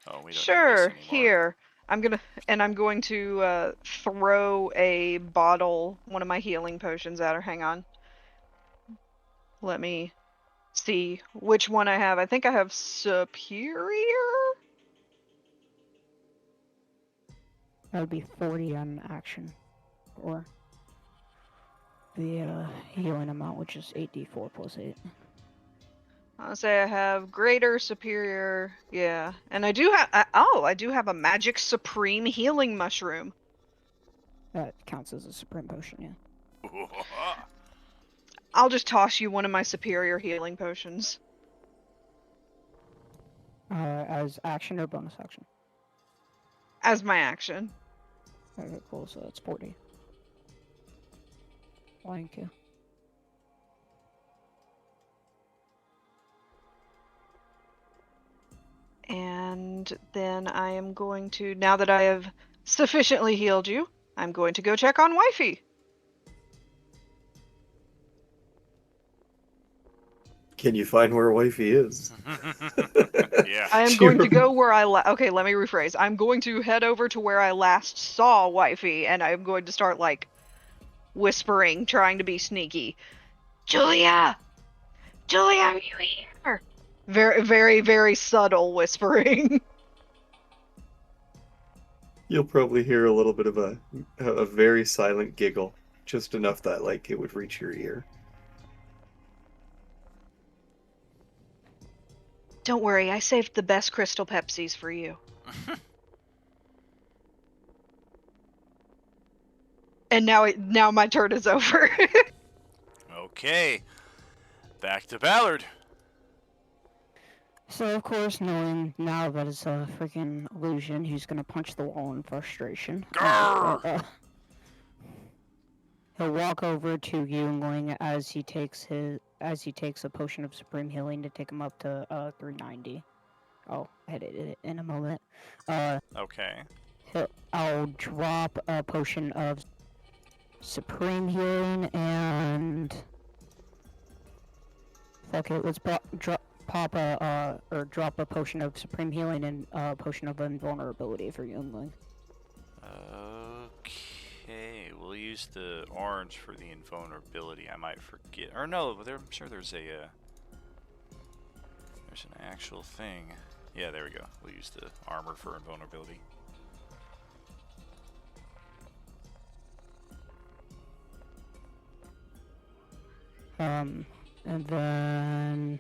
Oh, we don't need Sure, this anymore. here. I'm going to throw a bottle, one of my healing potions at her. Hang on. Let me see which one I have. I think I have superior. That would be 40 on action, or the healing amount, which is 8d4 plus 8. I'll say I have greater, superior, yeah, and I do have. I do have a magic supreme healing mushroom. That counts as a supreme potion, yeah. I'll just toss you one of my superior healing potions. As action or bonus action? As my action. Okay, cool. So that's 40. Thank you. And then I am going to, now that I have sufficiently healed you, I'm going to go check on Wifey. Can you find where Wifey is? Yeah. I am going to go where okay, let me rephrase. I'm going to head over to where I last saw Wifey, and I'm going to start, like, whispering, trying to be sneaky. Julia! Julia, are you here? Very, very, very subtle whispering. You'll probably hear a little bit of a very silent giggle, just enough that, like, it would reach your ear. Don't worry, I saved the best Crystal Pepsis for you. And now my turn is over. Okay. Back to Ballard. So, of course, knowing now that it's a freaking illusion, he's gonna punch the wall in frustration. He'll walk over to Yungling as he takes a potion of supreme healing to take him up to 390. Oh, I hit it in a moment. Okay. I'll drop a potion of supreme healing and fuck it. Let's drop a potion of supreme healing and a potion of invulnerability for Yungling. Okay, we'll use the orange for the invulnerability. I might forget. Or no, I'm sure there's an actual thing. Yeah, there we go. We'll use the armor for invulnerability. And then...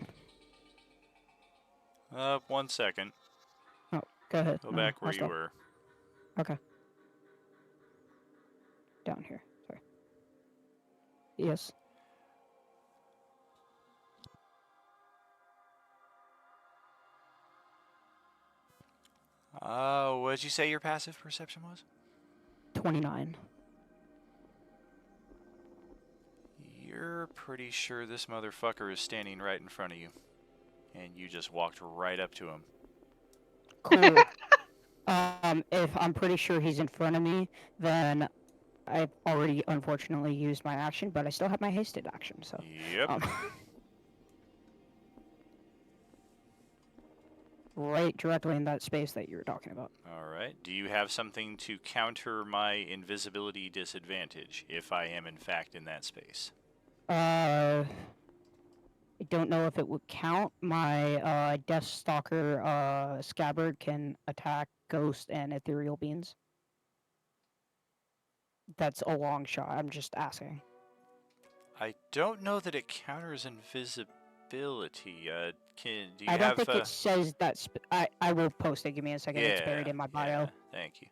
1 second. Oh, go ahead. Go back where you were. Okay. Down here. Sorry. Yes. What'd you say your passive perception was? 29. You're pretty sure this motherfucker is standing right in front of you. And you just walked right up to him. Cool. If I'm pretty sure he's in front of me, then I've already unfortunately used my action, but I still have my hasted action, so... Yep. Right directly in that space that you were talking about. Alright. Do you have something to counter my invisibility disadvantage, if I am in fact in that space? I don't know if it would count. My Deathstalker scabbard can attack ghost and ethereal beings. That's a long shot. I'm just asking. I don't know that it counters invisibility. Do you I don't have, think it says that. I will post it. Give me a second. Yeah, It's buried in my bio. Yeah, thank you.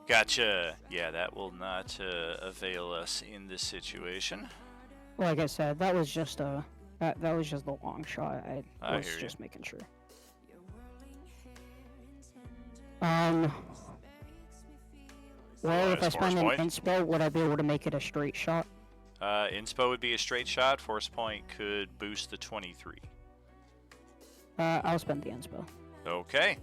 Gotcha. Yeah, that will not avail us in this situation. Like I said, that was just a long shot. I was just making sure. Well, if I spend an inspo, would I be able to make it a straight shot? Inspo would be a straight shot. Force point could boost the 23. I'll spend the inspo. Okay.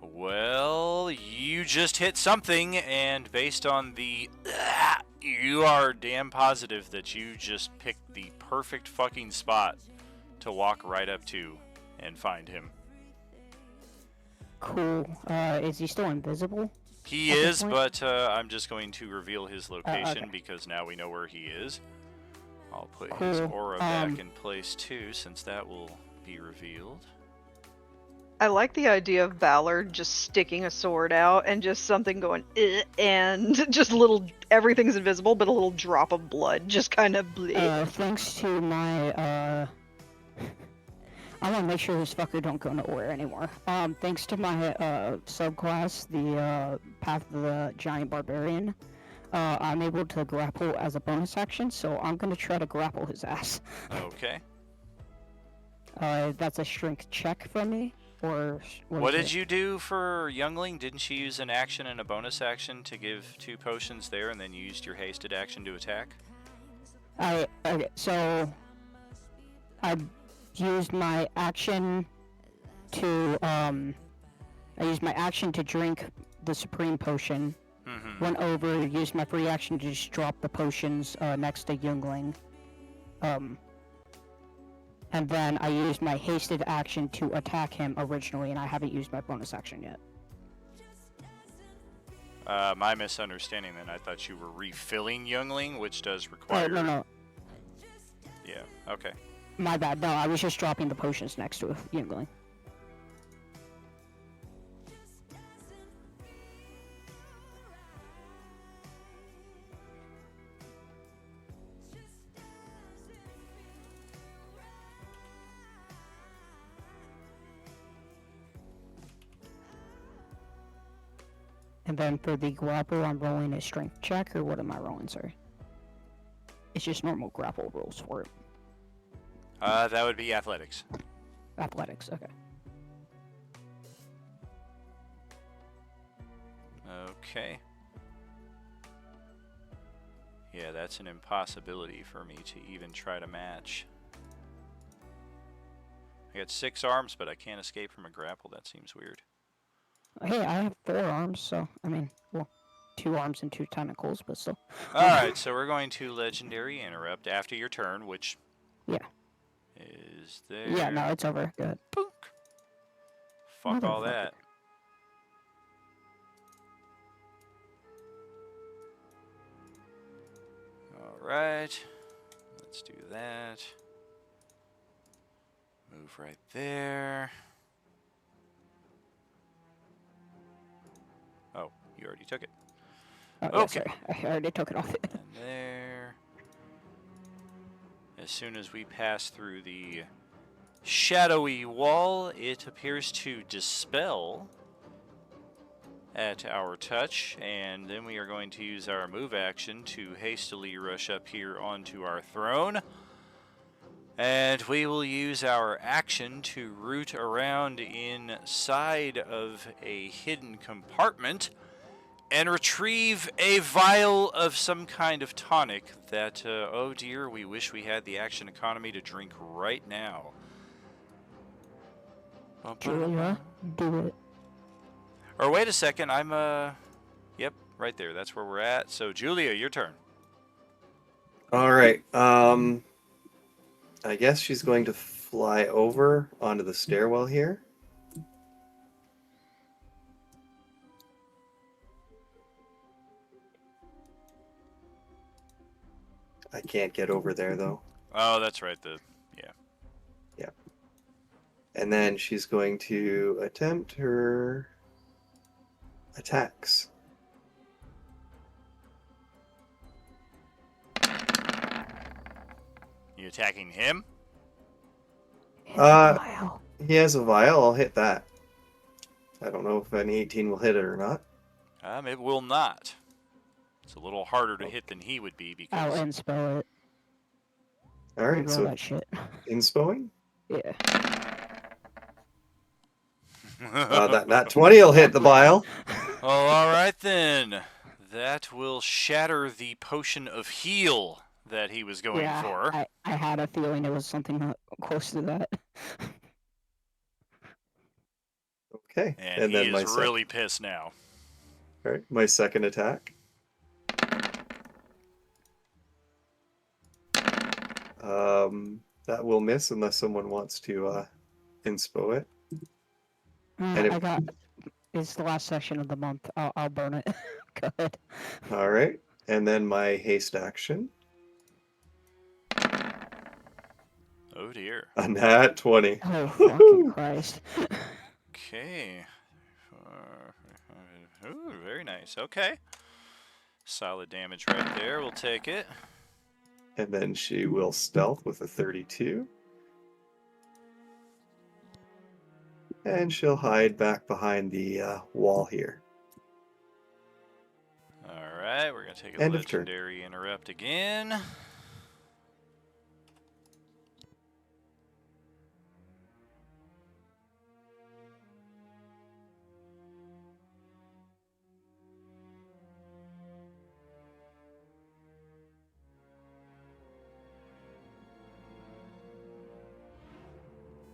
Well, you just hit something, and based on the... you are damn positive that you just picked the perfect fucking spot to walk right up to and find him. Cool. Is he still invisible? He at this is, point? but I'm just going to reveal his location okay. because now we know where he is. I'll put his Cool. aura back in place too, since that will be revealed. I like the idea of Ballard just sticking a sword out and just something going, and just everything's invisible, but a little drop of blood just kind of bleed. Thanks to my, I want to make sure this fucker don't go nowhere anymore. Thanks to my, subclass, the, Path of the Giant Barbarian, I'm able to grapple as a bonus action, so I'm gonna try to grapple his ass. Okay. That's a strength check from me, or... What did you do for Youngling? Didn't you use an action and a bonus action to give 2 potions there, and then you used your hasted action to attack? Okay, so... I used my action to, I used my action to drink the Supreme Potion, went over, used my free action to just drop the potions, next to Youngling, and then I used my hasted action to attack him originally, and I haven't used my bonus action yet. My misunderstanding then. I thought you were refilling Youngling, which does require... Oh, no. Yeah, okay. My bad. No, I was just dropping the potions next to Youngling. And then for the grapple, I'm rolling a strength check, or what am I rolling, sorry? It's just normal grapple rolls for it. That would be athletics. Athletics, okay. Okay. Yeah, that's an impossibility for me to even try to match. I got 6 arms, but I can't escape from a grapple. That seems weird. Hey, I have 4 arms, so, I mean, well, 2 arms and 2 tentacles, but still. Alright, so we're going to Legendary Interrupt after your turn, which... Yeah. Is there... Yeah, no, it's over. Go ahead. Book. Fuck all that. Alright. Let's do that. Move right there. Oh, you already took it. Oh, okay. Yeah, sorry. I already took it off. And there. As soon as we pass through the shadowy wall, it appears to dispel at our touch, and then we are going to use our move action to hastily rush up here onto our throne. And we will use our action to root around inside of a hidden compartment and retrieve a vial of some kind of tonic that, oh dear, we wish we had the action economy to drink right now. Julia, do it. Or wait a second, yep, right there, that's where we're at. So Julia, your turn. Alright, I guess she's going to fly over onto the stairwell here. I can't get over there, though. Oh, that's right, yeah. Yeah. And then she's going to attempt her attacks. You attacking him? He has a vial. I'll hit that. I don't know if any 18 will hit it or not. It will not. It's a little harder to hit than he would be because... I'll inspel it. Alright, so that shit. inspoing? Yeah. That 20 will hit the vial. Oh, alright then. That will shatter the potion of heal that he was going Yeah, for. I had a feeling it was something close to that. Okay. And he then my is really pissed now. All right, my second attack. That will miss unless someone wants to inspo it. And I got. It's the last session of the month. I'll burn it. Go ahead. All right, and then my haste action. Oh dear. A nat 20. Oh fucking Christ. Okay. Ooh, very nice. Okay. Solid damage right there. We'll take it. And then she will stealth with a 32. And she'll hide back behind the wall here. Alright, we're going to take a End of turn. legendary interrupt again.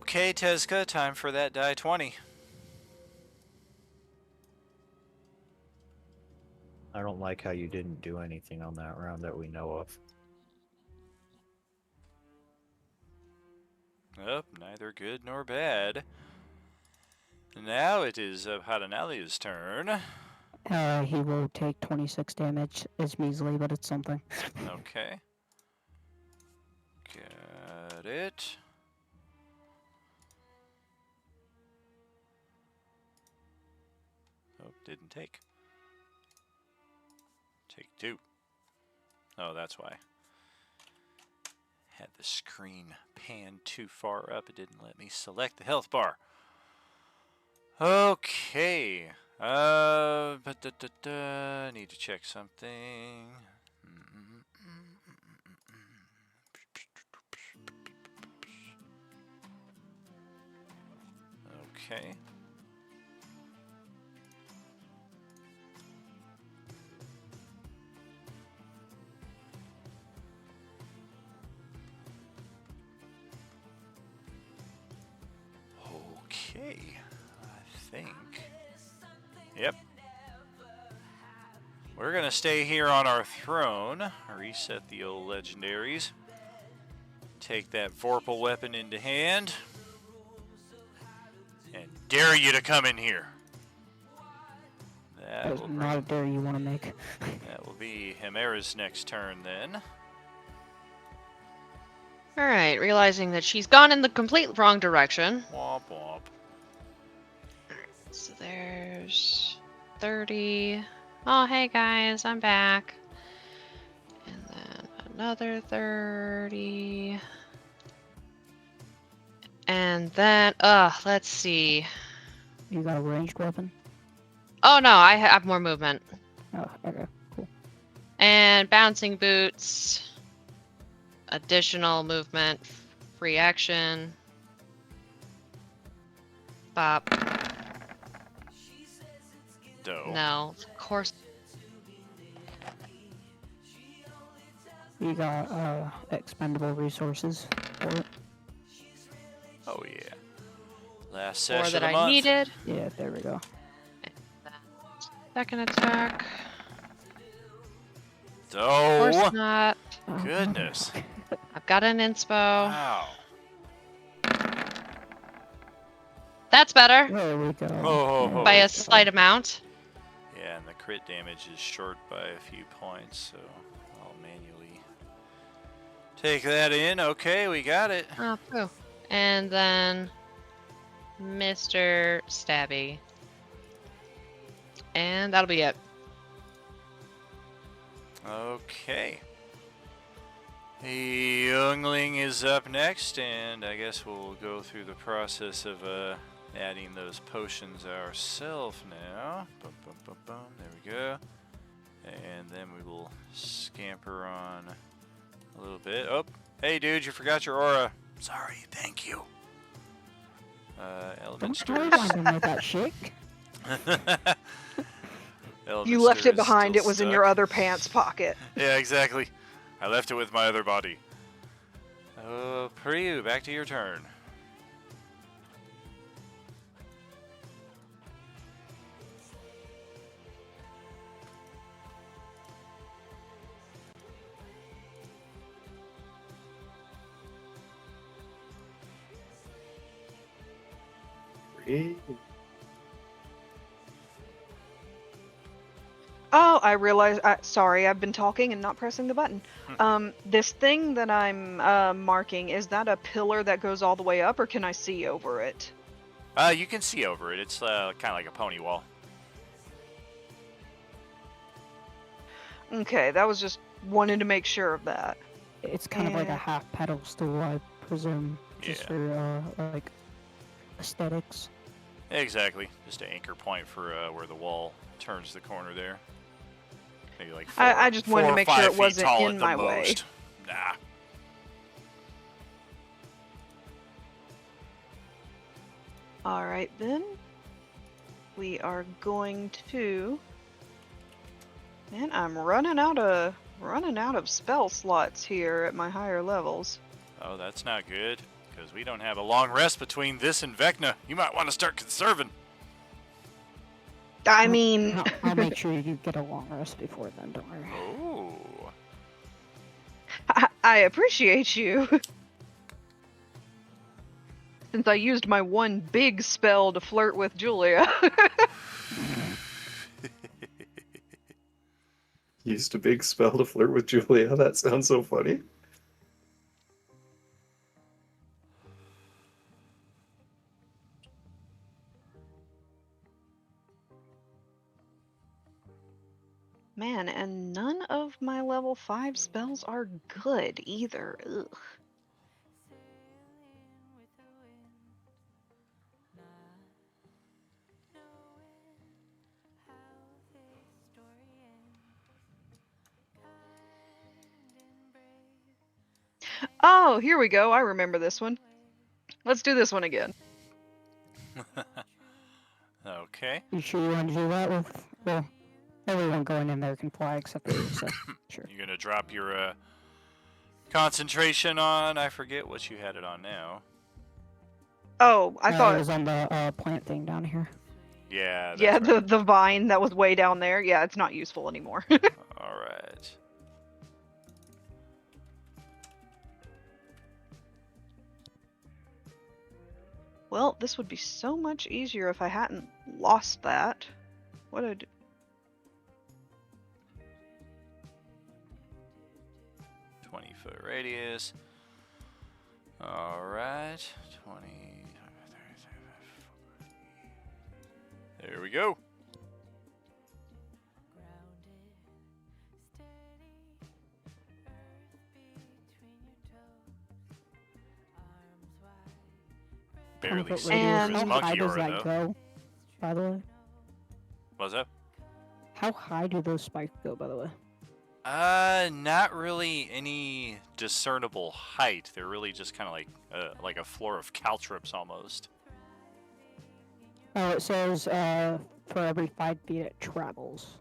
Okay, Tezka, time for that die 20. I don't like how you didn't do anything on that round that we know of. Oh, neither good nor bad. Now it is Abhaddanayla's turn. He will take 26 damage. It's measly, but it's something. Okay. Got it. Oh, didn't take. Take 2. Oh, that's why. Had the screen panned too far up. It didn't let me select the health bar. Okay. Need to check something. Okay. Okay, I think. Yep. We're gonna stay here on our throne, reset the old legendaries, take that Vorpal weapon into hand, and dare you to come in here. That is not a dare you want to make. That will be Himera's next turn then. Alright, realizing that she's gone in the complete wrong direction. Womp womp. So there's 30. Oh, hey guys, I'm back. And then another 30. And then, let's see. You got a ranged weapon? Oh no, I have more movement. Oh, okay, cool. And bouncing boots. Additional movement. Free action. Bop. Doe. No, of course. You got expendable resources for it. Oh yeah. Last More session that of the I month. needed. Yeah, there we go. Second attack. Of Doe. course not. Goodness. I've got an inspo. Wow. That's better. There we go. Oh. By a slight amount. Yeah, and the crit damage is short by a few points, so I'll manually take that in. Okay, we got it. Oh, phew. And then Mr. Stabby. And that'll be it. Okay. The youngling is up next, and I guess we'll go through the process of adding those potions ourselves now. Boom, boom, boom, boom. There we go. And then we will scamper on a little bit. Oh, hey dude, you forgot your aura. Sorry, thank you. Element Don't remind me of that shit. You left it behind. It was in your other pants pocket. Yeah, exactly. I left it with my other body. Priyu, back to your turn. Oh, I realize. Sorry, I've been talking and not pressing the button. This thing that I'm marking, is that a pillar that goes all the way up, or can I see over it? You can see over it. It's kind of like a pony wall. Okay, that was just wanting to make sure of that. It's kind of like a half pedestal, I presume, just for like aesthetics. Exactly. Just an anchor point for where the wall turns the corner there. Maybe like I just wanted to make sure it wasn't in my way. Most. Nah. All right then. We are going to. Man, I'm running out of spell slots here at my higher levels. Oh, that's not good, because we don't have a long rest between this and Vecna. You might want to start conserving. I mean... I'll make sure you get a long rest before then, don't worry. Oh. I appreciate you. Since I used my one big spell to flirt with Julia. Used a big spell to flirt with Julia. That sounds so funny. Man, and none of my level 5 spells are good either. Ugh. Oh, here we go. I remember this one. Let's do this one again. Okay. You sure you want to do that with, well, everyone going in there can fly except for you, so sure. You're going to drop your concentration on, I forget what you had it on now. Oh, I thought it was on the plant thing down here. Yeah. Yeah, right. the vine that was way down there. Yeah, it's not useful anymore. All right. Well, this would be so much easier if I hadn't lost that. What did... 20-foot radius. All right. 20. There we go. Barely see And where's how high Monkey does Aura, that though. go, by the way? What's that? How high do those spikes go, by the way? Not really any discernible height. They're really just kind of like a floor of caltrops almost. Oh, it says for every 5 feet it travels.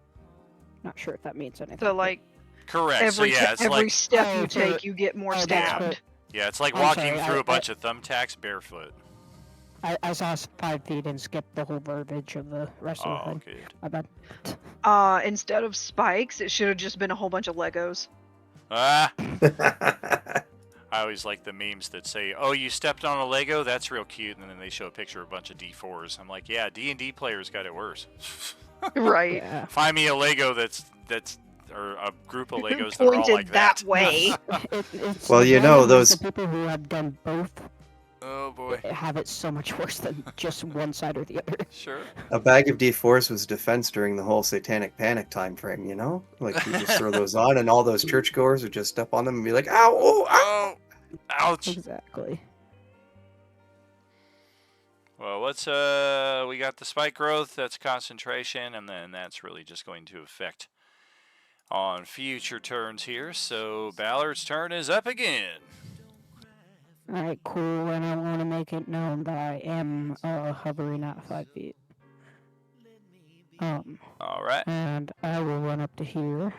Not sure if that means anything. So, like, correct. Every, so yeah, it's every like step you take, you get more stabbed. yeah, it's like I'm walking sorry, through a bunch of thumbtacks barefoot. I saw 5 feet and skipped the whole verbiage of the rest of the thing. Good. My bad. Instead of spikes, it should have just been a whole bunch of Legos. Ah. I always like the memes that say, "Oh, you stepped on a Lego? That's real cute," and then they show a picture of a bunch of D4s. I'm like, yeah, D&D players got it worse. Right. Yeah. Find me a Lego that's or a group of Legos that are all like that way. It's Well, you know, those... The people who have done both oh boy, have it so much worse than just one side or the other. Sure. A bag of D4s was defense during the whole Satanic Panic time frame, you know? Like, you just throw those on, and all those churchgoers would just step on them and be like, ow, oh, ow! Ouch. Exactly. Well, let's we got the spike growth, that's concentration, and then that's really just going to affect on future turns here. So Ballard's turn is up again. Alright, cool, and I want to make it known that I am hovering at 5 feet. Alright. And I will run up to here.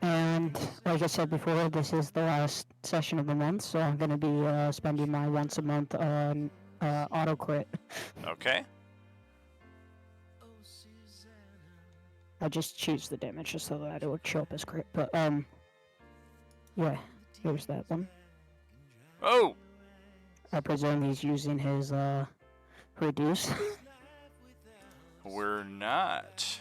And like I said before, this is the last session of the month, so I'm going to be spending my once a month on auto crit. Okay. I just choose the damage just so that it would show up as crit. But yeah, here's that one. Oh! I presume he's using his reduce. We're not.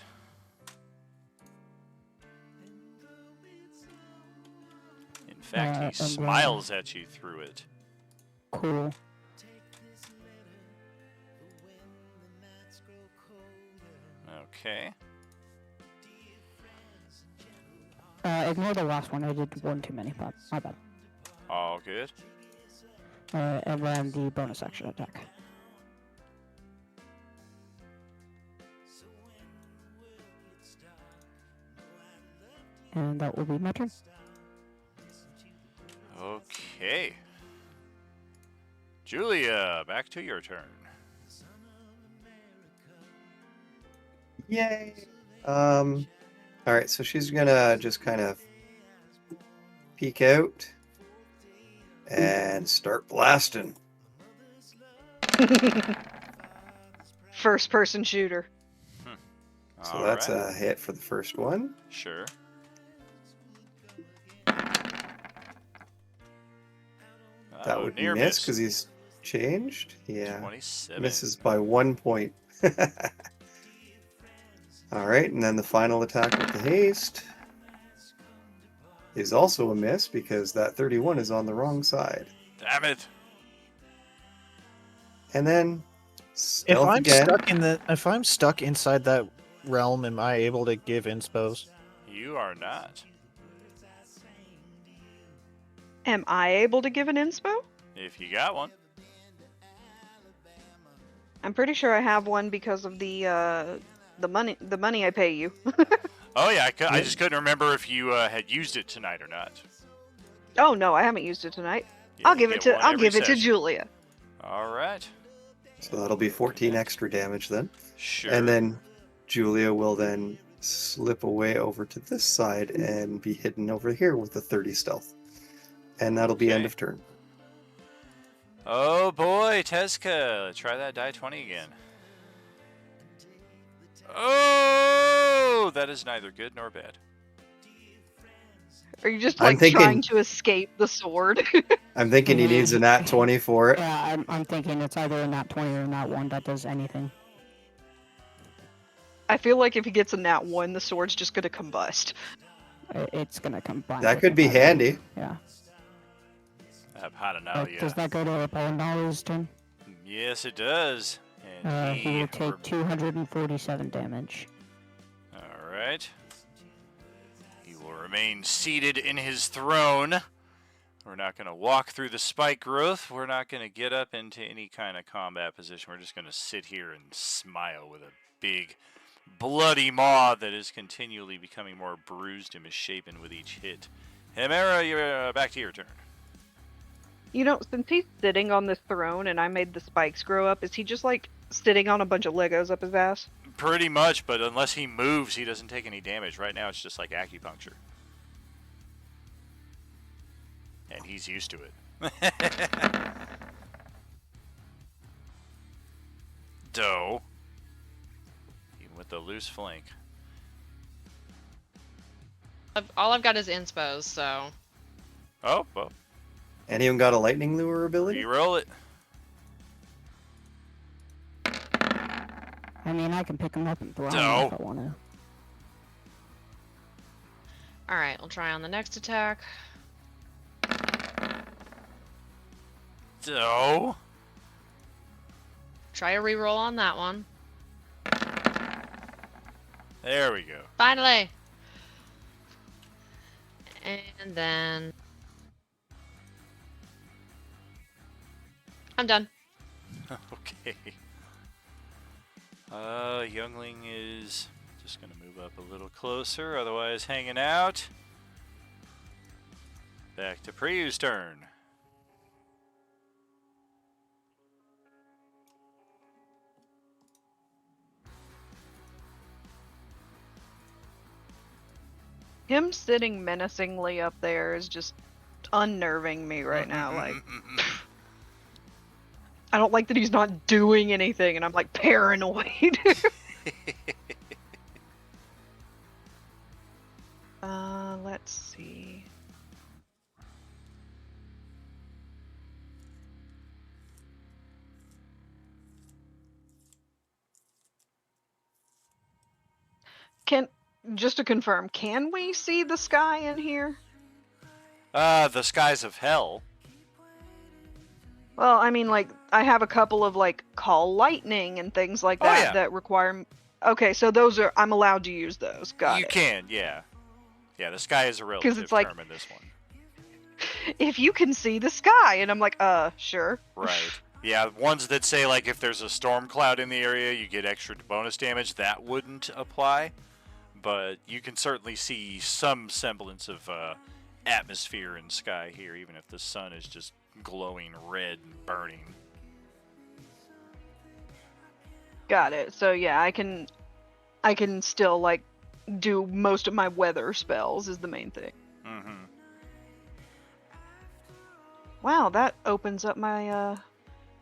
In fact, he and, smiles at you through it. Cool. Okay. Ignore the last one. I did one too many. My bad. All good. And then the bonus action attack. And that will be my turn. Okay. Julia, back to your turn. Yay. All right, so she's gonna just kind of peek out and start blasting. First person shooter. So that's a hit for the first one. Sure. That would near miss because he's changed. Yeah. 27. Misses by 1 point. All right, and then the final attack with the haste is also a miss because that 31 is on the wrong side. Damn it. And then If stealth I'm again. if I'm stuck inside that realm, am I able to give inspos? You are not. Am I able to give an inspo? If you got one. I'm pretty sure I have one because of the money I pay you. Oh, yeah, I just couldn't remember if you had used it tonight or not. Oh no, I haven't used it tonight. Yeah, I'll you give it get to one every to session. Julia. All right. So that'll be 14 extra damage then. Sure. And then Julia will then slip away over to this side and be hidden over here with a 30 stealth. And that'll be end of turn. Oh boy, Tezka. Try that die 20 again. Oh, that is neither good nor bad. Are you just I'm like thinking- trying to escape the sword? I'm thinking he needs a nat 20 for it. Yeah, I'm thinking it's either a nat 20 or a nat 1 that does anything. I feel like if he gets a nat 1, the sword's just gonna combust. It's gonna combine. That with could it, be I think. handy. Yeah. Abhaddanayla. Does that go to Abhaddanayla's turn? Yes, it does. And He will take 247 damage. All right. He will remain seated in his throne. We're not going to walk through the spike growth. We're not going to get up into any kind of combat position. We're just going to sit here and smile with a big, bloody maw that is continually becoming more bruised and misshapen with each hit. Hemera, you're back to your turn. You know, since he's sitting on this throne and I made the spikes grow up, is he just like sitting on a bunch of Legos up his ass? Pretty much, but unless he moves, he doesn't take any damage. Right now, it's just like acupuncture. And he's used to it. Doe. Even with the loose flank. All I've got is inspos, so. Oh, well. Anyone got a lightning lure ability? Reroll it. I mean, I can pick him up and throw him No. if I want to. Alright, we'll try on the next attack. Doe. Try a reroll on that one. There we go. Finally! And then... I'm done. Okay. Youngling is just going to move up a little closer, otherwise hanging out. Back to Priyu's turn. Him sitting menacingly up there is just unnerving me right now. Like, I don't like that he's not doing anything, and I'm like paranoid. Let's see. Just to confirm, can we see the sky in here? The skies of hell. Well, I mean, like, I have a couple of, like, call lightning and things like that that require... Okay, so those are... I'm allowed to use those. Got You it. can, yeah. Yeah, the sky is a relative it's like, term in this one. If you can see the sky, and I'm like, sure. Right. Yeah, ones that say, like, if there's a storm cloud in the area, you get extra bonus damage, that wouldn't apply. But you can certainly see some semblance of atmosphere and sky here, even if the sun is just glowing red and burning. Got it. So yeah, I can still, like, do most of my weather spells is the main thing. Mm-hmm. Wow, that opens up my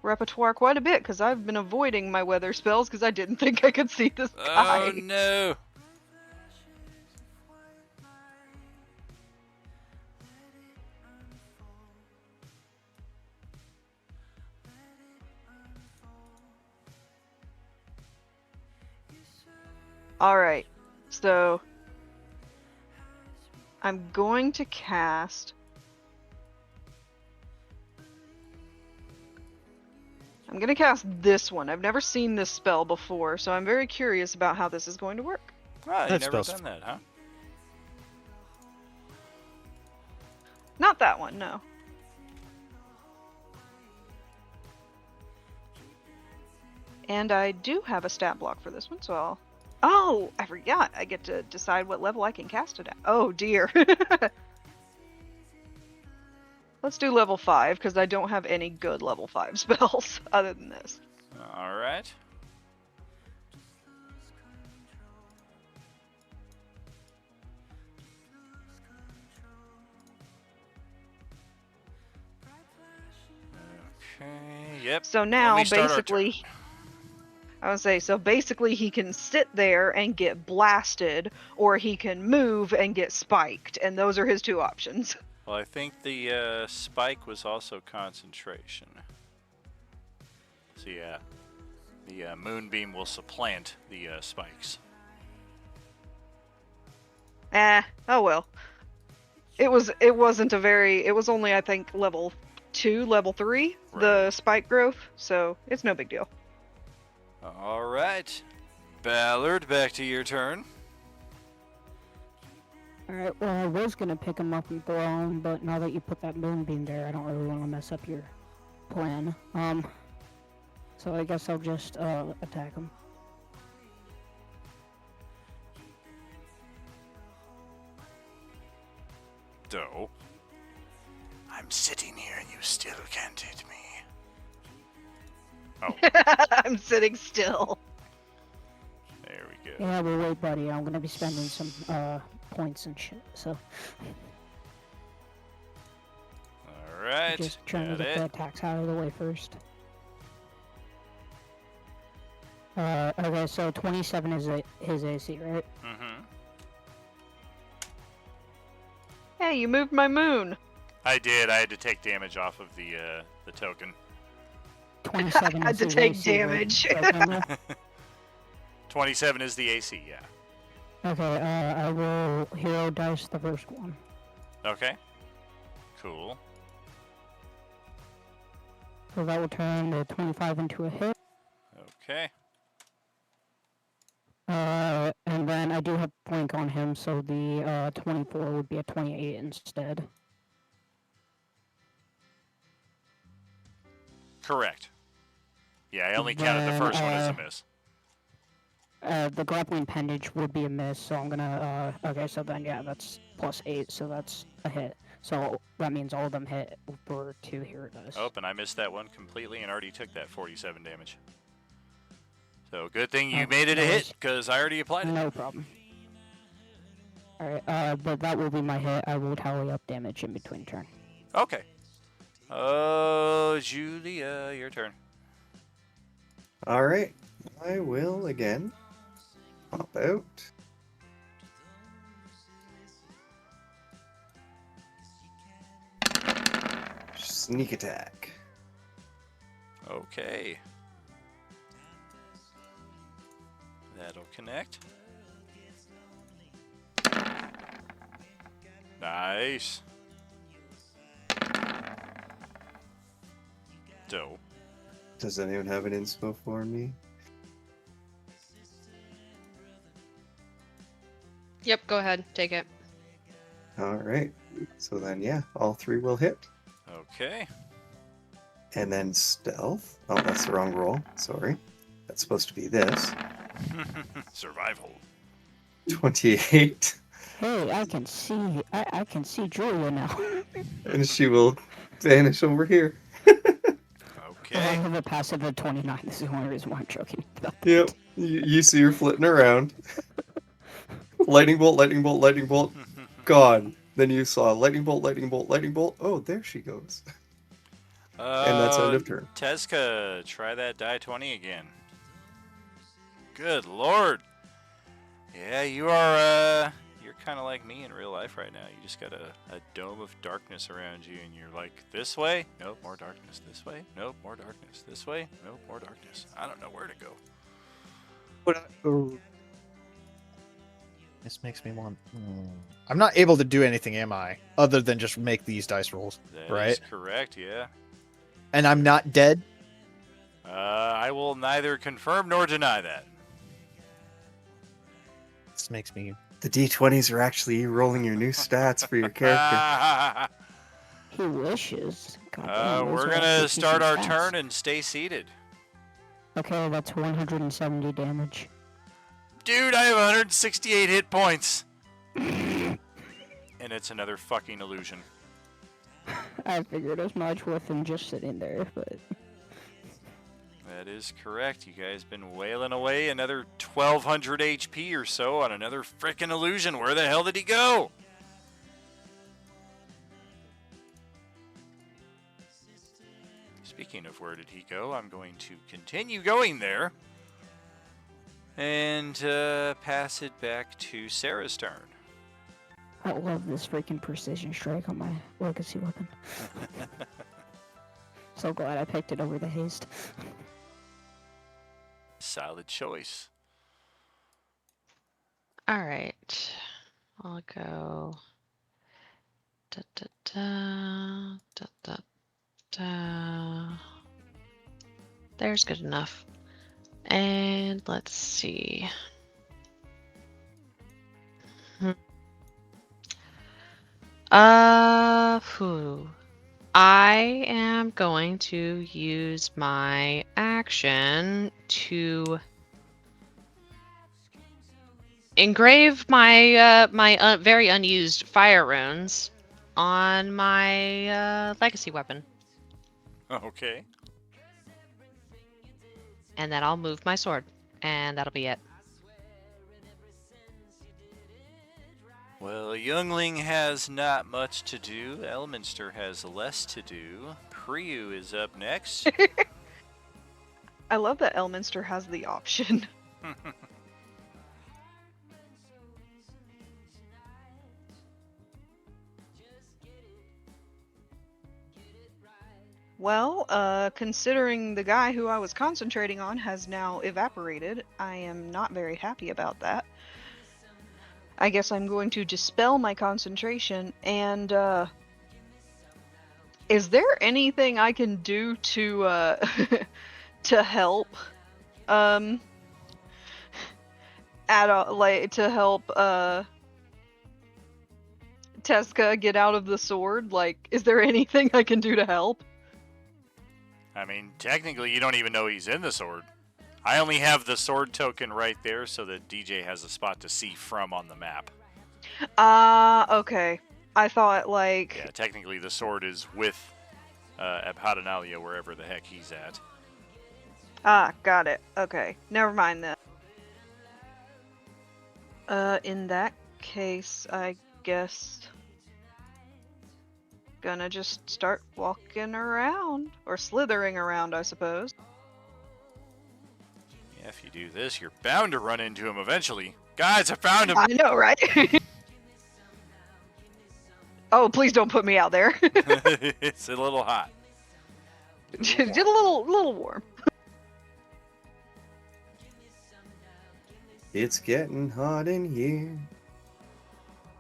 repertoire quite a bit, because I've been avoiding my weather spells because I didn't think I could see the sky. Oh no! Alright, so I'm going to cast... I'm going to cast this one. I've never seen this spell before, so I'm very curious about how this is going to work. Ah, you never done that, huh? Not that one, no. And I do have a stat block for this one, so I'll... Oh, I forgot. I get to decide what level I can cast it at. Oh, dear. Let's do level 5, because I don't have any good level 5 spells other than this. Alright. Okay, yep. So now, basically... I would say, so basically he can sit there and get blasted, or he can move and get spiked, and those are his two options. Well, I think the spike was also concentration. So yeah, the moonbeam will supplant the spikes. Oh well. It wasn't a very, it was only, I think, level 2, level 3, right. The spike growth, so it's no big deal. Alright. Ballard, back to your turn. Alright, well, I was gonna pick him up and throw him, but now that you put that moonbeam there, I don't really want to mess up your plan. So I guess I'll just, attack him. So, I'm sitting here and you still can't hit me. Oh. I'm sitting still. There we go. Yeah, but wait, buddy, I'm gonna be spending some, points and shit, so... Alright, just trying to get the attacks out of the way first. Okay, so 27 is his AC, right? Mm-hmm. Hey, you moved my moon. I did. I had to take damage off of the token. 27 I had to take damage. 27 is the AC, yeah. Okay, I will hero dice the first one. Okay. Cool. So that will turn the 25 into a hit. Okay. And then I do have blink on him, so the 24 would be a 28 instead. Correct. Yeah, I only counted the first one as a miss. The grappling appendage would be a miss, so I'm gonna, okay, so then, yeah, that's +8, so that's a hit. So that means all of them hit for 2 hero dice. Oh, and I missed that one completely and already took that 47 damage. So good thing you made it a hit, because I already applied it. No problem. Alright, but that will be my hit. I will tally up damage in between turn. Okay. Oh, Julia, your turn. All right. I will again pop out. Sneak attack. Okay. That'll connect. Nice. Dope. Does anyone have an inspo for me? Yep, go ahead. Take it. All right. So then, yeah, all 3 will hit. Okay. And then stealth. Oh, that's the wrong roll. Sorry. That's supposed to be this. Survival. 28. Hey, I can see. I can see Julia now. And she will vanish over here. I Okay. have a passive of 29. This is the only reason why I'm joking about that. Yep. You see her flitting around. Lightning bolt, lightning bolt, lightning bolt. Gone. Then you saw lightning bolt, lightning bolt, lightning bolt. Oh, there she goes. And that's end of turn. Tezka, try that die 20 again. Good lord. Yeah, you are, you're kind of like me in real life right now. You just got a dome of darkness around you, and you're like, this way? Nope, more darkness. This way? Nope, more darkness. This way? Nope, more darkness. I don't know where to go. This makes me want. I'm not able to do anything, am I? Other than just make these dice rolls, That right? is correct, yeah. And I'm not dead. I will neither confirm nor deny that. This makes me. The D20s are actually you rolling your new stats for your character. He wishes. God damn, those We're are going actually to start decent our stats. turn and stay seated. Okay, that's 170 damage. Dude, I have 168 hit points. And it's another fucking illusion. I figured as much with him just sitting there, but... That is correct. You guys been wailing away another 1200 HP or so on another frickin' illusion. Where the hell did he go? Speaking of where did he go, I'm going to continue going there. And pass it back to Sarah's turn. I love this freaking precision strike on my legacy weapon. So glad I picked it over the haste. Solid choice. All right. I'll go. Da, da, da, da, da, da. There's good enough. And let's see. I am going to use my action to engrave my my very unused fire runes on my legacy weapon. Okay. And then I'll move my sword, and that'll be it. Well, Youngling has not much to do. Elminster has less to do. Priyu is up next. I love that Elminster has the option. Well, considering the guy who I was concentrating on has now evaporated, I am not very happy about that. I guess I'm going to dispel my concentration, and, is there anything I can do to, to help, to help, Tezka get out of the sword? Like, is there anything I can do to help? I mean, technically, you don't even know he's in the sword. I only have the sword token right there so that DJ has a spot to see from on the map. Okay. I thought, like... Yeah, technically the sword is with Abhaddanayla, wherever the heck he's at. Got it. Okay. Never mind then. In that case, I guess gonna just start walking around, or slithering around, I suppose. Yeah, if you do this, you're bound to run into him eventually. Guys, I found him! I know, right? Oh, please don't put me out there. It's a little hot. Just a little warm. It's getting hot in here.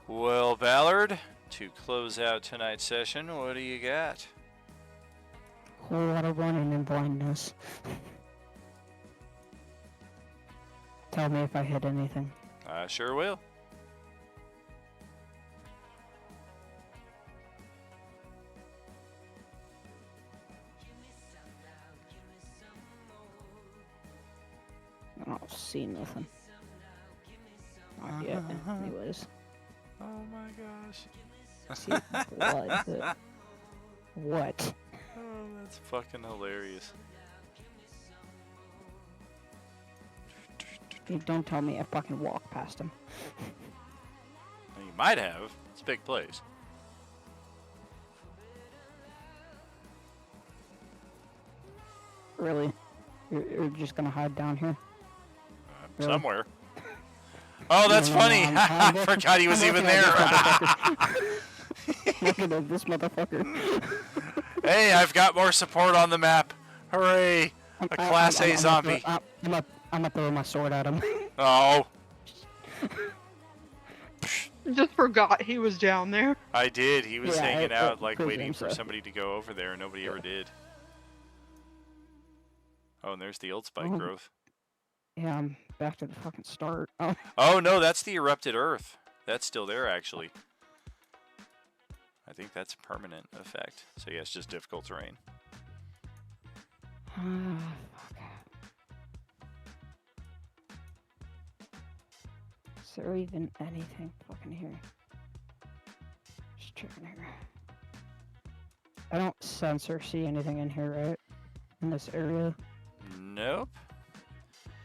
Well, Ballard, to close out tonight's session, what do you got? A whole lot of running and blindness. Tell me if I hit anything. I sure will. I don't see nothing. Not yet, anyways. Oh my gosh. See what? What? Oh, that's fucking hilarious. You don't tell me I fucking walked past him. You might have. It's a big place. Really? You're just gonna hide down here? Really? Somewhere. Oh, that's funny. I forgot he was even there. Looking at this motherfucker. Hey, I've got more support on the map. Hooray. A Class A zombie. I'm gonna throw my sword at him. Oh. Just forgot he was down there. I did. He was hanging out, like, waiting for so. somebody to go over there, and nobody ever did. Oh, and there's the old spike growth. Yeah, I'm back to the fucking start. Oh. Oh, no, that's the erupted earth. That's still there, actually. I think that's a permanent effect. So, yeah, it's just difficult terrain. Is there even anything fucking here? Just checking here. I don't sense or see anything in here, right? In this area? Nope.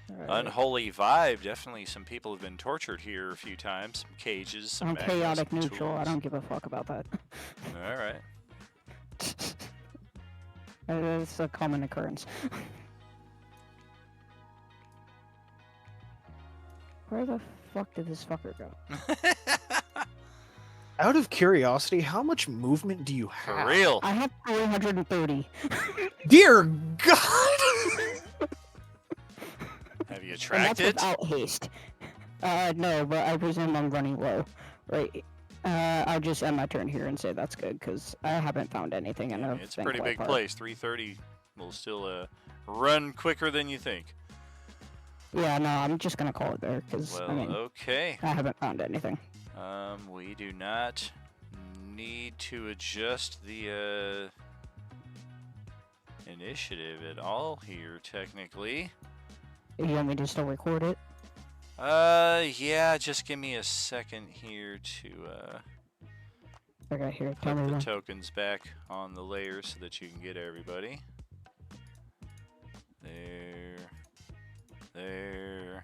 Right. Unholy vibe. Definitely some people have been tortured here a few times. Some cages, some I'm chaotic magnets, neutral. tools. I don't give a fuck about that. Alright. It's a common occurrence. Where the fuck did this fucker go? Out of curiosity, how much movement do you have? For real. I have 330. Dear God! Have you And tracked that's it? without haste. No, but I presume I'm running low. Right. I'll just end my turn here and say that's good, because I haven't found anything. And It's a pretty big place. 330 will still run quicker than you think. Yeah, no, I'm just gonna call it there, because Well, I mean, okay. I haven't found anything. We do not need to adjust the initiative at all here, technically. You want me to still record it? Yeah, just give me a second here to Okay, here, tell put me the when. tokens back on the layers so that you can get everybody. There. There.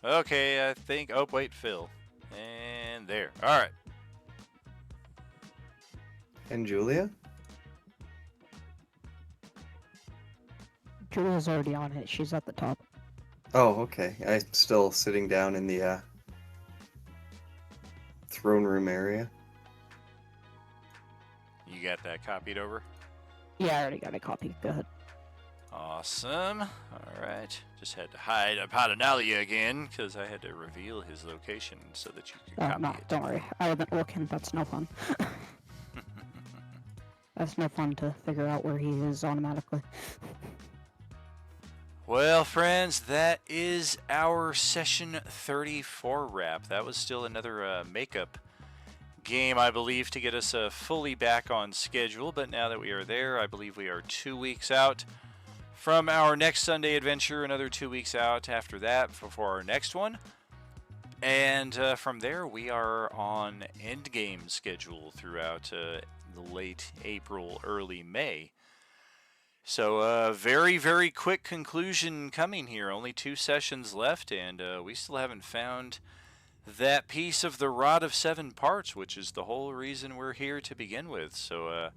Okay, I think. Oh, wait, Phil. And there. All right. And Julia? Julia's already on it. She's at the top. Oh, okay. I'm still sitting down in the throne room area. You got that copied over? Yeah, I already got a copy. Go ahead. Awesome. All right. Just had to hide Abhaddanayla again because I had to reveal his location so that you could copy No, it. don't worry. I wasn't looking. That's no fun. That's no fun to figure out where he is automatically. Well, friends, that is our session 34 wrap. That was still another makeup game, I believe, to get us fully back on schedule. But now that we are there, I believe we are 2 weeks out from our next Sunday adventure, another 2 weeks out after that for our next one. And from there, we are on endgame schedule throughout the late April, early May. So very, very quick conclusion coming here. Only 2 sessions left, and we still haven't found that piece of the Rod of Seven Parts, which is the whole reason we're here to begin with. So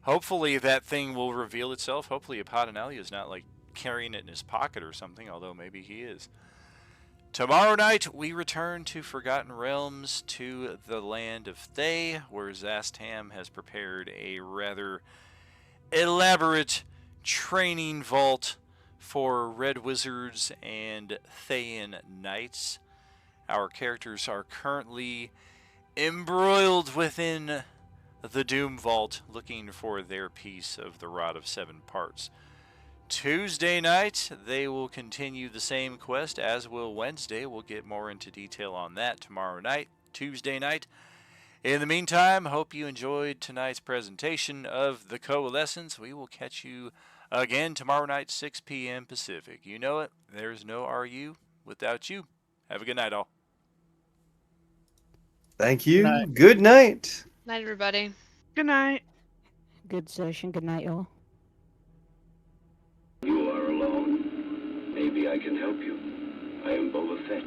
hopefully that thing will reveal itself. Hopefully Abhaddanayla is not like carrying it in his pocket or something, although maybe he is. Tomorrow night, we return to Forgotten Realms, to the land of Thay, where Zastam has prepared a rather elaborate training vault for Red Wizards and Thayan Knights. Our characters are currently embroiled within the Doom Vault, looking for their piece of the Rod of Seven Parts. Tuesday night, they will continue the same quest, as will Wednesday. We'll get more into detail on that tomorrow night, Tuesday night. In the meantime, hope you enjoyed tonight's presentation of the Coalescence. We will catch you again tomorrow night, 6 p.m. Pacific. You know it, there's no RU without you. Have a good night, all. Thank you. night. Good night. Night, everybody. Good night. Good session. Good night, y'all. You are alone. Maybe I can help you. I am Boba Fett.